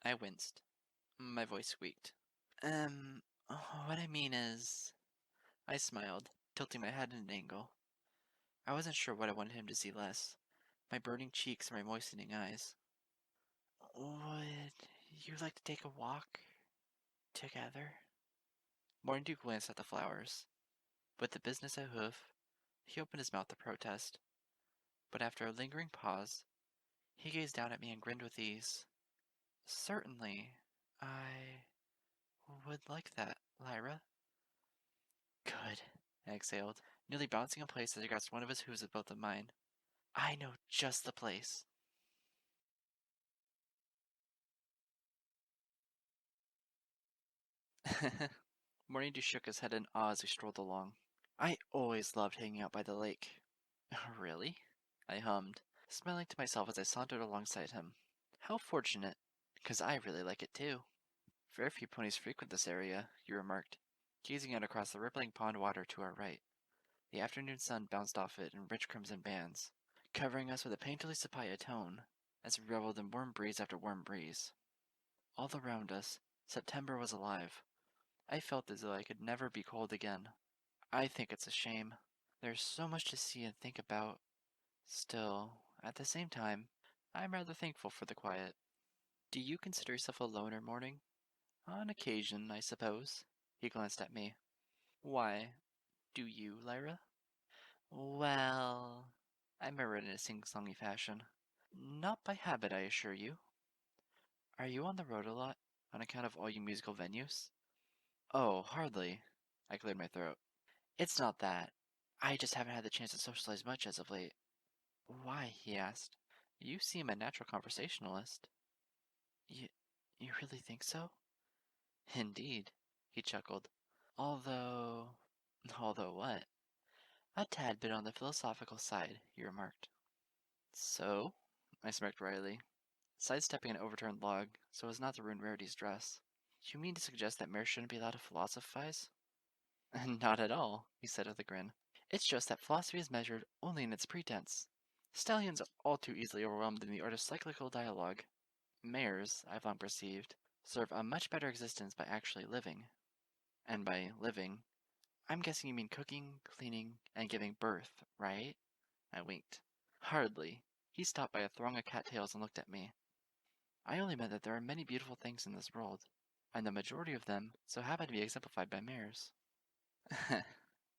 I winced. My voice squeaked. What I mean is... I smiled, tilting my head at an angle. I wasn't sure what I wanted him to see less. My burning cheeks or my moistening eyes. Would you like to take a walk together? Morning Dew glanced at the flowers. With the business at hoof, he opened his mouth to protest. But after a lingering pause, he gazed down at me and grinned with ease. Certainly, I would like that, Lyra. Good, I exhaled, nearly bouncing in place as I grasped one of his hooves with both of mine. I know just the place. Morning Dew shook his head in awe as we strolled along. I always loved hanging out by the lake. Really? I hummed, smiling to myself as I sauntered alongside him. How fortunate, 'cause I really like it too. Very few ponies frequent this area, he remarked, gazing out across the rippling pond water to our right. The afternoon sun bounced off it in rich crimson bands, covering us with a painfully sepia tone, as we reveled in warm breeze after warm breeze. All around us, September was alive. I felt as though I could never be cold again. I think it's a shame. There's so much to see and think about. Still, at the same time, I'm rather thankful for the quiet. Do you consider yourself a loner, Morning? On occasion, I suppose. He glanced at me. Why, do you, Lyra? Well, I murmured in a sing-songy fashion. Not by habit, I assure you. Are you on the road a lot, on account of all your musical venues? Oh, hardly. I cleared my throat. It's not that. I just haven't had the chance to socialize much as of late. Why? He asked. You seem a natural conversationalist. You, you really think so? Indeed, he chuckled. Although... Although what? A tad bit on the philosophical side, he remarked. So? I smirked wryly, sidestepping an overturned log so as not to ruin Rarity's dress. You mean to suggest that mares shouldn't be allowed to philosophize? Not at all, he said with a grin. It's just that philosophy is measured only in its pretense. Stallions are all too easily overwhelmed in the art of cyclical dialogue. Mares, I've long perceived, serve a much better existence by actually living. And by living, I'm guessing you mean cooking, cleaning, and giving birth, right? I winked. Hardly. He stopped by a throng of cattails and looked at me. I only meant that there are many beautiful things in this world, and the majority of them so happen to be exemplified by mares.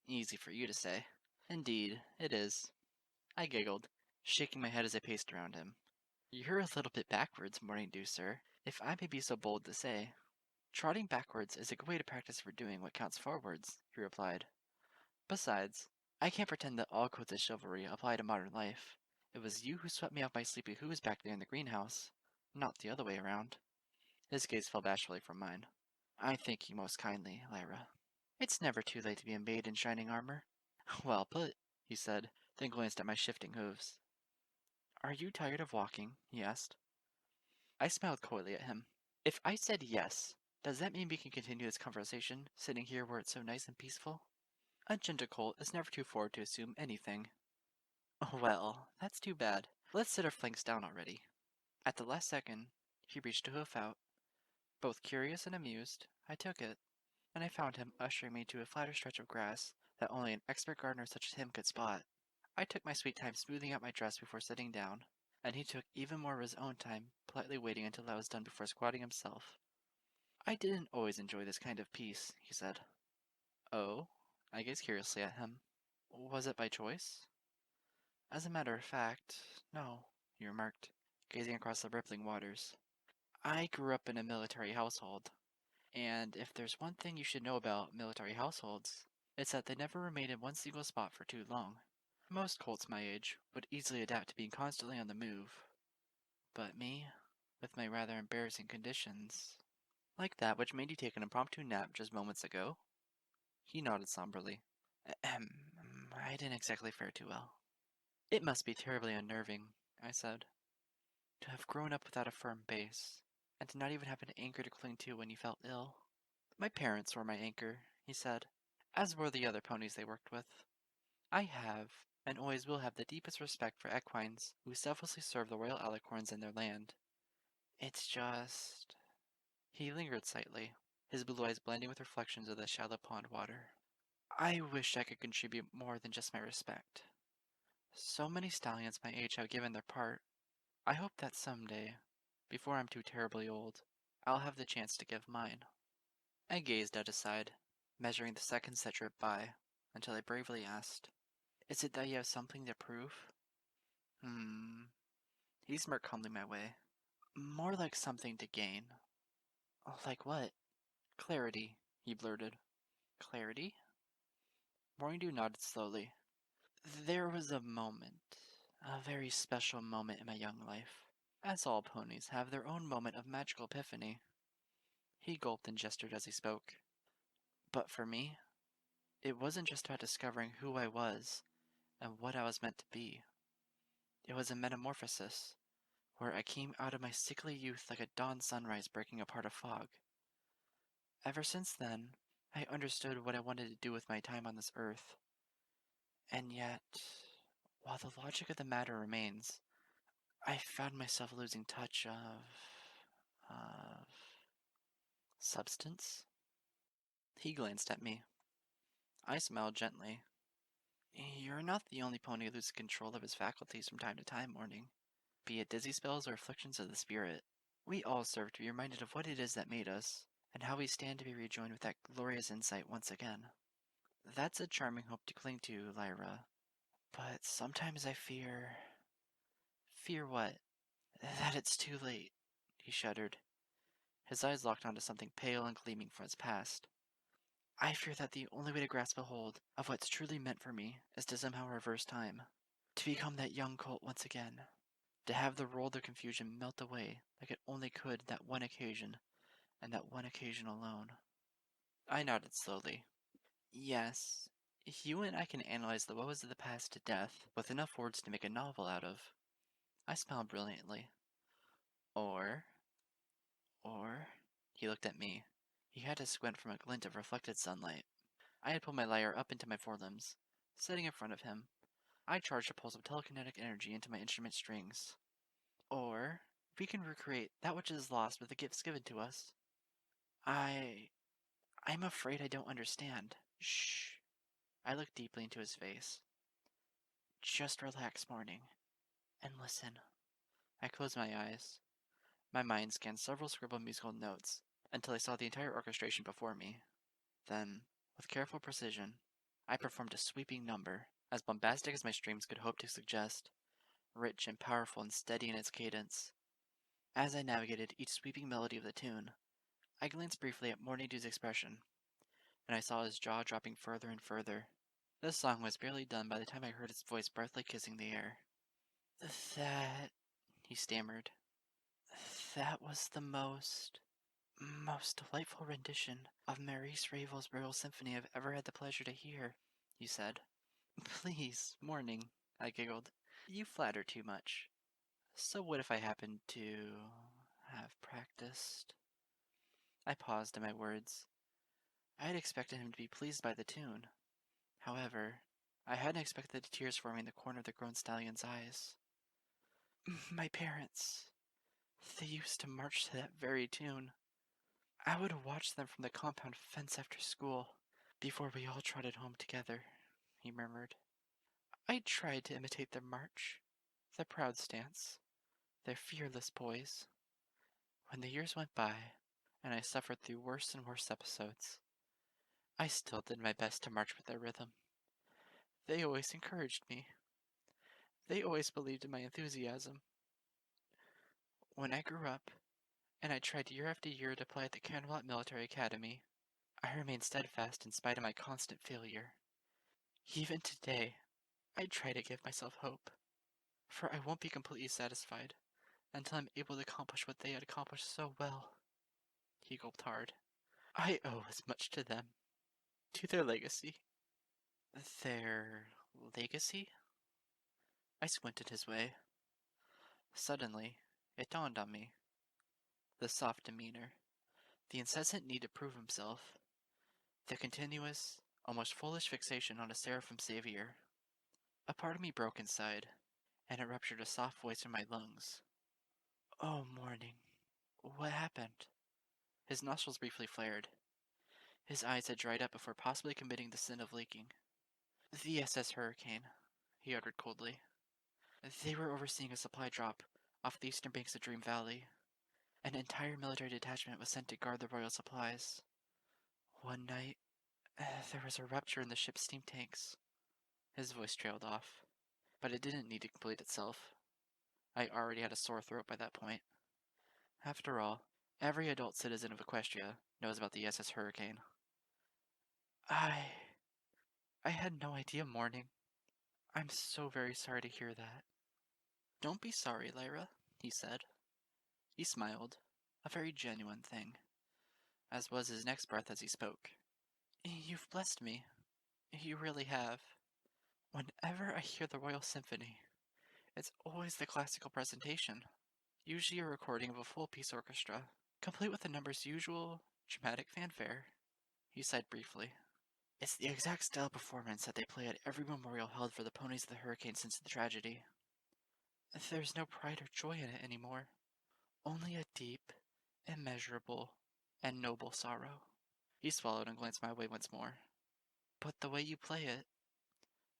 Easy for you to say. Indeed, it is. I giggled, shaking my head as I paced around him. You're a little bit backwards, Morning Dew, sir, if I may be so bold to say. Trotting backwards is a good way to practice for doing what counts forwards, he replied. Besides, I can't pretend that all codes of chivalry apply to modern life. It was you who swept me off my sleepy hooves back there in the greenhouse, not the other way around. His gaze fell bashfully from mine. I thank you most kindly, Lyra. It's never too late to be a maid in shining armor. Well put, he said, then glanced at my shifting hooves. Are you tired of walking? He asked. I smiled coyly at him. If I said yes, does that mean we can continue this conversation, sitting here where it's so nice and peaceful? A gentle colt is never too forward to assume anything. Well, that's too bad. Let's sit our flanks down already. At the last second, he reached a hoof out. Both curious and amused, I took it, and I found him ushering me to a flatter stretch of grass that only an expert gardener such as him could spot. I took my sweet time smoothing out my dress before sitting down, and he took even more of his own time, politely waiting until I was done before squatting himself. I didn't always enjoy this kind of peace, he said. Oh? I gazed curiously at him. Was it by choice? As a matter of fact, no, he remarked, gazing across the rippling waters. I grew up in a military household, and if there's one thing you should know about military households, it's that they never remain in one single spot for too long. Most colts my age would easily adapt to being constantly on the move. But me, with my rather embarrassing conditions, like that which made you take an impromptu nap just moments ago? He nodded somberly. Ahem, I didn't exactly fare too well. It must be terribly unnerving, I said, to have grown up without a firm base, and to not even have an anchor to cling to when you felt ill. My parents were my anchor, he said, as were the other ponies they worked with. I have, and always will have the deepest respect for equines who selflessly serve the royal alicorns in their land. It's just... He lingered slightly, his blue eyes blending with reflections of the shallow pond water. I wish I could contribute more than just my respect. So many stallions my age have given their part. I hope that someday, before I'm too terribly old, I'll have the chance to give mine. I gazed out aside, measuring the seconds that dripped by, until I bravely asked, "Is it that you have something to prove?" He smirked calmly my way. "More like something to gain." "Like what?" "Clarity," he blurted. "Clarity?" Morning nodded slowly. "There was a moment, a very special moment in my young life. As all ponies have their own moment of magical epiphany." He gulped and gestured as he spoke. "But for me, it wasn't just about discovering who I was and what I was meant to be. It was a metamorphosis, where I came out of my sickly youth like a dawn sunrise breaking apart a fog. Ever since then, I understood what I wanted to do with my time on this earth. And yet, while the logic of the matter remains, I found myself losing touch of substance." He glanced at me. I smiled gently. "You're not the only pony who loses control of his faculties from time to time, Morning. Be it dizzy spells or afflictions of the spirit. We all serve to be reminded of what it is that made us, and how we stand to be rejoined with that glorious insight once again. That's a charming hope to cling to, Lyra. But sometimes I fear... Fear what?" "That it's too late," he shuddered. His eyes locked onto something pale and gleaming from his past. "I fear that the only way to grasp a hold of what's truly meant for me is to somehow reverse time. To become that young colt once again. To have the world of confusion melt away like it only could that one occasion, and that one occasion alone." I nodded slowly. "Yes, you and I can analyze the woes of the past to death with enough words to make a novel out of." I smiled brilliantly. Or, or, he looked at me. He had to squint from a glint of reflected sunlight. I had pulled my lyre up into my forelimbs. Sitting in front of him, I charged a pulse of telekinetic energy into my instrument strings. Or, we can recreate that which is lost with the gifts given to us. I'm afraid I don't understand." "Shh." I looked deeply into his face. "Just relax, Morning, and listen." I closed my eyes. My mind scanned several scribbled musical notes until I saw the entire orchestration before me. Then, with careful precision, I performed a sweeping number, as bombastic as my streams could hope to suggest, rich and powerful and steady in its cadence. As I navigated each sweeping melody of the tune, I glanced briefly at Morning Dew's expression, and I saw his jaw dropping further and further. This song was barely done by the time I heard his voice breathily kissing the air. "That," he stammered, "that was the most delightful rendition of Maurice Ravel's Royal Symphony I've ever had the pleasure to hear," he said. "Please, Morning," I giggled. "You flatter too much. So what if I happened to have practiced?" I paused in my words. I had expected him to be pleased by the tune. However, I hadn't expected the tears forming in the corner of the grown stallion's eyes. "My parents, they used to march to that very tune. I would watch them from the compound fence after school, before we all trotted home together," he murmured. "I tried to imitate their march, their proud stance, their fearless poise. When the years went by, and I suffered through worse and worse episodes, I still did my best to march with their rhythm. They always encouraged me. They always believed in my enthusiasm. When I grew up, and I tried year after year to apply at the Camelot Military Academy, I remained steadfast in spite of my constant failure. Even today, I try to give myself hope, for I won't be completely satisfied until I'm able to accomplish what they had accomplished so well." He gulped hard. "I owe as much to them, to their legacy." "Their legacy?" I squinted his way. Suddenly, it dawned on me. The soft demeanor, the incessant need to prove himself, the continuous, almost foolish fixation on a seraphim savior. A part of me broke inside, and it ruptured a soft voice in my lungs. "Oh, morning. What happened?" His nostrils briefly flared. His eyes had dried up before possibly committing the sin of leaking. "The SS Hurricane," he uttered coldly. "They were overseeing a supply drop off the eastern banks of Dream Valley. An entire military detachment was sent to guard the royal supplies. One night, there was a rupture in the ship's steam tanks." His voice trailed off, but it didn't need to complete itself. I already had a sore throat by that point. After all, every adult citizen of Equestria knows about the SS Hurricane. I had no idea, Morning. I'm so very sorry to hear that." "Don't be sorry, Lyra," he said. He smiled, a very genuine thing, as was his next breath as he spoke. "You've blessed me. You really have. Whenever I hear the Royal Symphony, it's always the classical presentation, usually a recording of a full piece orchestra, complete with the number's usual dramatic fanfare." He sighed briefly. "It's the exact style performance that they play at every memorial held for the ponies of the hurricane since the tragedy. There's no pride or joy in it anymore, only a deep, immeasurable, and noble sorrow." He swallowed and glanced my way once more. "But the way you play it,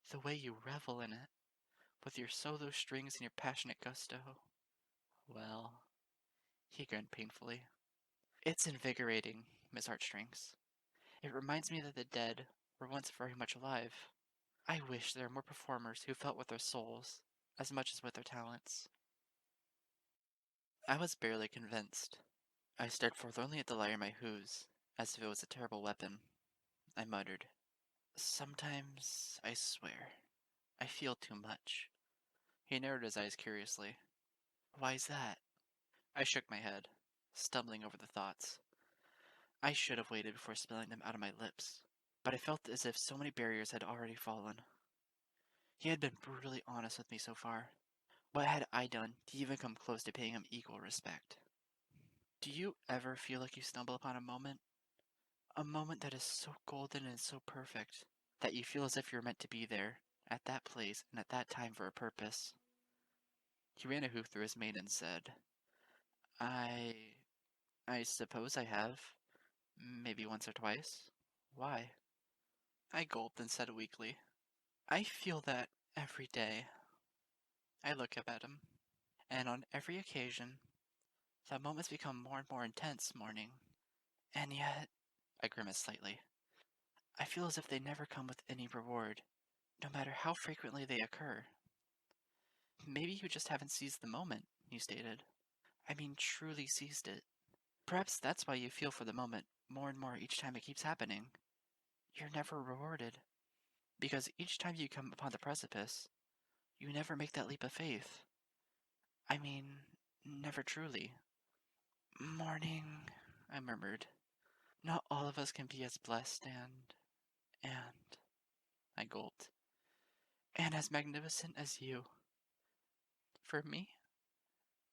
the way you revel in it, with your solo strings and your passionate gusto, well," he grinned painfully, "it's invigorating, Miss Heartstrings. It reminds me that the dead were once very much alive. I wish there were more performers who felt with their souls as much as with their talents." I was barely convinced. I stared forlornly at the lyre in my hooves, as if it was a terrible weapon. I muttered, "Sometimes, I swear, I feel too much." He narrowed his eyes curiously. "Why's that?" I shook my head, stumbling over the thoughts. I should have waited before spilling them out of my lips, but I felt as if so many barriers had already fallen. He had been brutally honest with me so far. What had I done to even come close to paying him equal respect? Do you ever feel like you stumble upon a moment? A moment that is so golden and so perfect that you feel as if you're meant to be there, at that place and at that time for a purpose? He ran a hoof through his mane and said, I I suppose I have. Maybe once or twice. Why?" I gulped and said weakly, "I feel that every day." I look up at him, and on every occasion, the moments become more and more intense, Morning. And yet, I grimace slightly, I feel as if they never come with any reward, no matter how frequently they occur. "Maybe you just haven't seized the moment," he stated. "I mean, truly seized it. Perhaps that's why you feel for the moment more and more each time it keeps happening. You're never rewarded, because each time you come upon the precipice, you never make that leap of faith. I mean, never truly." "Morning," I murmured. "Not all of us can be as blessed and," I gulped, "and as magnificent as you. For me,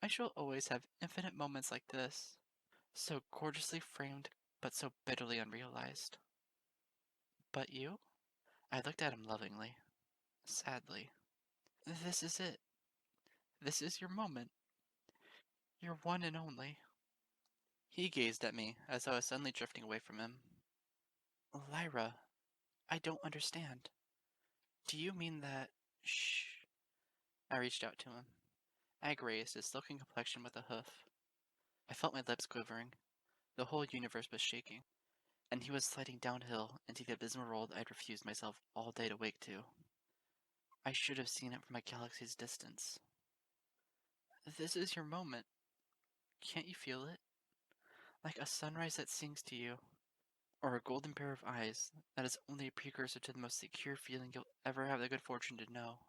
I shall always have infinite moments like this, so gorgeously framed but so bitterly unrealized. But you?" I looked at him lovingly, sadly. "This is it. This is your moment. Your one and only." He gazed at me as I was suddenly drifting away from him. "Lyra, I don't understand. Do you mean that—" "Shh." I reached out to him. I grazed his silken complexion with a hoof. I felt my lips quivering. The whole universe was shaking, and he was sliding downhill into the abysmal world I'd refused myself all day to wake to. I should have seen it from a galaxy's distance. "This is your moment. Can't you feel it? Like a sunrise that sings to you, or a golden pair of eyes that is only a precursor to the most secure feeling you'll ever have the good fortune to know.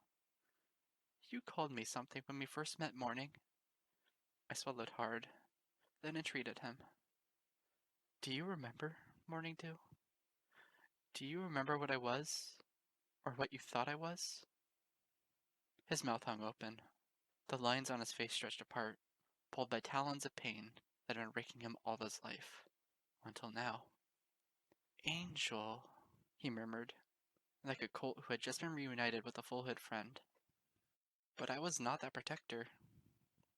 You called me something when we first met, Morning." I swallowed hard, then entreated him. "Do you remember, Morning Dew? Do you remember what I was? Or what you thought I was?" His mouth hung open. The lines on his face stretched apart, pulled by talons of pain that had been raking him all his life. Until now. "Angel," he murmured. like a colt who had just been reunited with a full hood friend. But I was not that protector.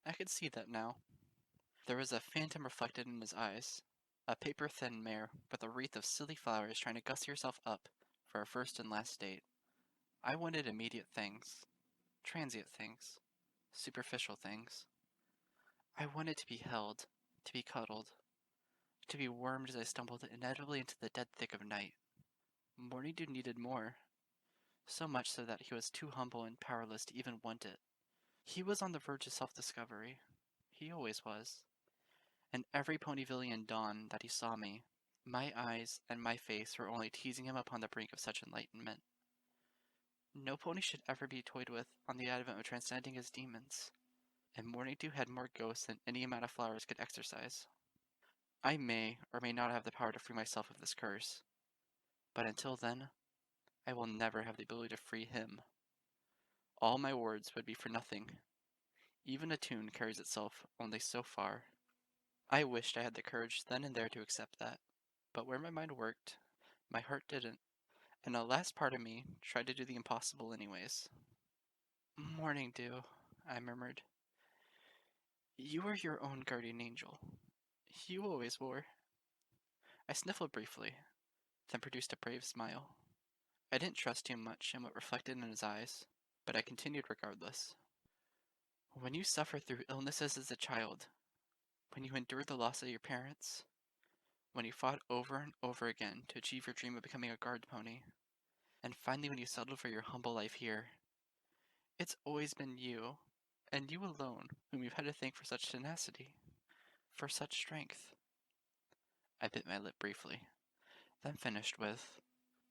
I could see that now. There was a phantom reflected in his eyes, a paper-thin mare with a wreath of silly flowers trying to guss yourself up for a first and last date. I wanted immediate things, transient things, superficial things. I wanted to be held, to be cuddled, to be wormed as I stumbled inevitably into the dead thick of night. Morning Dew needed more, so much so that he was too humble and powerless to even want it. He was on the verge of self-discovery. He always was. And every Ponyvillian dawn that he saw me, my eyes and my face were only teasing him upon the brink of such enlightenment. No pony should ever be toyed with on the advent of transcending his demons, and Morning Dew had more ghosts than any amount of flowers could exorcise. I may or may not have the power to free myself of this curse, but until then, I will never have the ability to free him. All my words would be for nothing. Even a tune carries itself only so far. I wished I had the courage then and there to accept that, but where my mind worked, my heart didn't, and a last part of me tried to do the impossible anyways. Morning Dew, I murmured. You are your own guardian angel. You always were. I sniffled briefly, then produced a brave smile. I didn't trust too much in what reflected in his eyes, but I continued regardless. When you suffer through illnesses as a child, when you endured the loss of your parents, when you fought over and over again to achieve your dream of becoming a guard pony, and finally when you settled for your humble life here, it's always been you, and you alone, whom you've had to thank for such tenacity, for such strength. I bit my lip briefly, then finished with,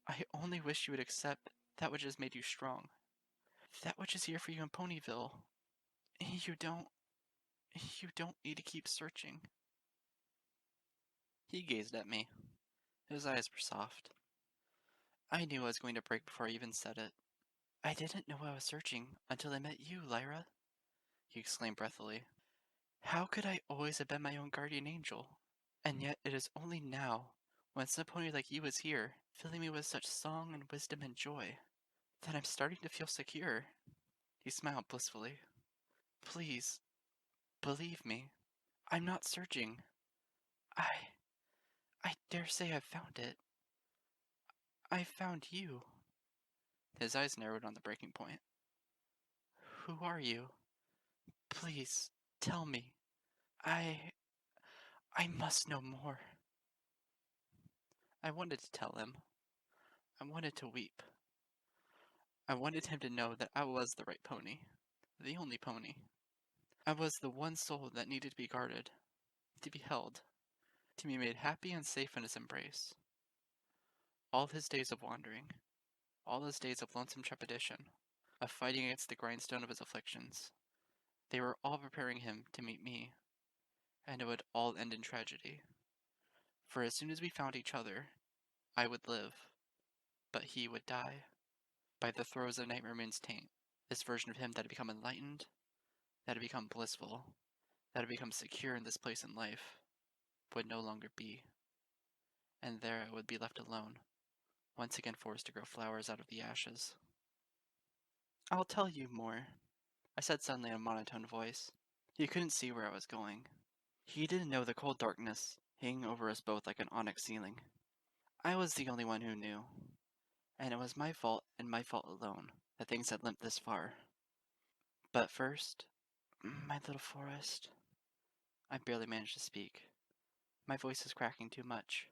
I only wish you would accept that which has made you strong, that which is here for you in Ponyville. You don't need to keep searching. He gazed at me. His eyes were soft. I knew I was going to break before I even said it. I didn't know I was searching until I met you, Lyra, he exclaimed breathily. How could I always have been my own guardian angel? And yet it is only now, when some pony like you is here, filling me with such song and wisdom and joy, that I'm starting to feel secure. He smiled blissfully. Please, believe me. I'm not searching. I dare say I've found it. I found you. His eyes narrowed on the breaking point. Who are you? Please, tell me. I must know more. I wanted to tell him. I wanted to weep. I wanted him to know that I was the right pony. The only pony. I was the one soul that needed to be guarded, to be held, to be made happy and safe in his embrace. All his days of wandering, all his days of lonesome trepidation, of fighting against the grindstone of his afflictions, they were all preparing him to meet me, and it would all end in tragedy. For as soon as we found each other, I would live, but he would die, by the throes of Nightmare Moon's taint. This version of him that had become enlightened, that had become blissful, that had become secure in this place in life, would no longer be. And there I would be left alone, once again forced to grow flowers out of the ashes. I'll tell you more, I said suddenly in a monotone voice. He couldn't see where I was going. He didn't know the cold darkness hanging over us both like an onyx ceiling. I was the only one who knew, and it was my fault and my fault alone that things had limped this far. But first, my little forest. I barely managed to speak. My voice was cracking too much.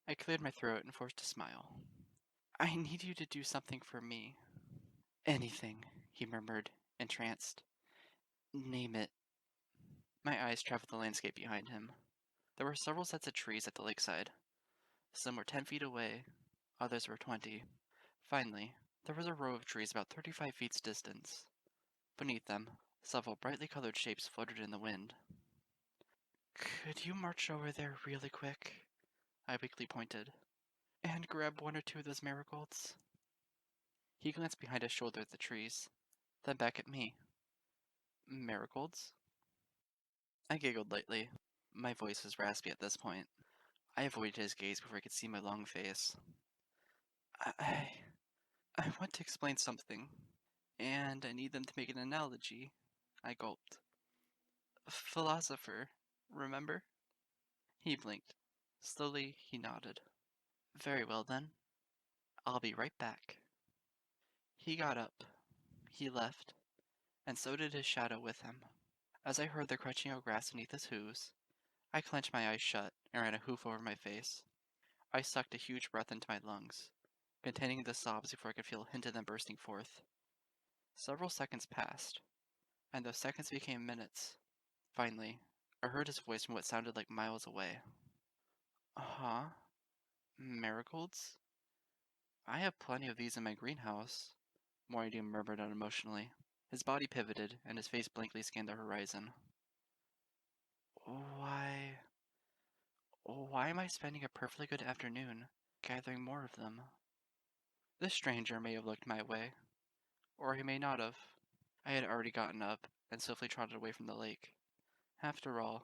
I cleared my throat and forced a smile. I need you to do something for me. Anything, he murmured, entranced. Name it. My eyes traveled the landscape behind him. There were several sets of trees at the lakeside. Some were 10 feet away, others were 20. Finally, there was a row of trees about 35 feet distance. Beneath them, several brightly colored shapes floated in the wind. Could you march over there really quick? I weakly pointed. And grab one or two of those marigolds? He glanced behind his shoulder at the trees, then back at me. Marigolds? I giggled lightly. My voice was raspy at this point. I avoided his gaze before he could see my long face. I want to explain something, and I need them to make an analogy. I gulped. Philosopher, remember? He blinked. Slowly, he nodded. Very well then. I'll be right back. He got up. He left, and so did his shadow with him. As I heard the crunching of grass beneath his hooves, I clenched my eyes shut and ran a hoof over my face. I sucked a huge breath into my lungs, containing the sobs before I could feel a hint of them bursting forth. Several seconds passed, and those seconds became minutes. Finally, I heard his voice from what sounded like miles away. Uh-huh. Marigolds? I have plenty of these in my greenhouse, Morty murmured unemotionally. His body pivoted, and his face blankly scanned the horizon. Why... Why am I spending a perfectly good afternoon gathering more of them? This stranger may have looked my way, or he may not have. I had already gotten up and swiftly trotted away from the lake. After all,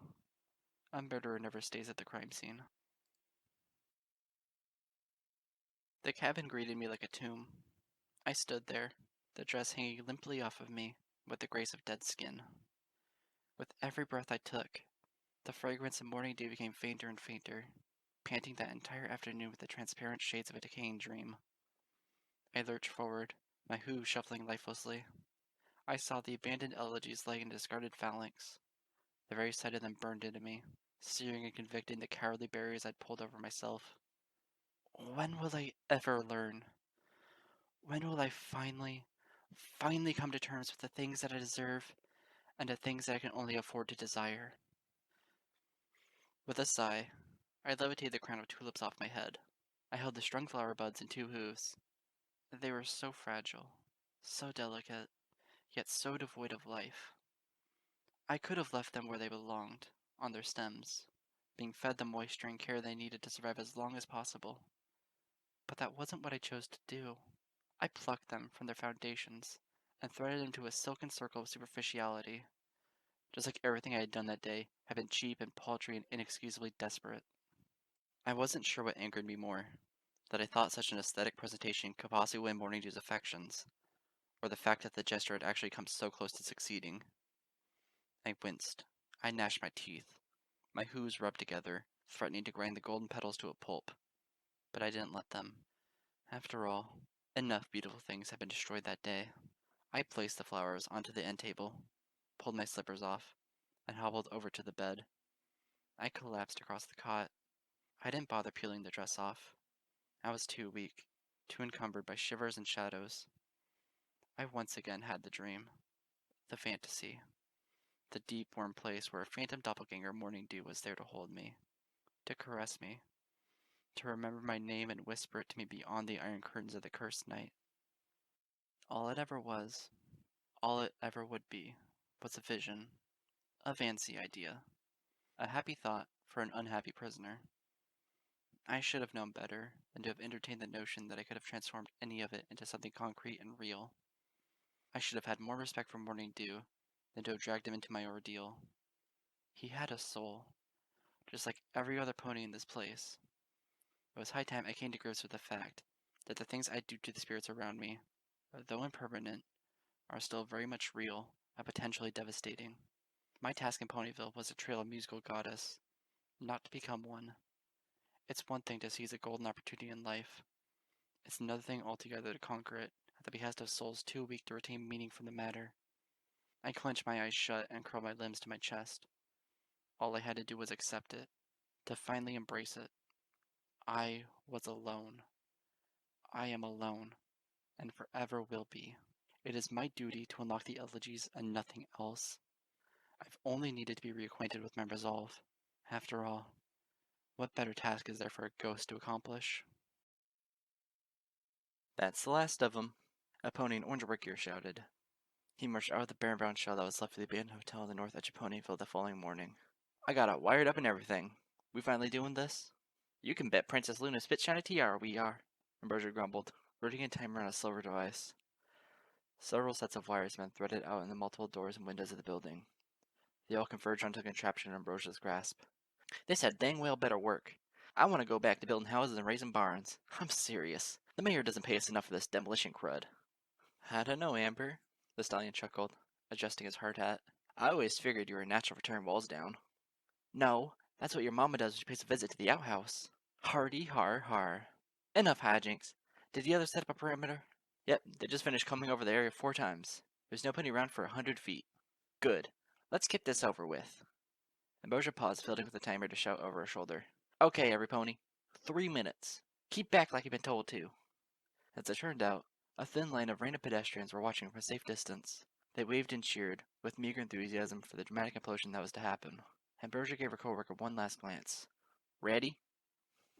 a murderer never stays at the crime scene. The cabin greeted me like a tomb. I stood there, the dress hanging limply off of me with the grace of dead skin. With every breath I took, the fragrance of morning dew became fainter and fainter, panting that entire afternoon with the transparent shades of a decaying dream. I lurched forward, my hooves shuffling lifelessly. I saw the abandoned elegies laying in a discarded phalanx. The very sight of them burned into me, searing and convicting the cowardly barriers I'd pulled over myself. When will I ever learn? When will I finally come to terms with the things that I deserve and the things that I can only afford to desire? With a sigh, I levitated the crown of tulips off my head. I held the strung flower buds in two hooves. They were so fragile, so delicate, yet so devoid of life. I could have left them where they belonged, on their stems, being fed the moisture and care they needed to survive as long as possible. But that wasn't what I chose to do. I plucked them from their foundations and threaded into a silken circle of superficiality. Just like everything I had done that day had been cheap and paltry and inexcusably desperate. I wasn't sure what angered me more, that I thought such an aesthetic presentation could possibly win Morning Dew's affections, or the fact that the gesture had actually come so close to succeeding. I winced. I gnashed my teeth. My hooves rubbed together, threatening to grind the golden petals to a pulp. But I didn't let them. After all, enough beautiful things had been destroyed that day. I placed the flowers onto the end table, pulled my slippers off, and hobbled over to the bed. I collapsed across the cot. I didn't bother peeling the dress off. I was too weak, too encumbered by shivers and shadows. I once again had the dream. The fantasy. The deep, warm place where a phantom doppelganger Morning Dew was there to hold me, to caress me, to remember my name and whisper it to me beyond the iron curtains of the cursed night. All it ever was, all it ever would be, was a vision, a fancy idea, a happy thought for an unhappy prisoner. I should have known better than to have entertained the notion that I could have transformed any of it into something concrete and real. I should have had more respect for Morning Dew than to have dragged him into my ordeal. He had a soul, just like every other pony in this place. It was high time I came to grips with the fact that the things I do to the spirits around me, though impermanent, are still very much real and potentially devastating. My task in Ponyville was to trail a musical goddess, not to become one. It's one thing to seize a golden opportunity in life. It's another thing altogether to conquer it at the behest of souls too weak to retain meaning from the matter. I clenched my eyes shut and curled my limbs to my chest. All I had to do was accept it, to finally embrace it. I was alone. I am alone, and forever will be. It is my duty to unlock the elegies and nothing else. I've only needed to be reacquainted with my resolve. After all, what better task is there for a ghost to accomplish? That's the last of 'em, a pony in orange work gear shouted. He marched out of the bare brown shell that was left of the abandoned hotel on the north edge of Ponyville the following morning. I got it wired up and everything. We finally doing this? You can bet Princess Luna's spit shine a tiara we are, Ambrosia grumbled, rooting a timer on a silver device. Several sets of wires had been threaded out in the multiple doors and windows of the building. They all converged onto the contraption in Ambrosia's grasp. This had dang well better work. I want to go back to building houses and raising barns. I'm serious. The mayor doesn't pay us enough for this demolition crud. I don't know, Amber, the stallion chuckled, adjusting his hard hat. I always figured you were a natural for tearing walls down. No, that's what your mama does when she pays a visit to the outhouse. Hardy har har. Enough hijinks. Did the others set up a perimeter? Yep, they just finished combing over the area 4 times. There's nobody around for 100 feet. Good. Let's get this over with. Ambrosia paused, fielding with the timer to shout over her shoulder. Okay, Everypony. 3 minutes. Keep back like you've been told to. As it turned out, a thin line of random pedestrians were watching from a safe distance. They waved and cheered, with meager enthusiasm for the dramatic implosion that was to happen. Ambrosia gave her coworker one last glance. Ready?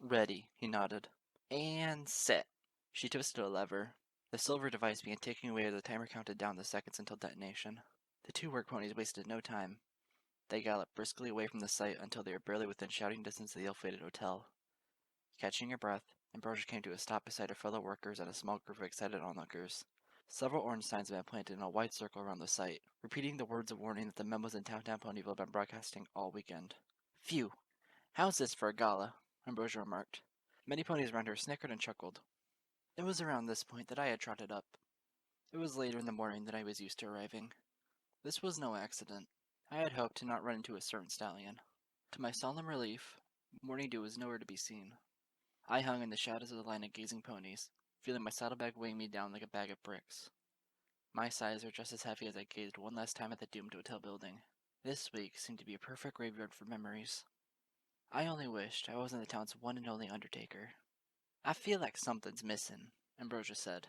Ready, he nodded. And set. She twisted a lever. The silver device began ticking away as the timer counted down the seconds until detonation. The 2 work ponies wasted no time. They galloped briskly away from the site until they were barely within shouting distance of the ill-fated hotel. Catching her breath, Ambrosia came to a stop beside her fellow workers and a small group of excited onlookers. Several orange signs had been planted in a wide circle around the site, repeating the words of warning that the memos in Downtown Ponyville had been broadcasting all weekend. Phew! How's this for a gala? Ambrosia remarked. Many ponies around her snickered and chuckled. It was around this point that I had trotted up. It was later in the morning than I was used to arriving. This was no accident. I had hoped to not run into a certain stallion. To my solemn relief, Morning Dew was nowhere to be seen. I hung in the shadows of the line of gazing ponies, feeling my saddlebag weighing me down like a bag of bricks. My sighs were just as heavy as I gazed one last time at the doomed hotel building. This week seemed to be a perfect graveyard for memories. I only wished I wasn't the town's one and only undertaker. I feel like something's missing, Ambrosia said.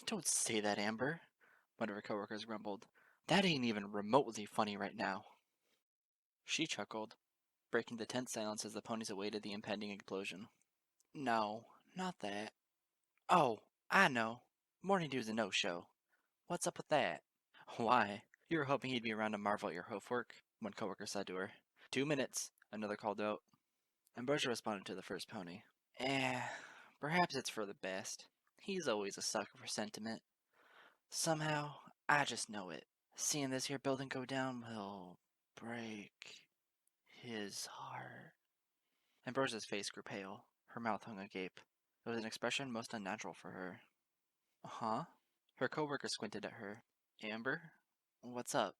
Don't say that, Amber, one of her coworkers grumbled. That ain't even remotely funny right now. She chuckled, breaking the tense silence as the ponies awaited the impending explosion. No, not that. Oh, I know. Morning Dew's a no-show. What's up with that? Why? You were hoping he'd be around to marvel at your hoofwork, one coworker said to her. 2 minutes, another called out. Ambrosia responded to the first pony. Perhaps it's for the best. He's always a sucker for sentiment. Somehow, I just know it. Seeing this here building go down will break his heart. Ambrosia's face grew pale. Her mouth hung agape. It was an expression most unnatural for her. Huh? Her coworker squinted at her. Amber? What's up?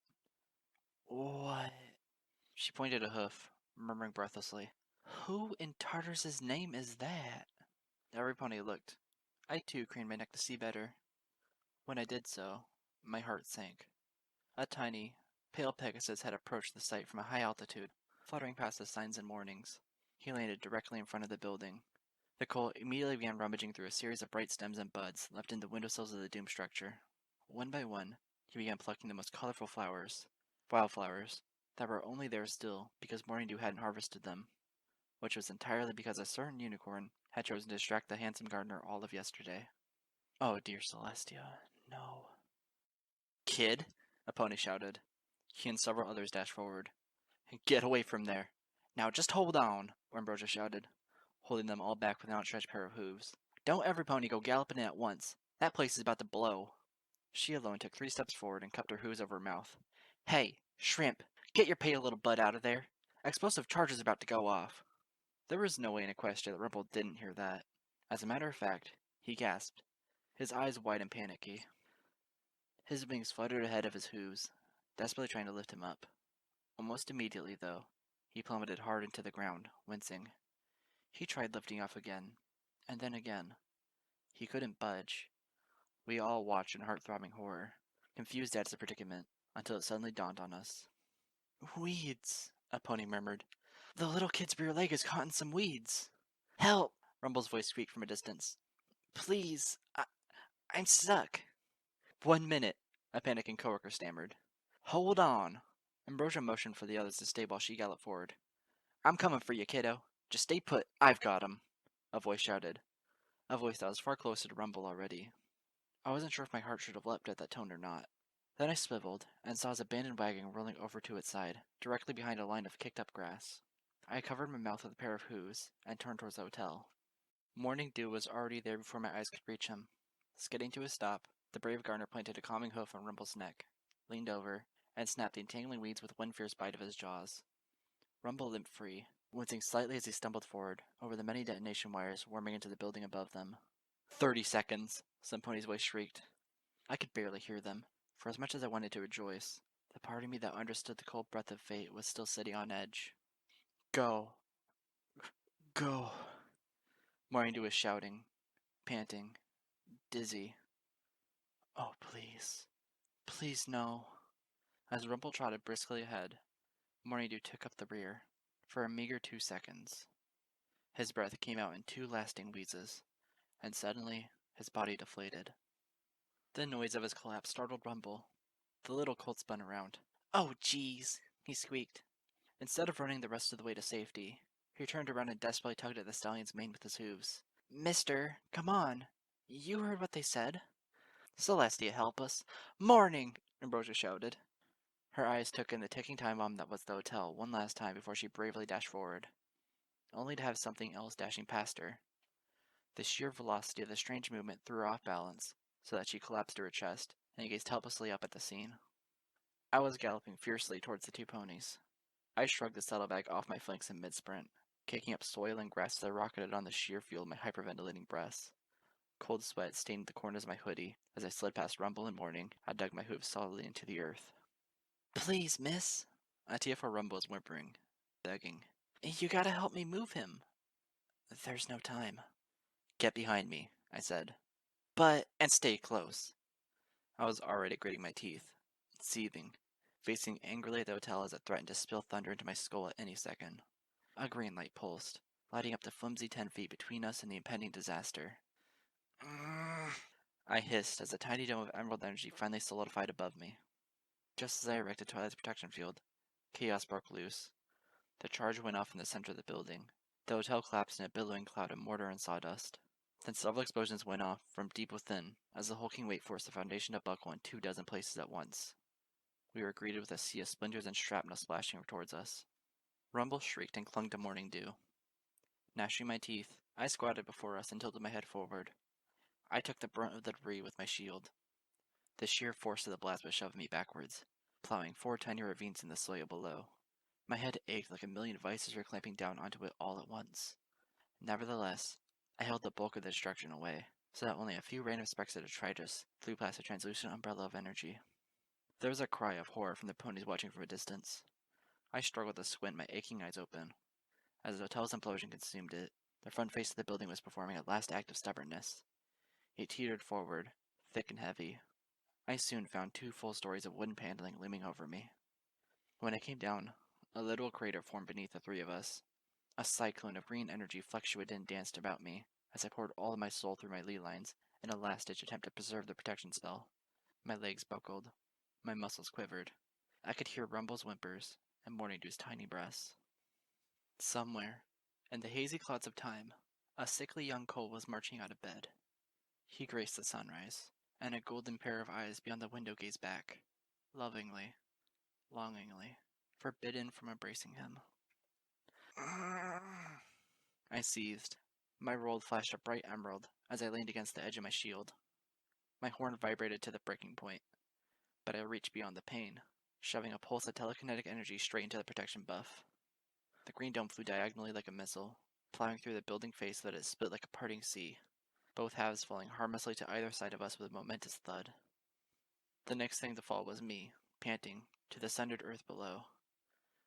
What? She pointed a hoof, murmuring breathlessly. Who in Tartarus' name is that? Every pony looked. I too craned my neck to see better. When I did so, my heart sank. A tiny, pale Pegasus had approached the site from a high altitude, fluttering past the signs and warnings. He landed directly in front of the building. The colt immediately began rummaging through a series of bright stems and buds left in the windowsills of the doomed structure. One by one, he began plucking the most colorful flowers, wildflowers, that were only there still because Morning Dew hadn't harvested them, which was entirely because a certain unicorn had chosen to distract the handsome gardener all of yesterday. Oh, dear Celestia, no. Kid, a pony shouted. He and several others dashed forward. Get away from there. Now just hold on, Ambrosia shouted, holding them all back with an outstretched pair of hooves. Don't every pony go galloping in at once. That place is about to blow. She alone took 3 steps forward and cupped her hooves over her mouth. Hey, Shrimp, get your pale little butt out of there. Explosive charge is about to go off. There was no way in Equestria that Rumple didn't hear that. As a matter of fact, he gasped, his eyes wide and panicky. His wings fluttered ahead of his hooves, desperately trying to lift him up. Almost immediately, though, he plummeted hard into the ground, wincing. He tried lifting off again, and then again. He couldn't budge. We all watched in heart-throbbing horror, confused at his predicament, until it suddenly dawned on us. Weeds, a pony murmured. The little kid's rear leg is caught in some weeds. Help! Rumble's voice squeaked from a distance. Please, I'm stuck. 1 minute, a panicking coworker stammered. Hold on. Ambrosia motioned for the others to stay while she galloped forward. I'm coming for you, kiddo. Just stay put. I've got him, a voice shouted. A voice that was far closer to Rumble already. I wasn't sure if my heart should have leapt at that tone or not. Then I swiveled and saw his abandoned wagon rolling over to its side, directly behind a line of kicked-up grass. I covered my mouth with a pair of hooves and turned towards the hotel. Morning Dew was already there before my eyes could reach him. Skidding to a stop, the brave gardener planted a calming hoof on Rumble's neck, leaned over, and snapped the entangling weeds with one fierce bite of his jaws. Rumble limped free, wincing slightly as he stumbled forward over the many detonation wires warming into the building above them. 30 seconds, some pony's voice shrieked. I could barely hear them, for as much as I wanted to rejoice, the part of me that understood the cold breath of fate was still sitting on edge. Go. Go. Morning was shouting, panting, dizzy. Oh, please. Please, no. As Rumple trotted briskly ahead, Morning Dew took up the rear, for a meager 2 seconds. His breath came out in 2 lasting wheezes, and suddenly his body deflated. The noise of his collapse startled Rumble. The little colt spun around. Oh, jeez, he squeaked. Instead of running the rest of the way to safety, he turned around and desperately tugged at the stallion's mane with his hooves. Mister, come on. You heard what they said. Celestia, help us. Morning, Ambrosia shouted. Her eyes took in the ticking time bomb that was the hotel one last time before she bravely dashed forward, only to have something else dashing past her. The sheer velocity of the strange movement threw her off balance, so that she collapsed to her chest and gazed helplessly up at the scene. I was galloping fiercely towards the 2 ponies. I shrugged the saddlebag off my flanks in mid-sprint, kicking up soil and grass as I rocketed on the sheer fuel of my hyperventilating breaths. Cold sweat stained the corners of my hoodie as I slid past Rumble and Morning. I dug my hooves solidly into the earth. Please, miss. Atifa Rumble was whimpering, begging. You gotta help me move him. There's no time. Get behind me, I said. And stay close. I was already gritting my teeth, seething, facing angrily at the hotel as it threatened to spill thunder into my skull at any second. A green light pulsed, lighting up the flimsy 10 feet between us and the impending disaster. I hissed as a tiny dome of emerald energy finally solidified above me. Just as I erected Twilight's protection field, chaos broke loose. The charge went off in the center of the building. The hotel collapsed in a billowing cloud of mortar and sawdust. Then several explosions went off from deep within as the hulking weight forced the foundation to buckle in 24 places at once. We were greeted with a sea of splinters and shrapnel splashing towards us. Rumble shrieked and clung to Morning Dew. Gnashing my teeth, I squatted before us and tilted my head forward. I took the brunt of the debris with my shield. The sheer force of the blast would shove me backwards, plowing 4 tiny ravines in the soil below. My head ached like a million vices were clamping down onto it all at once. Nevertheless, I held the bulk of the destruction away, so that only a few random specks of detritus flew past a translucent umbrella of energy. There was a cry of horror from the ponies watching from a distance. I struggled to squint my aching eyes open. As the hotel's implosion consumed it, the front face of the building was performing a last act of stubbornness. It teetered forward, thick and heavy. I soon found 2 full stories of wooden paneling looming over me. When I came down, a little crater formed beneath the 3 of us. A cyclone of green energy fluctuated and danced about me as I poured all of my soul through my lee lines in a last-ditch attempt to preserve the protection spell. My legs buckled. My muscles quivered. I could hear Rumble's whimpers and Morning Dew's tiny breaths. Somewhere, in the hazy clouds of time, a sickly young colt was marching out of bed. He graced the sunrise, and a golden pair of eyes beyond the window gazed back, lovingly, longingly, forbidden from embracing him. I seethed. My roll flashed a bright emerald as I leaned against the edge of my shield. My horn vibrated to the breaking point, but I reached beyond the pain, shoving a pulse of telekinetic energy straight into the protection buff. The green dome flew diagonally like a missile, plowing through the building face so that it split like a parting sea, both halves falling harmlessly to either side of us with a momentous thud. The next thing to fall was me, panting, to the sundered earth below.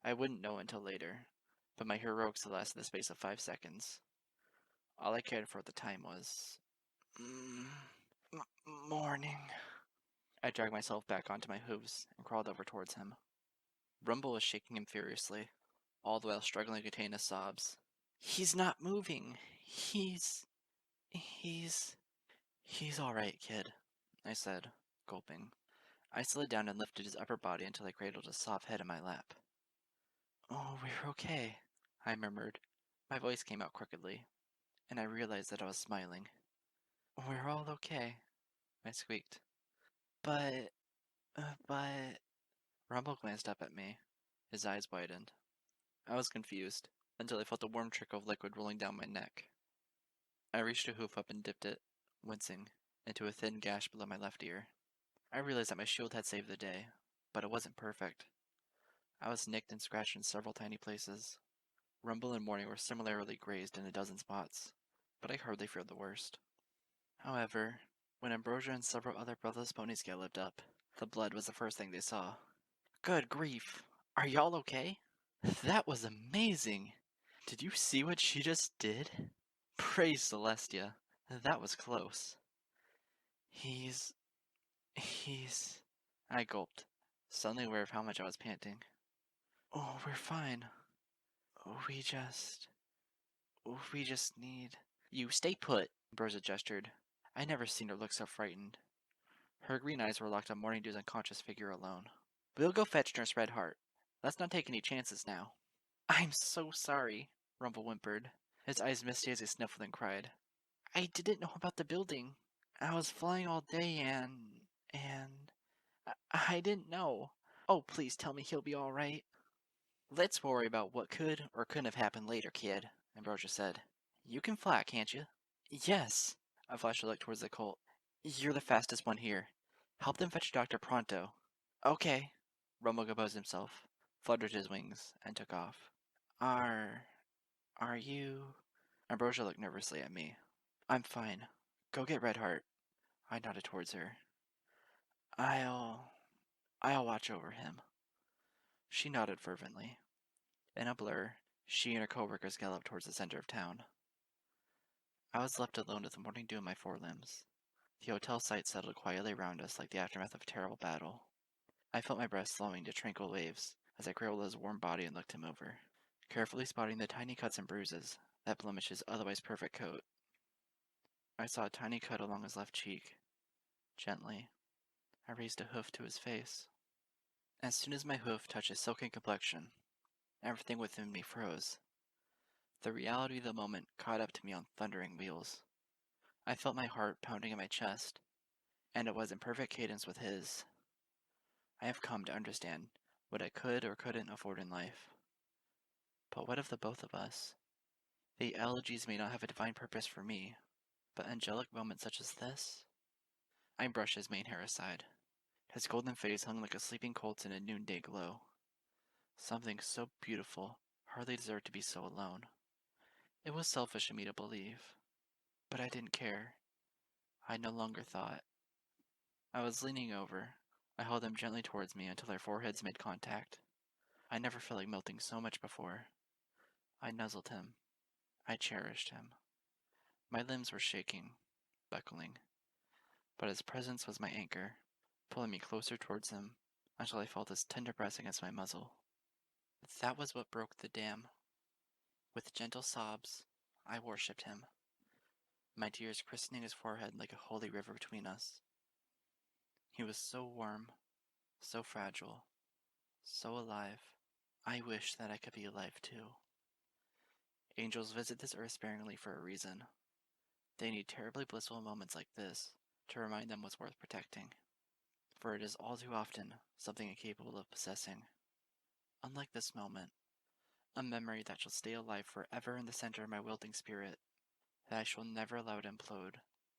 I wouldn't know until later, but my heroics had lasted the space of 5 seconds. All I cared for at the time was... morning. I dragged myself back onto my hooves and crawled over towards him. Rumble was shaking him furiously, all the while struggling to contain his sobs. He's not moving. He's all right, kid, I said, gulping. I slid down and lifted his upper body until I cradled his soft head in my lap. Oh, we're okay, I murmured. My voice came out crookedly, and I realized that I was smiling. We're all okay, I squeaked. But... Rumble glanced up at me. His eyes widened. I was confused, until I felt a warm trickle of liquid rolling down my neck. I reached a hoof up and dipped it, wincing, into a thin gash below my left ear. I realized that my shield had saved the day, but it wasn't perfect. I was nicked and scratched in several tiny places. Rumble and Morning were similarly grazed in a dozen spots, but I hardly feared the worst. However, when Ambrosia and several other breathless ponies galloped up, the blood was the first thing they saw. Good grief! Are y'all okay? That was amazing! Did you see what she just did? Praise Celestia. That was close. He's... I gulped, suddenly aware of how much I was panting. Oh, we're fine. We just need... You stay put, Ambrosia gestured. I never seen her look so frightened. Her green eyes were locked on Morning Dew's unconscious figure alone. We'll go fetch Nurse Redheart. Let's not take any chances now. I'm so sorry, Rumble whimpered, his eyes misty as he sniffled and cried. I didn't know about the building. I was flying all day and... I didn't know. Oh, please tell me he'll be alright. Let's worry about what could or couldn't have happened later, kid, Ambrosia said. You can fly, can't you? Yes. I flashed a look towards the Colt. You're the fastest one here. Help them fetch Dr. Pronto. Okay. Rumble composed himself, fluttered his wings, and took off. Are you... Ambrosia looked nervously at me. I'm fine. Go get Redheart. I nodded towards her. I'll watch over him. She nodded fervently. In a blur, she and her co-workers galloped towards the center of town. I was left alone with the Morning Dew in my forelimbs. The hotel site settled quietly around us like the aftermath of a terrible battle. I felt my breath slowing to tranquil waves as I cradled his warm body and looked him over, carefully spotting the tiny cuts and bruises that blemished his otherwise perfect coat. I saw a tiny cut along his left cheek. Gently, I raised a hoof to his face. As soon as my hoof touched his silken complexion, everything within me froze. The reality of the moment caught up to me on thundering wheels. I felt my heart pounding in my chest, and it was in perfect cadence with his. I have come to understand what I could or couldn't afford in life. But what of the both of us? The elegies may not have a divine purpose for me, but angelic moments such as this? I brushed his mane hair aside. His golden face hung like a sleeping colt's in a noonday glow. Something so beautiful hardly deserved to be so alone. It was selfish of me to believe, but I didn't care. I no longer thought. I was leaning over. I held him gently towards me until our foreheads made contact. I never felt like melting so much before. I nuzzled him. I cherished him. My limbs were shaking, buckling, but his presence was my anchor, pulling me closer towards him until I felt his tender breast against my muzzle. That was what broke the dam. With gentle sobs, I worshipped him, my tears christening his forehead like a holy river between us. He was so warm, so fragile, so alive. I wish that I could be alive too. Angels visit this earth sparingly for a reason. They need terribly blissful moments like this to remind them what's worth protecting, for it is all too often something incapable of possessing. Unlike this moment, a memory that shall stay alive forever in the center of my wilting spirit, that I shall never allow to implode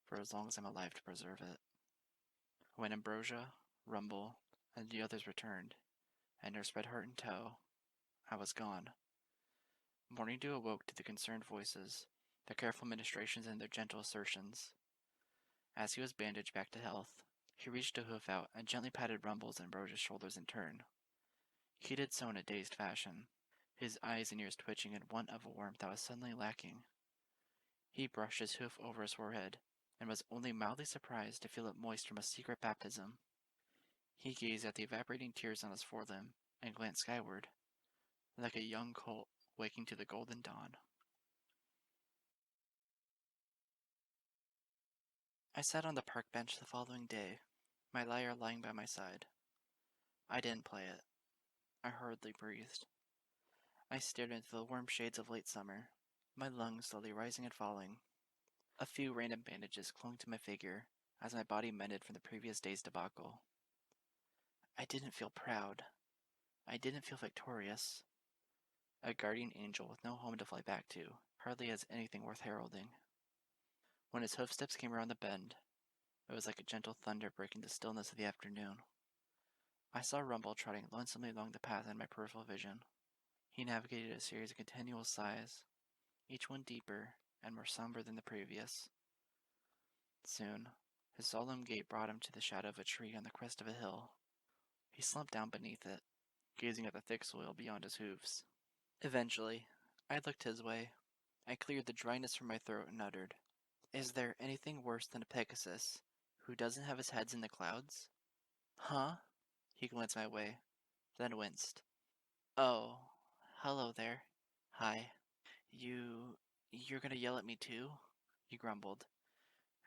for as long as I'm alive to preserve it. When Ambrosia, Rumble, and the others returned, and Nurse Redheart in tow, I was gone. Morning Dew awoke to the concerned voices, their careful ministrations and their gentle assertions. As he was bandaged back to health, he reached a hoof out and gently patted Rumble's and Ambrosia's shoulders in turn. He did so in a dazed fashion, his eyes and ears twitching in want of a warmth that was suddenly lacking. He brushed his hoof over his forehead, and was only mildly surprised to feel it moist from a secret baptism. He gazed at the evaporating tears on his forelimb, and glanced skyward, like a young colt waking to the golden dawn. I sat on the park bench the following day, my lyre lying by my side. I didn't play it. I hurriedly breathed. I stared into the warm shades of late summer, my lungs slowly rising and falling. A few random bandages clung to my figure as my body mended from the previous day's debacle. I didn't feel proud. I didn't feel victorious. A guardian angel with no home to fly back to hardly has anything worth heralding. When his hoofsteps came around the bend, it was like a gentle thunder breaking the stillness of the afternoon. I saw Rumble trotting lonesomely along the path in my peripheral vision. He navigated a series of continual sighs, each one deeper and more somber than the previous. Soon, his solemn gait brought him to the shadow of a tree on the crest of a hill. He slumped down beneath it, gazing at the thick soil beyond his hooves. Eventually, I looked his way. I cleared the dryness from my throat and uttered, "Is there anything worse than a Pegasus who doesn't have his heads in the clouds?" "Huh?" He glanced my way, then winced. "Oh, hello there. Hi. You're gonna yell at me too?" He grumbled.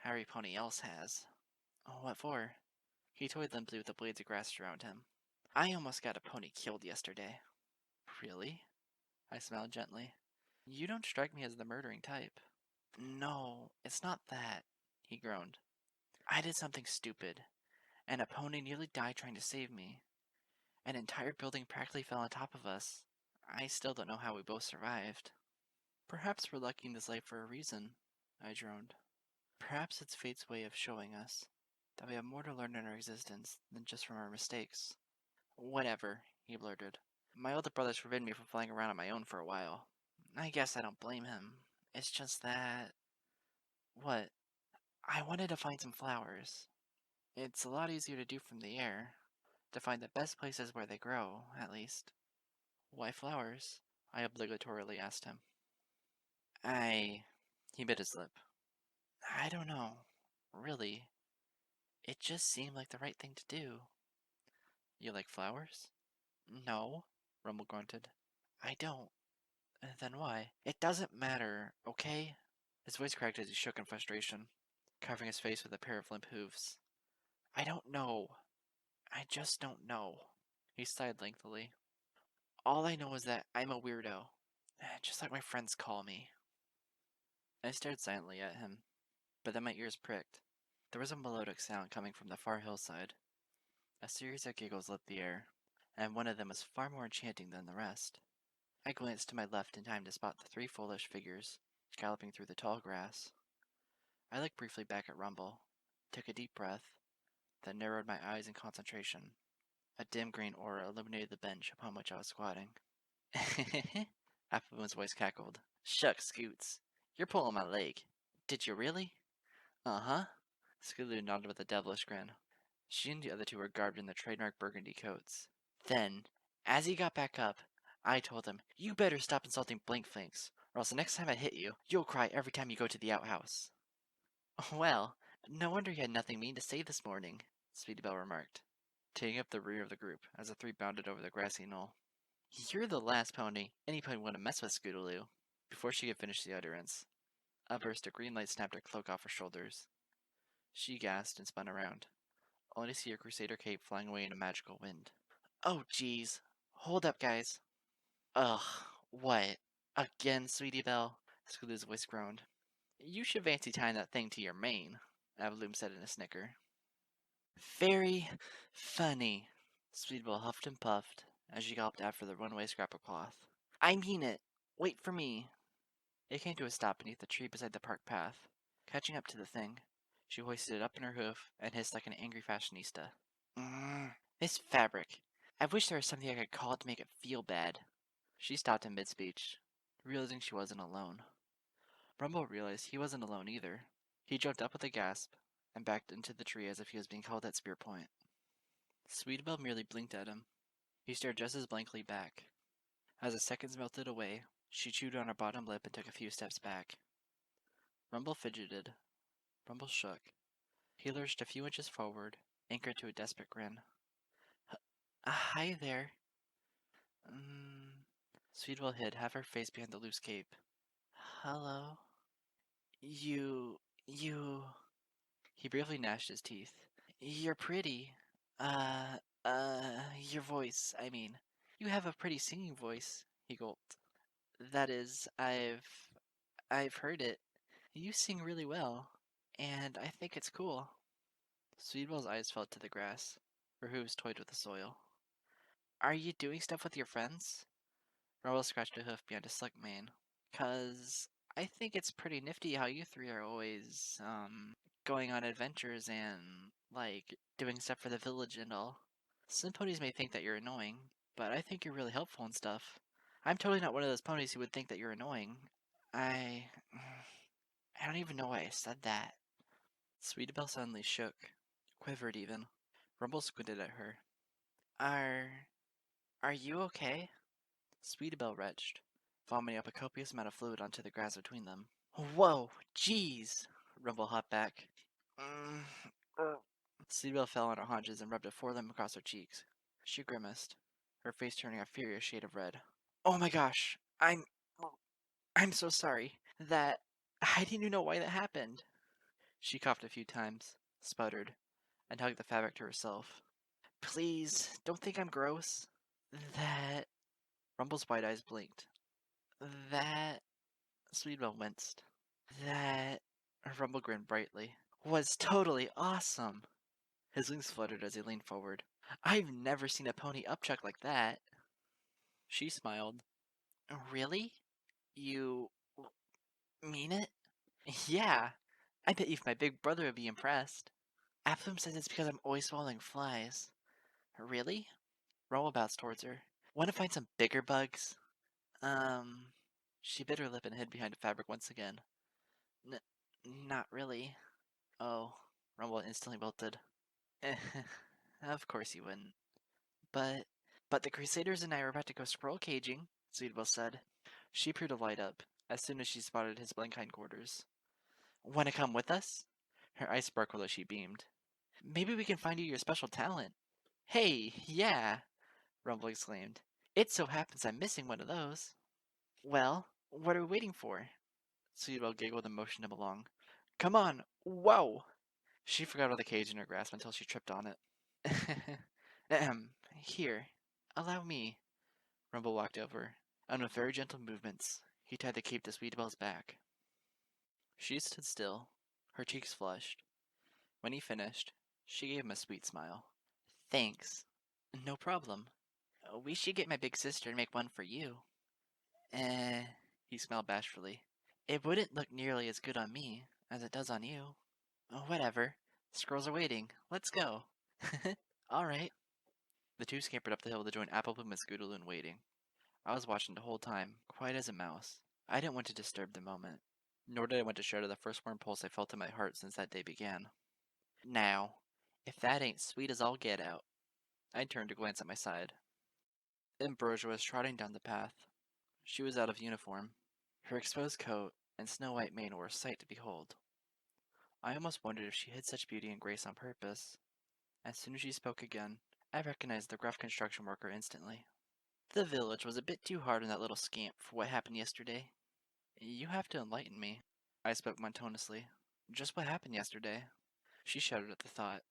"Everypony else has." "Oh, what for?" He toyed limply with the blades of grass around him. "I almost got a pony killed yesterday." "Really?" I smiled gently. "You don't strike me as the murdering type." "No, it's not that," he groaned. "I did something stupid, and a pony nearly died trying to save me. An entire building practically fell on top of us. I still don't know how we both survived." "Perhaps we're lucky in this life for a reason," I droned. "Perhaps it's fate's way of showing us that we have more to learn in our existence than just from our mistakes." "Whatever," he blurted. "My older brother's forbidden me from flying around on my own for a while. I guess I don't blame him. It's just that..." "What?" "I wanted to find some flowers. It's a lot easier to do from the air. To find the best places where they grow, at least." "Why flowers?" I obligatorily asked him. He bit his lip. "I don't know. Really. It just seemed like the right thing to do." "You like flowers?" "No," Rumble grunted. "I don't." "Then why?" "It doesn't matter, okay?" His voice cracked as he shook in frustration, covering his face with a pair of limp hooves. "I don't know. I just don't know." He sighed lengthily. "All I know is that I'm a weirdo, just like my friends call me." I stared silently at him, but then my ears pricked. There was a melodic sound coming from the far hillside. A series of giggles lit the air, and one of them was far more enchanting than the rest. I glanced to my left in time to spot the three foolish figures galloping through the tall grass. I looked briefly back at Rumble, took a deep breath, then narrowed my eyes in concentration. A dim green aura illuminated the bench upon which I was squatting. Applemoon's voice cackled. "Shucks, Scoots. You're pulling my leg. Did you really?" "Uh-huh." Scootaloo nodded with a devilish grin. She and the other two were garbed in their trademark burgundy coats. "Then, as he got back up, I told him, 'You better stop insulting Blankfanks, or else the next time I hit you, you'll cry every time you go to the outhouse.'" "Well, no wonder you had nothing mean to say this morning," Sweetybelle remarked, taking up the rear of the group as the three bounded over the grassy knoll. "You're the last pony anybody would want to mess with, Scootaloo." Before she could finish the utterance, a burst of green light snapped her cloak off her shoulders. She gasped and spun around, only to see her crusader cape flying away in a magical wind. "Oh, geez. Hold up, guys." "Ugh, what? Again, Sweetybelle?" Scootaloo's voice groaned. "You should fancy tying that thing to your mane," Avaloom said in a snicker. "Very funny," Sweetybelle huffed and puffed as she galloped after the runaway scrap of cloth. "I mean it. Wait for me." It came to a stop beneath the tree beside the park path. Catching up to the thing, she hoisted it up in her hoof and hissed like an angry fashionista. This fabric. I wish there was something I could call it to make it feel bad." She stopped in mid-speech, realizing she wasn't alone. Rumble realized he wasn't alone either. He jumped up with a gasp and backed into the tree as if he was being held at spear point. Sweetybelle merely blinked at him. He stared just as blankly back. As the seconds melted away, she chewed on her bottom lip and took a few steps back. Rumble fidgeted. Rumble shook. He lurched a few inches forward, anchored to a desperate grin. Hi there." Sweetybelle hid half her face behind the loose cape. "Hello." You... He briefly gnashed his teeth. "You're pretty. Uh, your voice, I mean. You have a pretty singing voice," he gulped. "That is, I've heard it. You sing really well, and I think it's cool." Sweetbell's eyes fell to the grass. Her hooves toyed with the soil. "Are you doing stuff with your friends?" Rumble scratched a hoof behind a slick mane. "'Cause I think it's pretty nifty how you three are always, going on adventures and, like, doing stuff for the village and all. Some ponies may think that you're annoying, but I think you're really helpful and stuff. I'm totally not one of those ponies who would think that you're annoying. I don't even know why I said that." Sweetbelle suddenly shook, quivered even. Rumble squinted at her. Are you okay? Sweetbelle retched, vomiting up a copious amount of fluid onto the grass between them. Whoa, jeez! Rumble hopped back. Sweetbelle fell on her haunches and rubbed a forelimb across her cheeks. She grimaced, her face turning a furious shade of red. Oh my gosh, I'm so sorry. I didn't even know why that happened. She coughed a few times, sputtered, and hugged the fabric to herself. Please, don't think I'm gross. That... Rumble's white eyes blinked. That... Sweetbelle winced. That... Rumble grinned brightly. Was totally awesome. His wings fluttered as he leaned forward. I've never seen a pony upchuck like that. She smiled. Really? You... mean it? Yeah. I bet if my big brother would be impressed. Aploom says it's because I'm always swallowing flies. Really? Rumble bounced towards her. Want to find some bigger bugs? She bit her lip and hid behind a fabric once again. Not really. Oh, Rumble instantly wilted. Of course you wouldn't. But the Crusaders and I are about to go squirrel caging, Sweetbelle said. She appeared to light up as soon as she spotted his blank hindquarters. Want to come with us? Her eyes sparkled as she beamed. Maybe we can find you your special talent. Hey, yeah, Rumble exclaimed. It so happens I'm missing one of those. Well, what are we waiting for? Sweetbelle giggled and motioned him along. Come on, whoa! She forgot all the cage in her grasp until she tripped on it. Here, allow me. Rumble walked over, and with very gentle movements, he tied the cape to Sweetbelle's back. She stood still, her cheeks flushed. When he finished, she gave him a sweet smile. Thanks. No problem. We should get my big sister and make one for you. He smiled bashfully. It wouldn't look nearly as good on me as it does on you. Oh, whatever. Squirrels are waiting. Let's go. Alright. The two scampered up the hill to join Applebloom and Scootaloo in waiting. I was watching the whole time, quiet as a mouse. I didn't want to disturb the moment, nor did I want to shudder the first warm pulse I felt in my heart since that day began. Now, if that ain't sweet as all get out. I turned to glance at my side. Ambrosia was trotting down the path. She was out of uniform. Her exposed coat and snow-white mane were a sight to behold. I almost wondered if she hid such beauty and grace on purpose. As soon as she spoke again, I recognized the gruff construction worker instantly. The village was a bit too hard on that little scamp for what happened yesterday. You have to enlighten me. I spoke monotonously. Just what happened yesterday? She shuddered at the thought.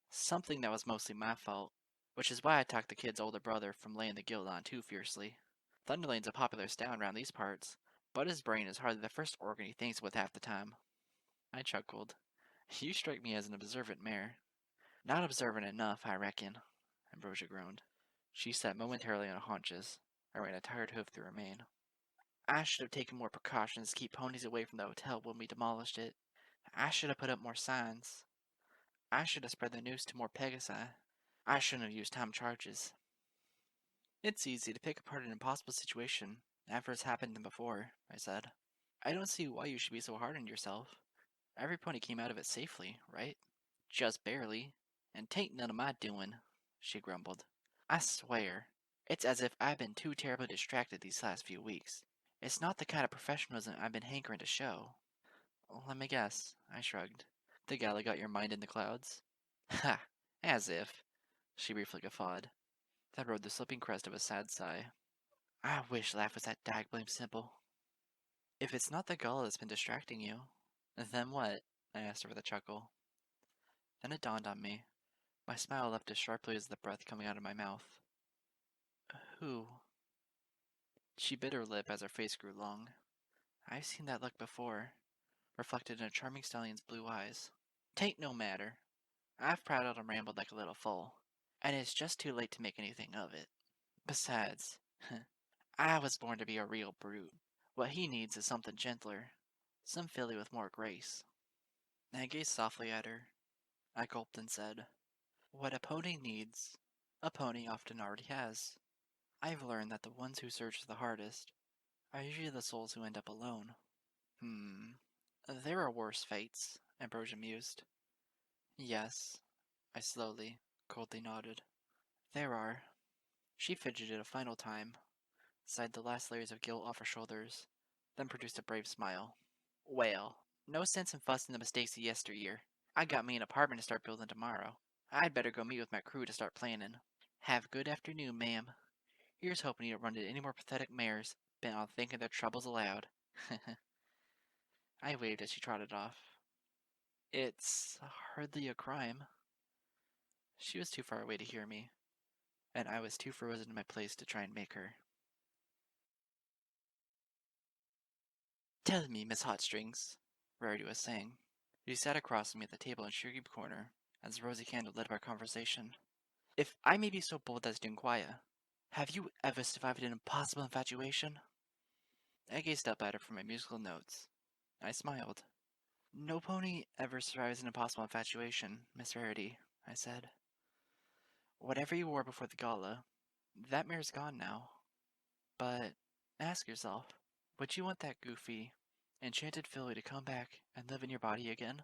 Something that was mostly my fault, which is why I talked the kid's older brother from laying the guilt on too fiercely. Thunderlane's a popular stallion around these parts, but his brain is hardly the first organ he thinks with half the time. I chuckled. You strike me as an observant mare. Not observant enough, I reckon, Ambrosia groaned. She sat momentarily on her haunches. I ran a tired hoof through her mane. I should have taken more precautions to keep ponies away from the hotel when we demolished it. I should have put up more signs. I should have spread the news to more Pegasi. I shouldn't have used time charges. It's easy to pick apart an impossible situation after it's happened before, I said. I don't see why you should be so hard on yourself. Everypony came out of it safely, right? Just barely. And 'tain't none of my doing, she grumbled. I swear, it's as if I've been too terribly distracted these last few weeks. It's not the kind of professionalism I've been hankering to show. Let me guess, I shrugged. The gala got your mind in the clouds? Ha! As if, she briefly guffawed. That rode the slipping crest of a sad sigh. I wish life was that dag-blame simple. If it's not the gala that's been distracting you, then what? I asked her with a chuckle. Then it dawned on me. My smile left as sharply as the breath coming out of my mouth. Who? She bit her lip as her face grew long. I've seen that look before, reflected in a charming stallion's blue eyes. 'Tain't no matter. I've prattled and rambled like a little fool, and it's just too late to make anything of it. Besides, I was born to be a real brute. What he needs is something gentler, some filly with more grace. I gazed softly at her. I gulped and said, What a pony needs, a pony often already has. I've learned that the ones who search the hardest are usually the souls who end up alone. There are worse fates, Ambrosia mused. Yes, I slowly, coldly nodded. There are. She fidgeted a final time, sighed the last layers of guilt off her shoulders, then produced a brave smile. Well, no sense in fussing the mistakes of yesteryear. I got me an apartment to start building tomorrow. I'd better go meet with my crew to start planning. Have a good afternoon, ma'am. Here's hoping you don't run into any more pathetic mares bent on thinking their troubles aloud. I waved as she trotted off. It's hardly a crime. She was too far away to hear me, and I was too frozen in my place to try and make her. Tell me, Miss Hotstrings, Rarity was saying. She sat across from me at the table in Sugarcube Corner, as the rosy candle led our conversation. If I may be so bold as to inquire, have you ever survived an impossible infatuation? I gazed up at her from my musical notes. I smiled. No pony ever survives an impossible infatuation, Miss Rarity, I said. Whatever you wore before the gala, that mare's gone now. But ask yourself, would you want that goofy, enchanted filly to come back and live in your body again?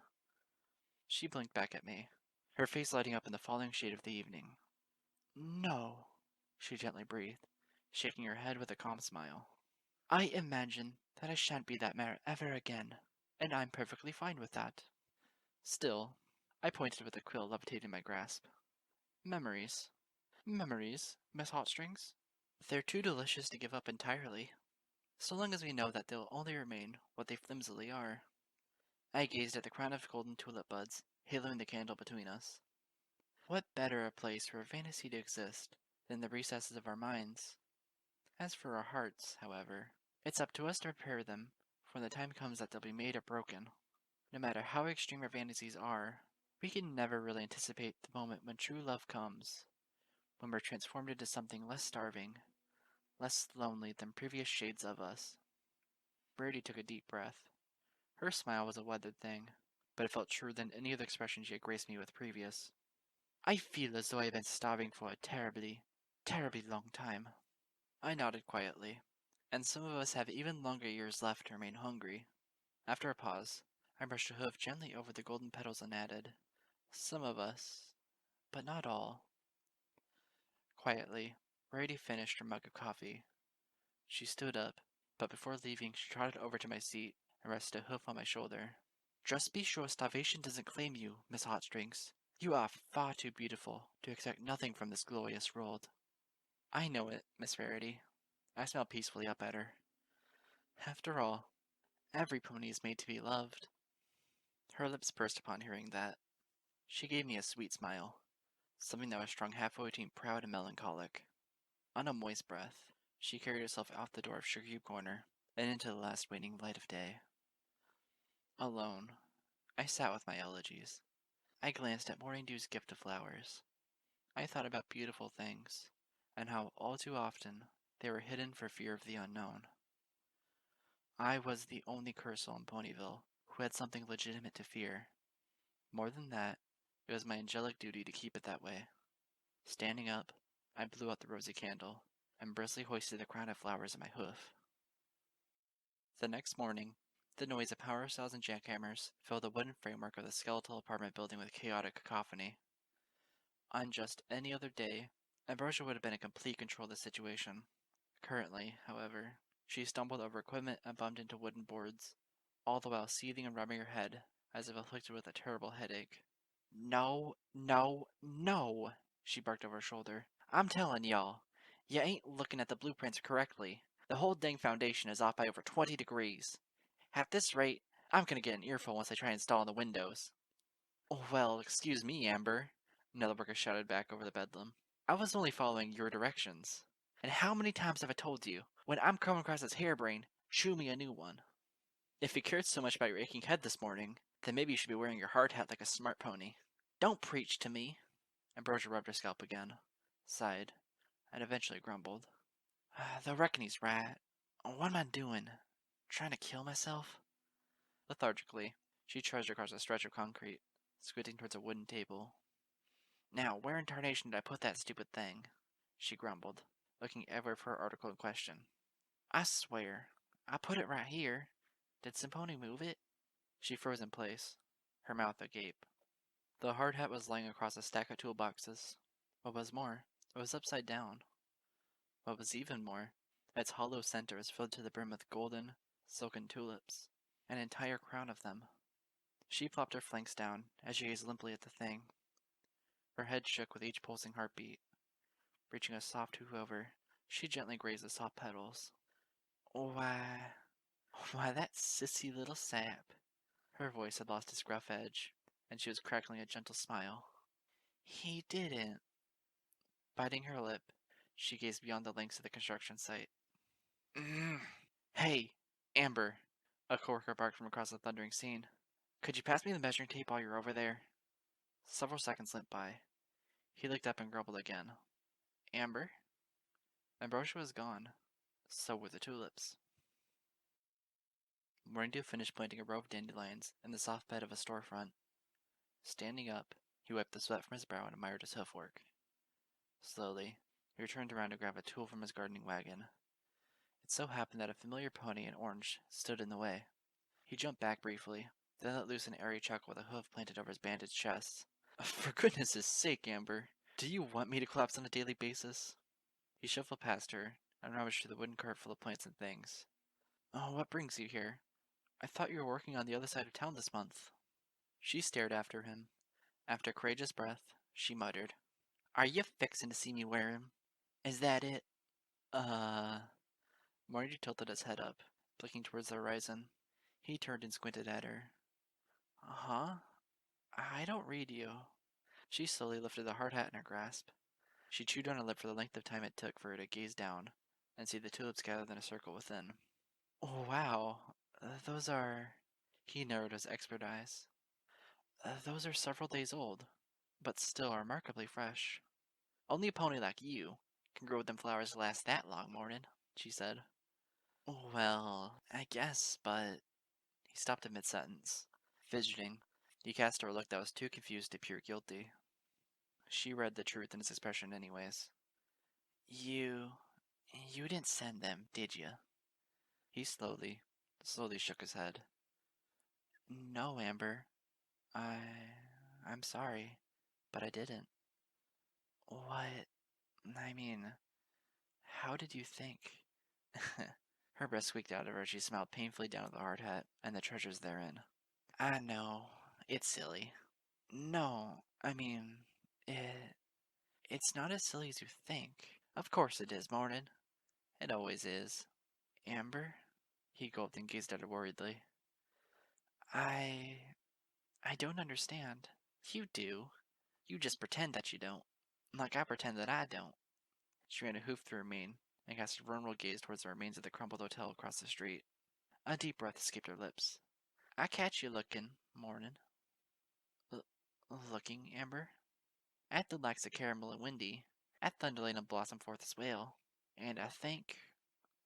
She blinked back at me, her face lighting up in the falling shade of the evening. No, she gently breathed, shaking her head with a calm smile. I imagine that I shan't be that mare ever again, and I'm perfectly fine with that. Still, I pointed with a quill levitating in my grasp. Memories. Memories, Miss Hotstrings? They're too delicious to give up entirely, so long as we know that they'll only remain what they flimsily are. I gazed at the crown of golden tulip buds, haloing the candle between us. What better a place for a fantasy to exist than the recesses of our minds? As for our hearts, however, it's up to us to prepare them for when the time comes that they'll be made or broken. No matter how extreme our fantasies are, we can never really anticipate the moment when true love comes, when we're transformed into something less starving, less lonely than previous shades of us. Brady took a deep breath. Her smile was a weathered thing, but it felt truer than any of the expressions she had graced me with previous. I feel as though I have been starving for a terribly, terribly long time. I nodded quietly, and some of us have even longer years left to remain hungry. After a pause, I brushed a hoof gently over the golden petals and added, Some of us, but not all. Quietly, Rarity finished her mug of coffee. She stood up, but before leaving she trotted over to my seat and rested a hoof on my shoulder. Just be sure starvation doesn't claim you, Miss Hotstrings. You are far too beautiful to expect nothing from this glorious world. I know it, Miss Rarity. I smiled peacefully up at her. After all, every pony is made to be loved. Her lips pursed upon hearing that. She gave me a sweet smile, something that was strung halfway between proud and melancholic. On a moist breath, she carried herself out the door of Sugarcube Corner and into the last waning light of day. Alone, I sat with my elegies. I glanced at Morning Dew's gift of flowers. I thought about beautiful things, and how all too often they were hidden for fear of the unknown. I was the only Cursor in Ponyville who had something legitimate to fear. More than that, it was my angelic duty to keep it that way. Standing up, I blew out the rosy candle, and briskly hoisted the crown of flowers at my hoof. The next morning, the noise of power saws and jackhammers filled the wooden framework of the skeletal apartment building with chaotic cacophony. On just any other day, Ambrosia would have been in complete control of the situation. Currently, however, she stumbled over equipment and bumped into wooden boards, all the while seething and rubbing her head as if afflicted with a terrible headache. No, no, no, she barked over her shoulder. I'm telling y'all, you ain't looking at the blueprints correctly. The whole dang foundation is off by over 20 degrees. At this rate, I'm gonna get an earful once I try installing the windows. Oh, well, excuse me, Amber, another worker shouted back over the bedlam. I was only following your directions. And how many times have I told you, when I'm coming across this harebrain, chew me a new one? If you cared so much about your aching head this morning, then maybe you should be wearing your hard hat like a smart pony. Don't preach to me. Ambrosia rubbed her scalp again, sighed, and eventually grumbled. The reckoning's right. What am I doing? Trying to kill myself? Lethargically, she trudged across a stretch of concrete, squinting towards a wooden table. Now, where in tarnation did I put that stupid thing? She grumbled, looking everywhere for her article in question. I swear, I put it right here. Did Simponi move it? She froze in place. her mouth agape. The hard hat was lying across a stack of toolboxes. What was more, it was upside down. What was even more, its hollow center was filled to the brim with golden, silken tulips, an entire crown of them. She flopped her flanks down as she gazed limply at the thing. Her head shook with each pulsing heartbeat. Reaching a soft hoof over, she gently grazed the soft petals. Why, that sissy little sap. Her voice had lost its gruff edge, and she was crackling a gentle smile. He didn't. Biting her lip, she gazed beyond the lengths of the construction site. Hey, Amber, a coworker barked from across the thundering scene. Could you pass me the measuring tape while you're over there? Several seconds went by. He looked up and grumbled again. Amber? Ambrosia was gone. So were the tulips. Morning Dew finished planting a row of dandelions in the soft bed of a storefront. Standing up, he wiped the sweat from his brow and admired his hoofwork. Slowly, he returned around to grab a tool from his gardening wagon. It so happened that a familiar pony in orange stood in the way. He jumped back briefly, then let loose an airy chuckle with a hoof planted over his bandaged chest. For goodness' sake, Amber, do you want me to collapse on a daily basis? He shuffled past her and rummaged through the wooden cart full of plants and things. Oh, what brings you here? I thought you were working on the other side of town this month. She stared after him. After a courageous breath, she muttered, Are you fixin' to see me wear him? Is that it? Marty tilted his head up, blinking towards the horizon. He turned and squinted at her. Huh? I don't read you. She slowly lifted the hard hat in her grasp. She chewed on her lip for the length of time it took for her to gaze down and see the tulips gathered in a circle within. Oh, wow. Those are... He narrowed his expert eyes. Those are several days old, but still remarkably fresh. Only a pony like you can grow them flowers to last that long, Mornin, she said. Well, I guess, but... He stopped mid-sentence. Fidgeting, he cast her a look that was too confused to appear guilty. She read the truth in his expression anyways. You didn't send them, did you? He slowly shook his head. No, Amber. I'm sorry, but I didn't. What? I mean, how did you think? Her breath squeaked out of her as she smiled painfully down at the hard hat and the treasures therein. I know, it's silly. No, I mean, it's not as silly as you think. Of course it is, Mornin. It always is. Amber? He gulped and gazed at her worriedly. I don't understand. You do. You just pretend that you don't. Like I pretend that I don't. She ran a hoof through her mane and cast a vulnerable gaze towards the remains of the crumbled hotel across the street. A deep breath escaped her lips. I catch you looking, Mornin. Looking, Amber? At the likes of Caramel and Windy, at Thunderlane and Blossom Forth as well. And I think...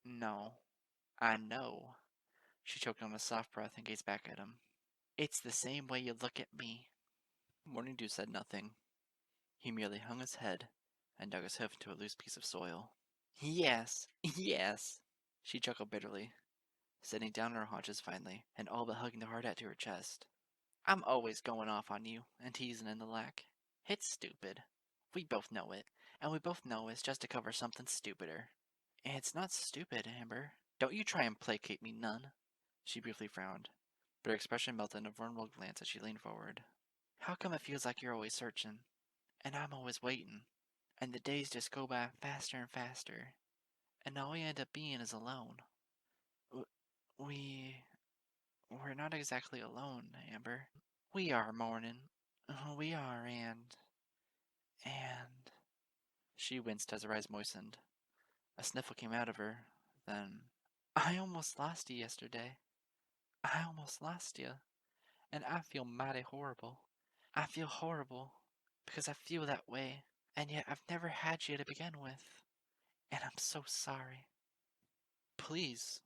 No. I know. She choked on a soft breath and gazed back at him. It's the same way you look at me. Morning Dew said nothing. He merely hung his head and dug his hoof into a loose piece of soil. Yes, yes, she chuckled bitterly, sitting down on her haunches finally, and all but hugging the hard hat to her chest. I'm always going off on you and teasing and the like. It's stupid. We both know it, and we both know it's just to cover something stupider. It's not stupid, Amber. Don't you try and placate me none. She briefly frowned, but her expression melted in a vulnerable glance as she leaned forward. How come it feels like you're always searching, and I'm always waiting, and the days just go by faster and faster, and all we end up being is alone? We're not exactly alone, Amber. We are, Mornin. We are, and... She winced as her eyes moistened. A sniffle came out of her, then... I almost lost you yesterday. I almost lost you, and I feel mighty horrible. I feel horrible because I feel that way, and yet I've never had you to begin with, and I'm so sorry. Please,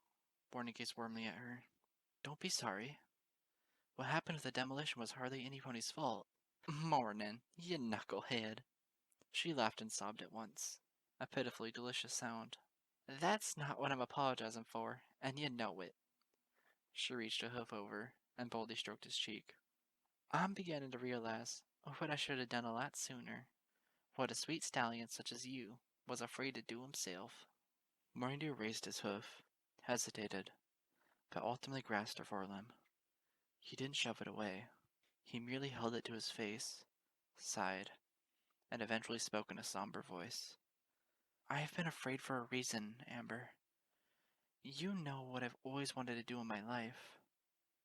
Borny gazed warmly at her. Don't be sorry. What happened with the demolition was hardly anybody's fault. Mornin', you knucklehead. She laughed and sobbed at once, a pitifully delicious sound. That's not what I'm apologizing for, and you know it. She reached a hoof over and boldly stroked his cheek. I'm beginning to realize what I should have done a lot sooner. What a sweet stallion such as you was afraid to do himself. Morning Dew raised his hoof, hesitated, but ultimately grasped her forelimb. He didn't shove it away. He merely held it to his face, sighed, and eventually spoke in a somber voice. I have been afraid for a reason, Amber. You know what I've always wanted to do in my life.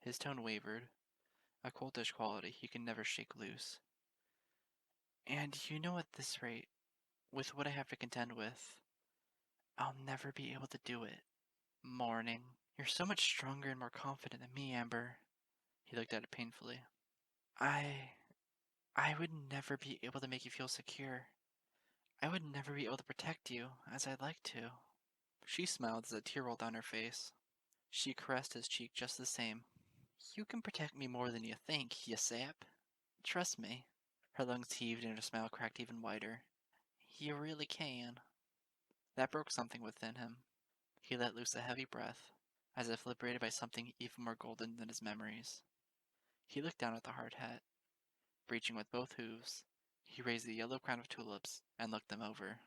His tone wavered, a coltish quality he could never shake loose. And you know at this rate, with what I have to contend with, I'll never be able to do it. Morning. You're so much stronger and more confident than me, Amber. He looked at it painfully. I would never be able to make you feel secure. I would never be able to protect you as I'd like to. She smiled as a tear rolled down her face. She caressed his cheek just the same. You can protect me more than you think, you sap. Trust me. Her lungs heaved and her smile cracked even wider. You really can. That broke something within him. He let loose a heavy breath, as if liberated by something even more golden than his memories. He looked down at the hard hat. Reaching with both hooves, he raised the yellow crown of tulips and looked them over.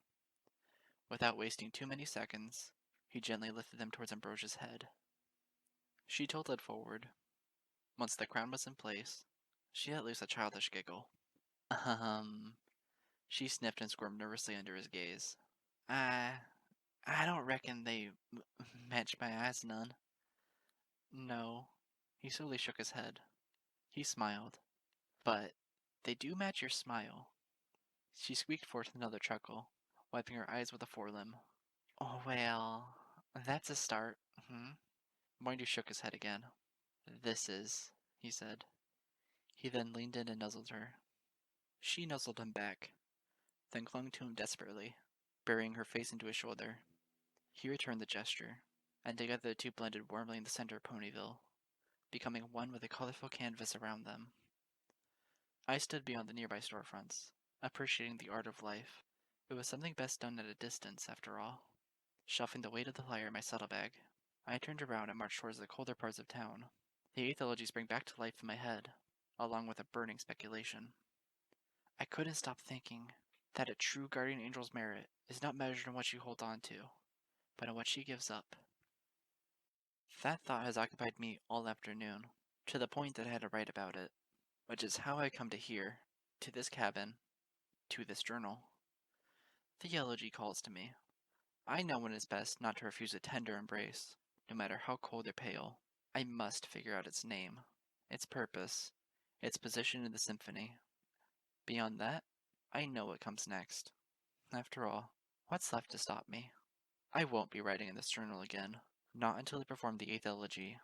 Without wasting too many seconds, he gently lifted them towards Ambrosia's head. She tilted forward. Once the crown was in place, she let loose a childish giggle. Um, she sniffed and squirmed nervously under his gaze. I don't reckon they match my eyes none. No. He slowly shook his head. He smiled. But they do match your smile. She squeaked forth another chuckle, wiping her eyes with a forelimb. Oh, well, that's a start. Moindu shook his head again. This is, he said. He then leaned in and nuzzled her. She nuzzled him back, then clung to him desperately, burying her face into his shoulder. He returned the gesture, and together the two blended warmly in the center of Ponyville, becoming one with a colorful canvas around them. I stood beyond the nearby storefronts, appreciating the art of life. It was something best done at a distance, after all. Shuffling the weight of the Lyra in my saddlebag, I turned around and marched towards the colder parts of town. The eighth elegy sprang back to life in my head, along with a burning speculation. I couldn't stop thinking that a true guardian angel's merit is not measured in what she holds on to, but in what she gives up. That thought has occupied me all afternoon, to the point that I had to write about it, which is how I come to here, to this cabin, to this journal. The elegy calls to me. I know when it's best not to refuse a tender embrace, no matter how cold or pale. I must figure out its name, its purpose, its position in the symphony. Beyond that, I know what comes next. After all, what's left to stop me? I won't be writing in this journal again. Not until I perform the eighth elegy.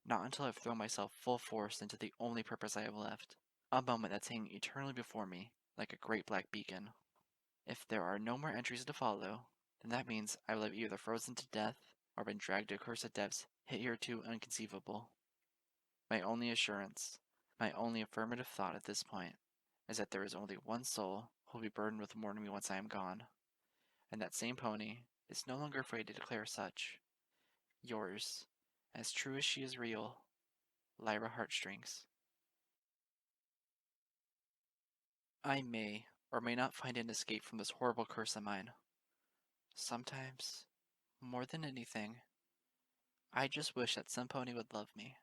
Not until I've thrown myself full force into the only purpose I have left. A moment that's hanging eternally before me, like a great black beacon. If there are no more entries to follow, then that means I will have either frozen to death or been dragged to accursed depths hitherto unconceivable. My only assurance, my only affirmative thought at this point, is that there is only one soul who will be burdened with mourning me once I am gone, and that same pony is no longer afraid to declare such. Yours, as true as she is real, Lyra Heartstrings. I may or may not find an escape from this horrible curse of mine. Sometimes, more than anything, I just wish that some pony would love me.